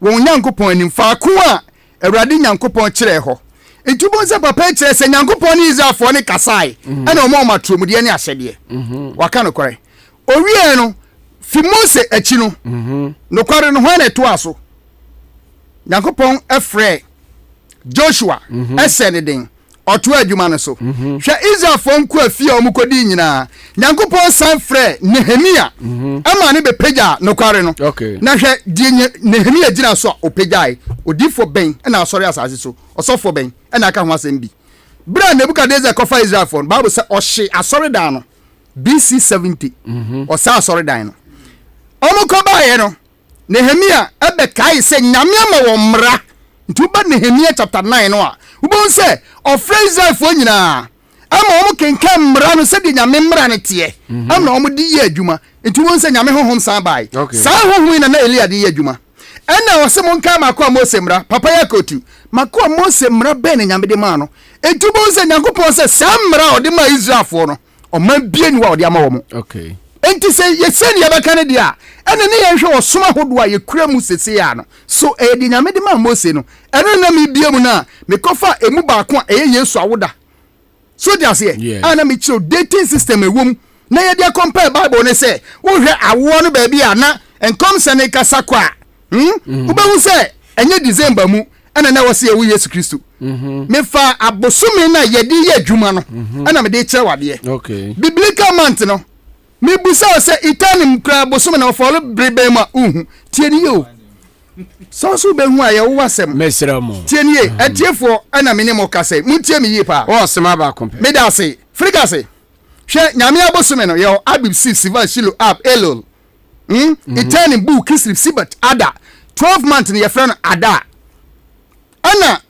wɔn nyankopɔn anim faako a awurade nyankopɔn kyerɛ hɔ ntubon sɛ papa kyerɛ sɛ nyankopɔn ne Israelfoɔ ne kasae ɛna ɔma atromudeɛ ne ahyɛdeɛ waka no kɔre owie no fi Mose akyi no nokware no ho na ɛtoa so nyankopɔn ɛfrɛ Joshua ɛsɛ ne den ɔto adwuma no so hwɛ Israelfoɔ nko afie a ɔmukɔdi nyinaa nyankopɔn san frɛ Nehemia ama ne bepagya nokware no na hwɛ die Nehemia gyina so a opagyae odifo bɛn ɛna asɔre asase so ɔsɔfo bɛn ɛna aka ho asɛm bi bra Nebukadnezar kɔfa Israelfoɔ no Bible sɛ ɔhye asɔre dan no BC 70 ɔsa asɔre dan no ɔmukɔbaeɛ no Nehemia ɛbɛkae sɛ nyame ama wɔ mmara nti woba Nehemia chapter 9 no a wobɛhu sɛ ɔfrɛ Israelfoɔ nyinaa ama ɔmo kenka mmara no sɛdeɛ nyame mmara no teɛ ama ɔmo de yɛ adwuma nti wobɛhu sɛ nyame honhom san bae saa honhom yi na Elia de yɛ adwuma ɛna ɔsɛ monka mako a Mose mmara papa yɛ kotu mako a Mose mmara bɛɛ na nyame de maa no nti wobɛhu sɛ Nyankopɔn sɛ saa mmara a ɔde maa Israelfoɔ no ɔma bie ni wa ɔde ama wɔ mo enti sɛ yɛsɛne yɛbɛka no deɛ a ɛne ne yɛnhwɛ ɔsom ahodoɔ a yɛkura mu sesee a no so ɛyɛ de nyame de ma Mose no ɛno na mebie mu no a mekɔfa ɛmu baako a ɛyɛ Yesu awoda so de aseɛ a na mekyerɛ dating system ɛwom na yɛde akɔmpare Bible ne sɛ wohwɛ awoɔ no baabi a na nkɔm sɛ ne kasa kɔ a wobɛhu sɛ ɛnyɛ December mu ɛna na wɔsɛ yɛwo Yesu Kristo mefa abosome no a yɛde yɛ adwuma no ɛna mede kyerɛ wadeɛ biblical month no mebusa sɛ itanim kra bosome na ofolo brebe ma tie ni yo so behu a ye wo asem mesra mo tie ni e atiefo ana me ne mo kase muntie me yi pa o sema ba kompe me da se frika se hwe nyame abosome no ye Abib 6 verse Shilo ab Elul itanim bu Kisri Sibat Ada 12 months ne ye frɛ no Ada ana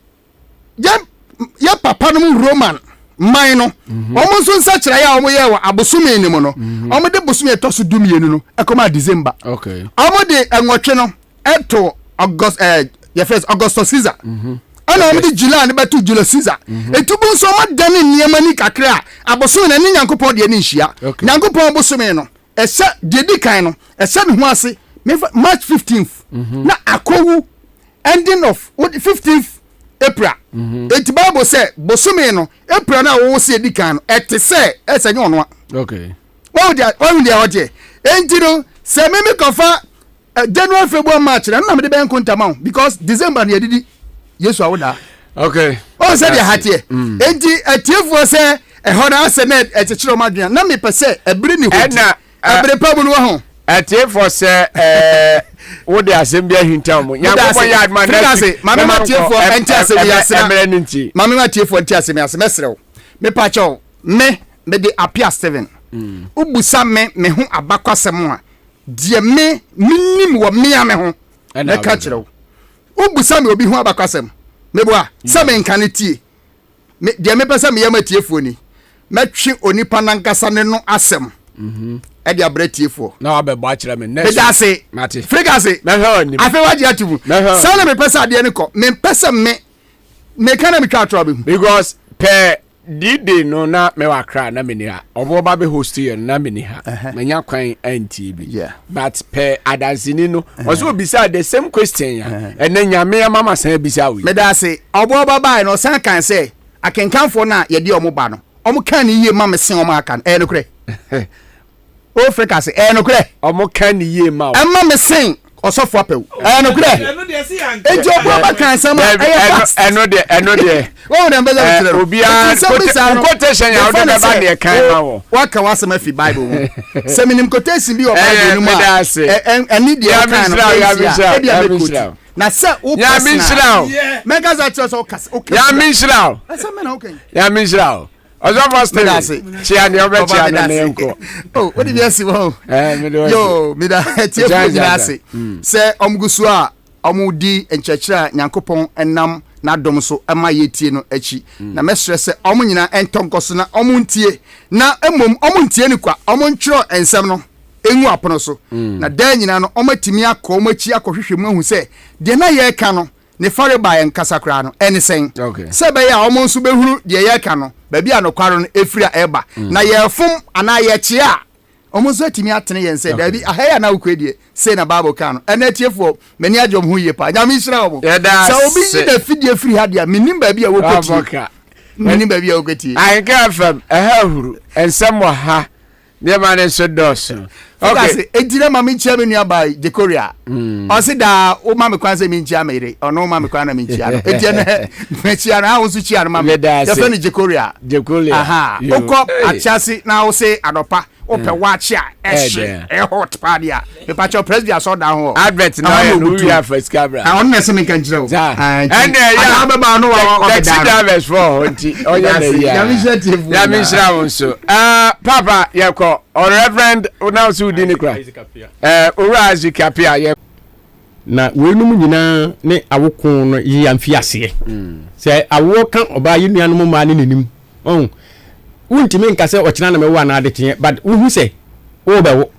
ya papa no Roman man no omo so nsa kyerɛ ya omo yɛ wɔ abosome ni mo no omo de bosome to so dumienu no ekoma December omo de enwotwe no eto August your first Augustus Caesar ana omo de July ne beto Julius Caesar etubu so omo dane niema ni kakra abosome na ni Nyankopɔn de ni nhia Nyankopɔn bosome no ɛsɛ de di kan no ɛsɛ ne ho ase March 15th na akowu ending of 15th April eti Bible say bosome no April na wo se di kan no ete se ese nye ono okay wo dia oje enti no se me kofa January February March na me de ben kontama because December na yedidi Yesu awoda okay o se dia hatie enti atiefo se ho na ase na ekekere ma dwen na me pese ebiri ni ho na ebiri pabu no ho atiefo se wo de asem bia hinta mo Nyankopɔn ya adma na mame matiefo enti asem ya sra mame matiefo enti asem ya sra mesrew me pa cho me de apia 7 ubusa me ho abakwasem a de me minim wo me ame ho na ka kyerɛw ubusa me obi ho abakwasem me bo a se me nka ne tie me de me pesa me yamatiefo ni metwe onipa nankasa ne no asem edi abretiefo na wa be bo akira me next me dase mate frigase me hwe oni afi waji atubu sana me pesa ade ne ko me pesa me kana me twa atro be because per dide no na me wa kra na me ni ha obo ba be host here na me ni ha menya kwan anti bi but per adazini no oso obisa the same question ya ene nyame mama san bisa we me dase obo ba ba no san kan say akenkanfo na ye de omo ba no omo kan ni yie mama sen omo aka no kure o freka se no kure omo kan ni yie ma o emma me sen osofo apew no kure ejo obo ba kan sama eno de o dem beza kire obi a quotation ya o de ba de kan ma wo waka wasema fi Bible se minim quotation bi o Bible no ma eni de kan no na se o ya minshira mega za cho kas o ya minshira asa me na okay ya minshira ozo first day chia ni obe chia na enko oh what did you see wo yo me da tie fu nyase se omgusu a omudi enchechira Nyankopon enam na dom so ema yetie no achi na mesrɛ sɛ ɔmo nyina entonko so na ɔmo ntie na emom ɔmo ntie ni kwa ɔmo ntwero ensɛm no engu apono so na da nyina no ɔmo atimi akɔ ɔmo achi akɔhwehwɛ mu ahu sɛ de na yɛ ka no ne fare ba yɛ nkasa kra no ɛne sɛn sɛ bɛyɛ a ɔmo nso behuru de yɛ ka no baabi a no kwaro no efiri a ɛba na yɛ fom ana yɛ kyea ɔmo nso atimi atene yɛn sɛ dabi ahaya na ukredie sɛ na bible ka no ɛna tiefo mani adwom ho yie pa nyame hyira ɔmo sɛ obi yi da fidie firi ha dia menim baabi a wokɔti menim baabi a wokɔti Ahenkan FM ɛha huru ensɛm wɔ ha ne ma ne so dos okay edire ma me nchia me nua bai Jekoria o se da o ma me kwan se me nchia me ire ono ma me kwan na me nchia no edie ne me nchia na wo su chia no ma me ya fe ni Jekoria aha okọ achasi na wo se adopa ope watch a ehye hot party a me pa cho president so da ho advert na no we have first camera on na se me kan kire o and ya be ba no wa the drivers for nti onya na ya mi shira won so papa yeko or reverend now so di ni kra ora azikapia ye na wenum nyina ne awokon no yi amfi ase se awo kan oba yi nuanom ma ne nenim untimi nka se okina na mewa na ade tie but uhu se wo be wo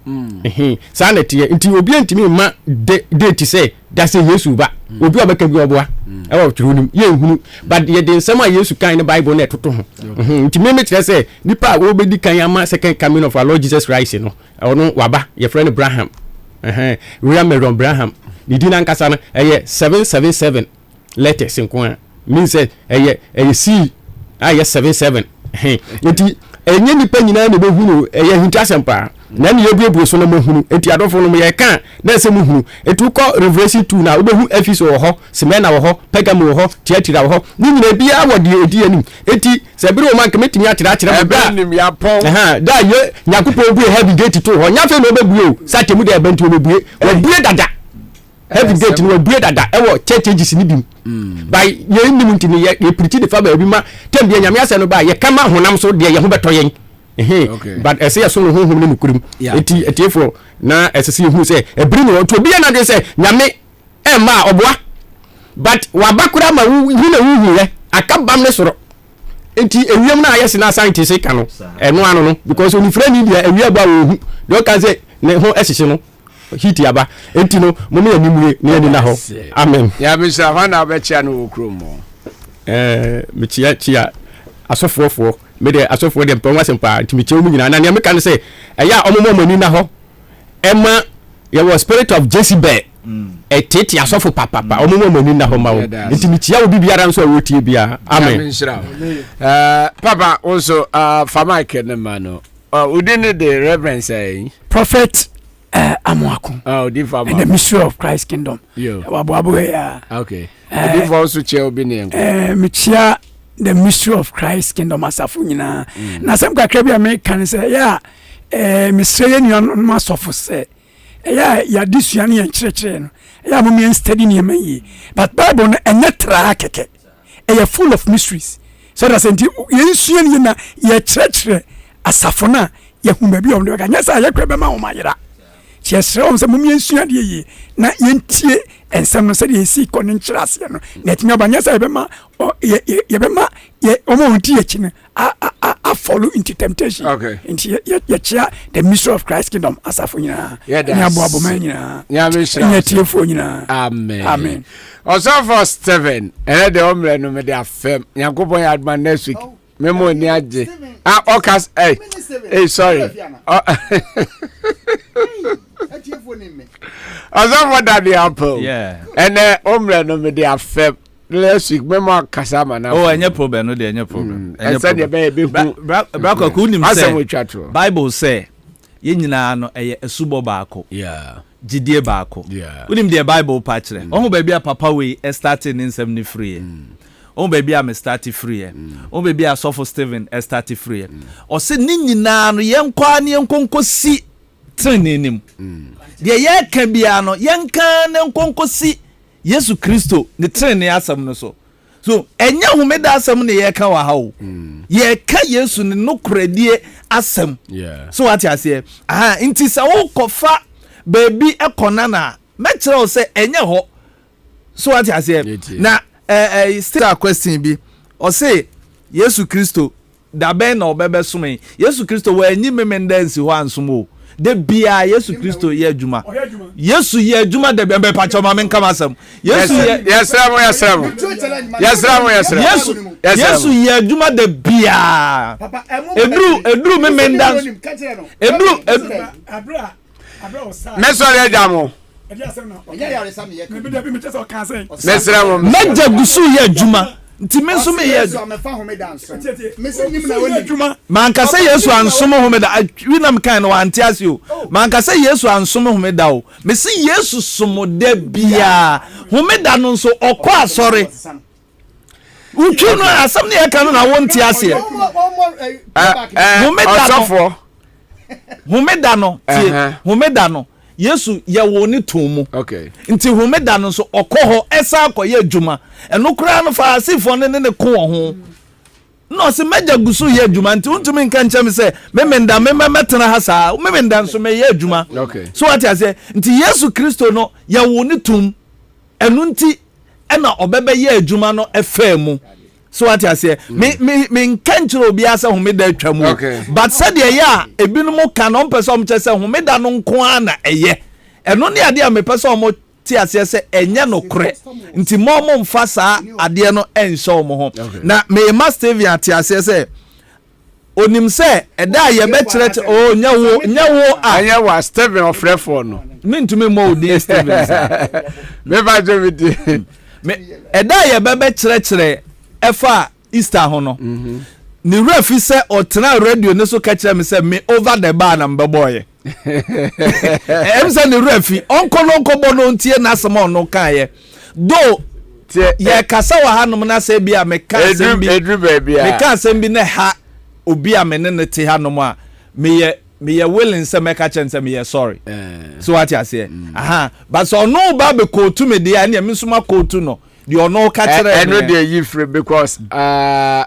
sa na tie nti obi antimi ma date se da se Yesu ba obi obeka bi oboa e wo twunim ye nhunu but ye de nsema Yesu kan ne Bible na etoto ho nti me kire se nipa wo be di kan ama second coming of our Lord Jesus Christ no ono waba ye friend Abraham William Abraham ni di na nkasa no 777 letters nko means say C 77 enti enye nipa nyina na behunu hintasempa na ne yebuebu so na mahunu enti adofo no ye kan na se muhunu etu ko Revelation 2 na obehu Ephesus wo ho Smyrna wo ho Pergamum wo ho Thyatira wo ho ni nyina bia wodi odi anim enti se bere o man kemetimi atira bra nim ya pon da ye nyakopo obu heavy gate to ho nyafe no obebu o satemu da ebantu obebue obue dada heavy gate no obue dada ewo churches ni bim by ye nim ntini ye preach the faba bi ma tembia nyame ase no ba ye kama honam so de ye ho beto yen but ese so no honhom ne nukurim etiefo na ese hu se ebiri no to bia na de se nyame ma oboa but wabakura ma hu na hu ye akabam ne soro enti ewiem na ayese na scientist ka no eno ano no because oni fra ni dia ewia ba wo hu do kan se ne ho esese no hiti aba enti no mo me animue ne na ho amen ya bi sa fa na be chia no okro mo me chia asofofo me de asofo de mpon wasempa ntimi chia mu nyina na ne me kan se eya omomo mani na ho ema ye was spirit of Jezebel eteti asofo papa omomo mani na ho ma wo ntimi chia obi biara nso awotie bia amen papa also fama ke ma no udin the reverend say prophet Amuaku. In the mystery of Christ kingdom. Okay. If also chair be name. Michia the mystery of Christ kingdom asafu nyina. Na sem kakra bi American say mystery ni on ma sofo say. Ya disuane yan kyerɛkyerɛ no. Ya mo me study ni ma yi. But Bible no enetra keke. Full of mysteries. So that senti yensuane ni na ya kyerɛkyerɛ asafo na ya hu ba bi o de ka nya sa ya kwebe ma wo mayira. Chesre on se mumie nsua de yi na yentie ensem no se de si ko ne nkyerase no na etimi abanya sa yebema omo hunti ye chine a follow into temptation into ye chia the mystery of Christ kingdom asafo nyina nya bo aboma nyina nya me shira nya tiefo nyina amen also for 7 de omre no me de afem yakobon ya adman next week memo ni aje okas sorry Azam that the apple. Yeah. And omre no me dey afem. Last week memo kasama na. Oh, any problem no dey any problem. I said the baby Brako ku nim say. Bible say ye nyina no eye esubo baako. Yeah. Gidie baako. Yeah. Unim the Bible pa kire. Ohun ba bia papa we starting in 70 free. Ohun ba bia me start free. Ohun ba bia Sofo Steven start free. O se ni nyina no ye nkwa ne nkonkosi trenenim. De ye ka bia no yenka ne nkonkosi Yesu Kristo ne trene asam no so enya humeda asam ne ye ka wa hawo ye ka Yesu ne nokradie asam so what you say inti sa wo kofa baby ekona na me kire o se enya ho so what you say na still a question bi o say Yesu Kristo da ben na obebe some Yesu Kristo wa anyi memendansi ho ansomo de bia Yesu Kristo ye adwuma Yesu ye adwuma de be pa choma men kama asem Yesu Yesu ye adwuma de bia edru memendansi edru mesori ajamo meja gusu ye adwuma nti me so me ye man ka say Yesu ansom homeda wi nam kan no antiase o man ka say Yesu ansom homeda o me say Yesu somoda bia homeda no so okọ asori utwe no asam ne ya kan na wonti ase homeda no tie homeda no Yesu ye wo ni tomu okay nti homeda no so okoho esa akoye adwuma eno kura no fa asifo ne ko ho no se meja gusu ye adwuma nti untumi nka ncham se memenda memetena ha saa memenda nso me ye adwuma okay so what I say nti Yesu Kristo no ye wo ni tum eno nti ena obebe ye adwuma no efemu so what I say me nkanchiro obi asa homeda atwamu but said ye ya ebinum ka no mpese omchese homeda no nko ana eye eno ne ade a mepese omo ti ase se enye no kore nti mo mfa saa ade no enso omo ho na me Mastevian ti ase se onim se eda ye be kire o nyawo anya wa Steven ofrefo no me ntumi mo odi Steven me ba jomidi me eda ye be kire efa Easter ho no ni refi se otena radio ne so ka kire me se me over the bar na mbeboye say ni refi onko bono ntie na asema no kan ye do ye kasa wa hanom na se bia me ka asem bi me ka asem bi na ha obi a me ne te hanom a me ye willing se me ka chen me ye sorry so what you say but so no ba be ko tu me dia na me suma ko tu no the ono ka kire I know they you free because in the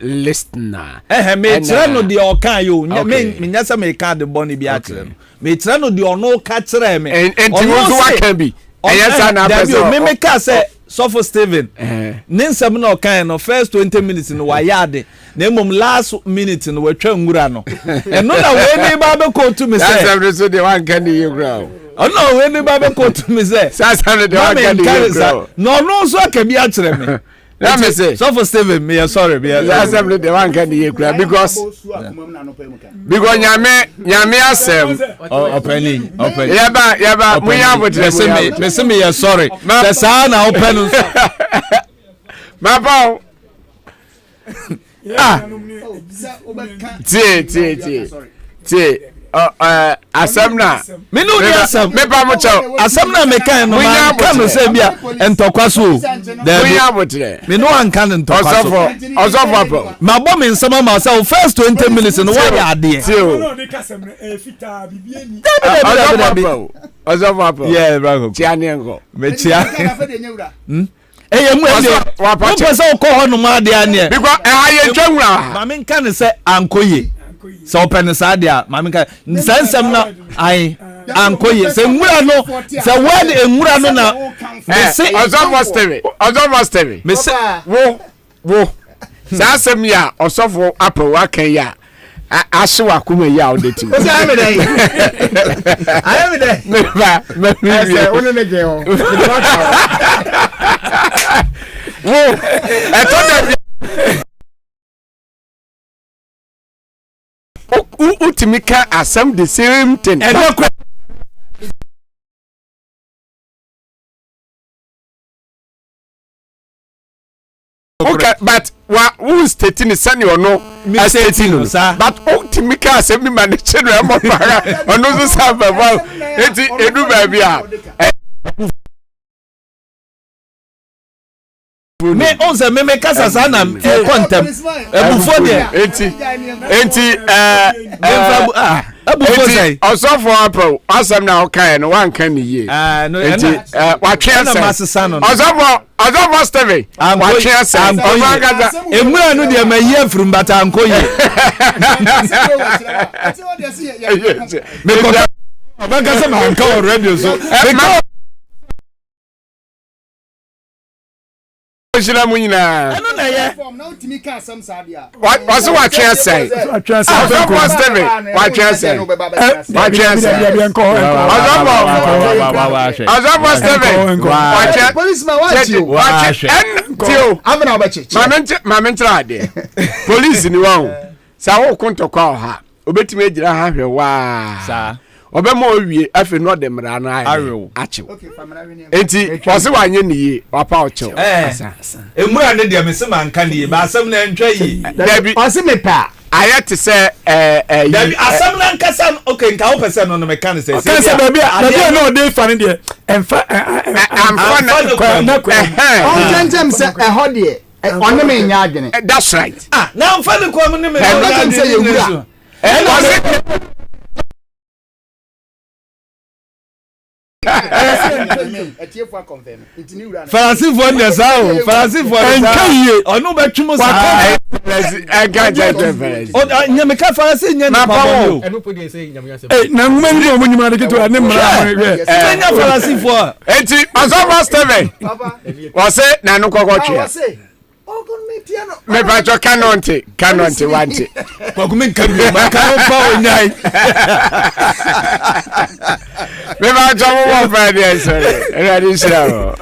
listener me kire no the okan yo me nyasa me ka de boni bi a kire no me kire no the ono ka kire me and you what can be yes na person me ka say Sofo Steven ninsam na okan no first 20 minutes no wa yade na mom last minute no wa twa ngura no eno na we ni ba be ko tu me say that's every so the one can you grow no we ni ba be ko tu me say that's how the one can you grow no so ka bi a kire me let me say Sofo Steven me sorry me that's every the one can you grow because nyame asem open yaba muya botre me say me sorry the sa na open Mapa tie asamna me no dey asam me pa mo chaw asamna me kan no ma kan no say bia entokwa so muya botre me no an kan entokwa so osofo ma bo me nsama ma say first 20 minutes no wa ya ade no dey kasem fita bibie ni osofo yeah bro chia ne ngo me chia eye mu ede wa pese ko ho no ma de ane because aye twawura ma me kan say ankoye so open sadia ma me kan nsensem na ai ankoye se nwura no se word enwura no na me say osofo steve me say wo sa asem ya osofo apo wa kan ya ashe wa kuma ya odeti o say am dey me say onu ne je o wo eto de ultimika asem the same thing okay but who is stating send you no stating but ultimika asem bi man children mo para ono so serve well enti edu ba bia me onze me kasa sana kontem ebufo de enti ebufo say osofo apro asem na okan no wan kan ni ye enti wa twen say osofo steve wa twen say emura no de ma ye from bata ankoye me ko ba kasa ma anka radio so shira mu nyina eno na ye na utimi ka asem sadia wa so wa twen sei Ọzọfọ Steven wa twen sei wa twen sei Ọzọfọ Steven wa twen policeman wa tio amena obachi mame ntra de police ni wa sa wo kontokwa ha obetimi agira ha hwe wa sa obema owie afi no de mra na achi enti fosi wanye niye wapa ocho emura ne de mese manka niye ba asem na ntwa yi dabi fosi mepa ayete se dabi asem na nkasa okay nka wo pese no no meka ne se se dabi no dey fan de emfa na kwa on jentem se ehode on me nya adwene that's right na mfa ne kwa me ne me say yewura Faransifoɔ ndɛ saa o Faransifoɔ ndɛ saa nkaye ɔno bɛtwum saa nyamika Faransi nyɛ ne papa na nguma ni mo nyuma de keto ne mra nyɛ Faransifoɔ enti Ọzọfọ Steven wɔ se na no kɔkɔ twea me pacho kanonte wante kwakumi nkabi maka pa onyai me pacho mo fa de sorry ready sira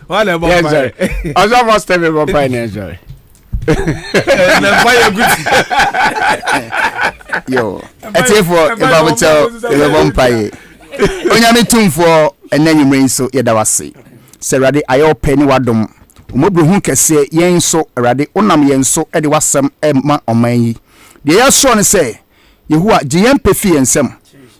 wala bo pa Ọzọfọ Steven bo pa ni sorry na fa ya guti yo etiefo ibabucho ilebo mpaye onyame tumfo enanyumre nso yedawase serade ayo pani wadom umobruhu kese yen so erade onam yen so ede wasem ma oman yi de yeso ne se Yehowa je yen pefi ensem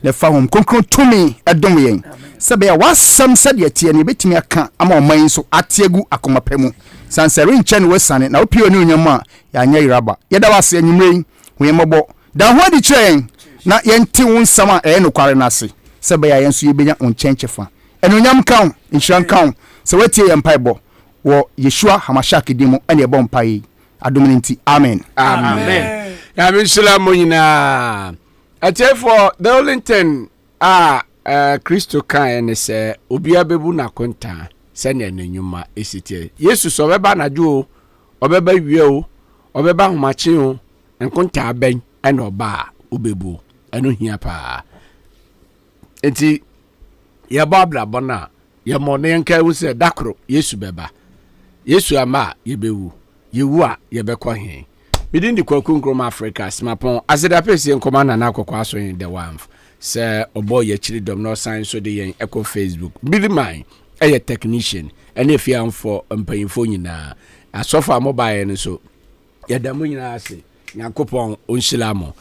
ne fa hom konkron tumi edom yen sebe ya wasem sade atie ne betimi aka ama oman yi so atiegu akomapemu sansere nche ne wesane na opio ne onyama ya anya iraba yeda wase anyumre hoyembo da ho adi chen na yenti won sama no kware nase sebe ya yen so yebenya onchenchefa enonyam kan inhran kan se watie yen paibo wo Yeshua Hamashaki dimo ene ebon pai adominti amen ya misla monyina atefo the Olinton Kristo kan ene se obia bebu na konta se ne nanyuma esitie Yesu so beba najo obeba wie o obeba homache o nkonta aben ene oba obebu eno hia pa enti ya babla bona ya mone nka wo se dakro Yesu beba Yesu ama yebewu yewu a yebekọ hen midin di kwakunkrom Africa smapon azeda pesi enkomana na akokwa so in the one se obo ye chiri dom no sign so de yen eco Facebook bidi man eye technician ene fiamfo mpanyimfo nyina asofa mobile ne so yedamu nyina ase yakopon onhyilamo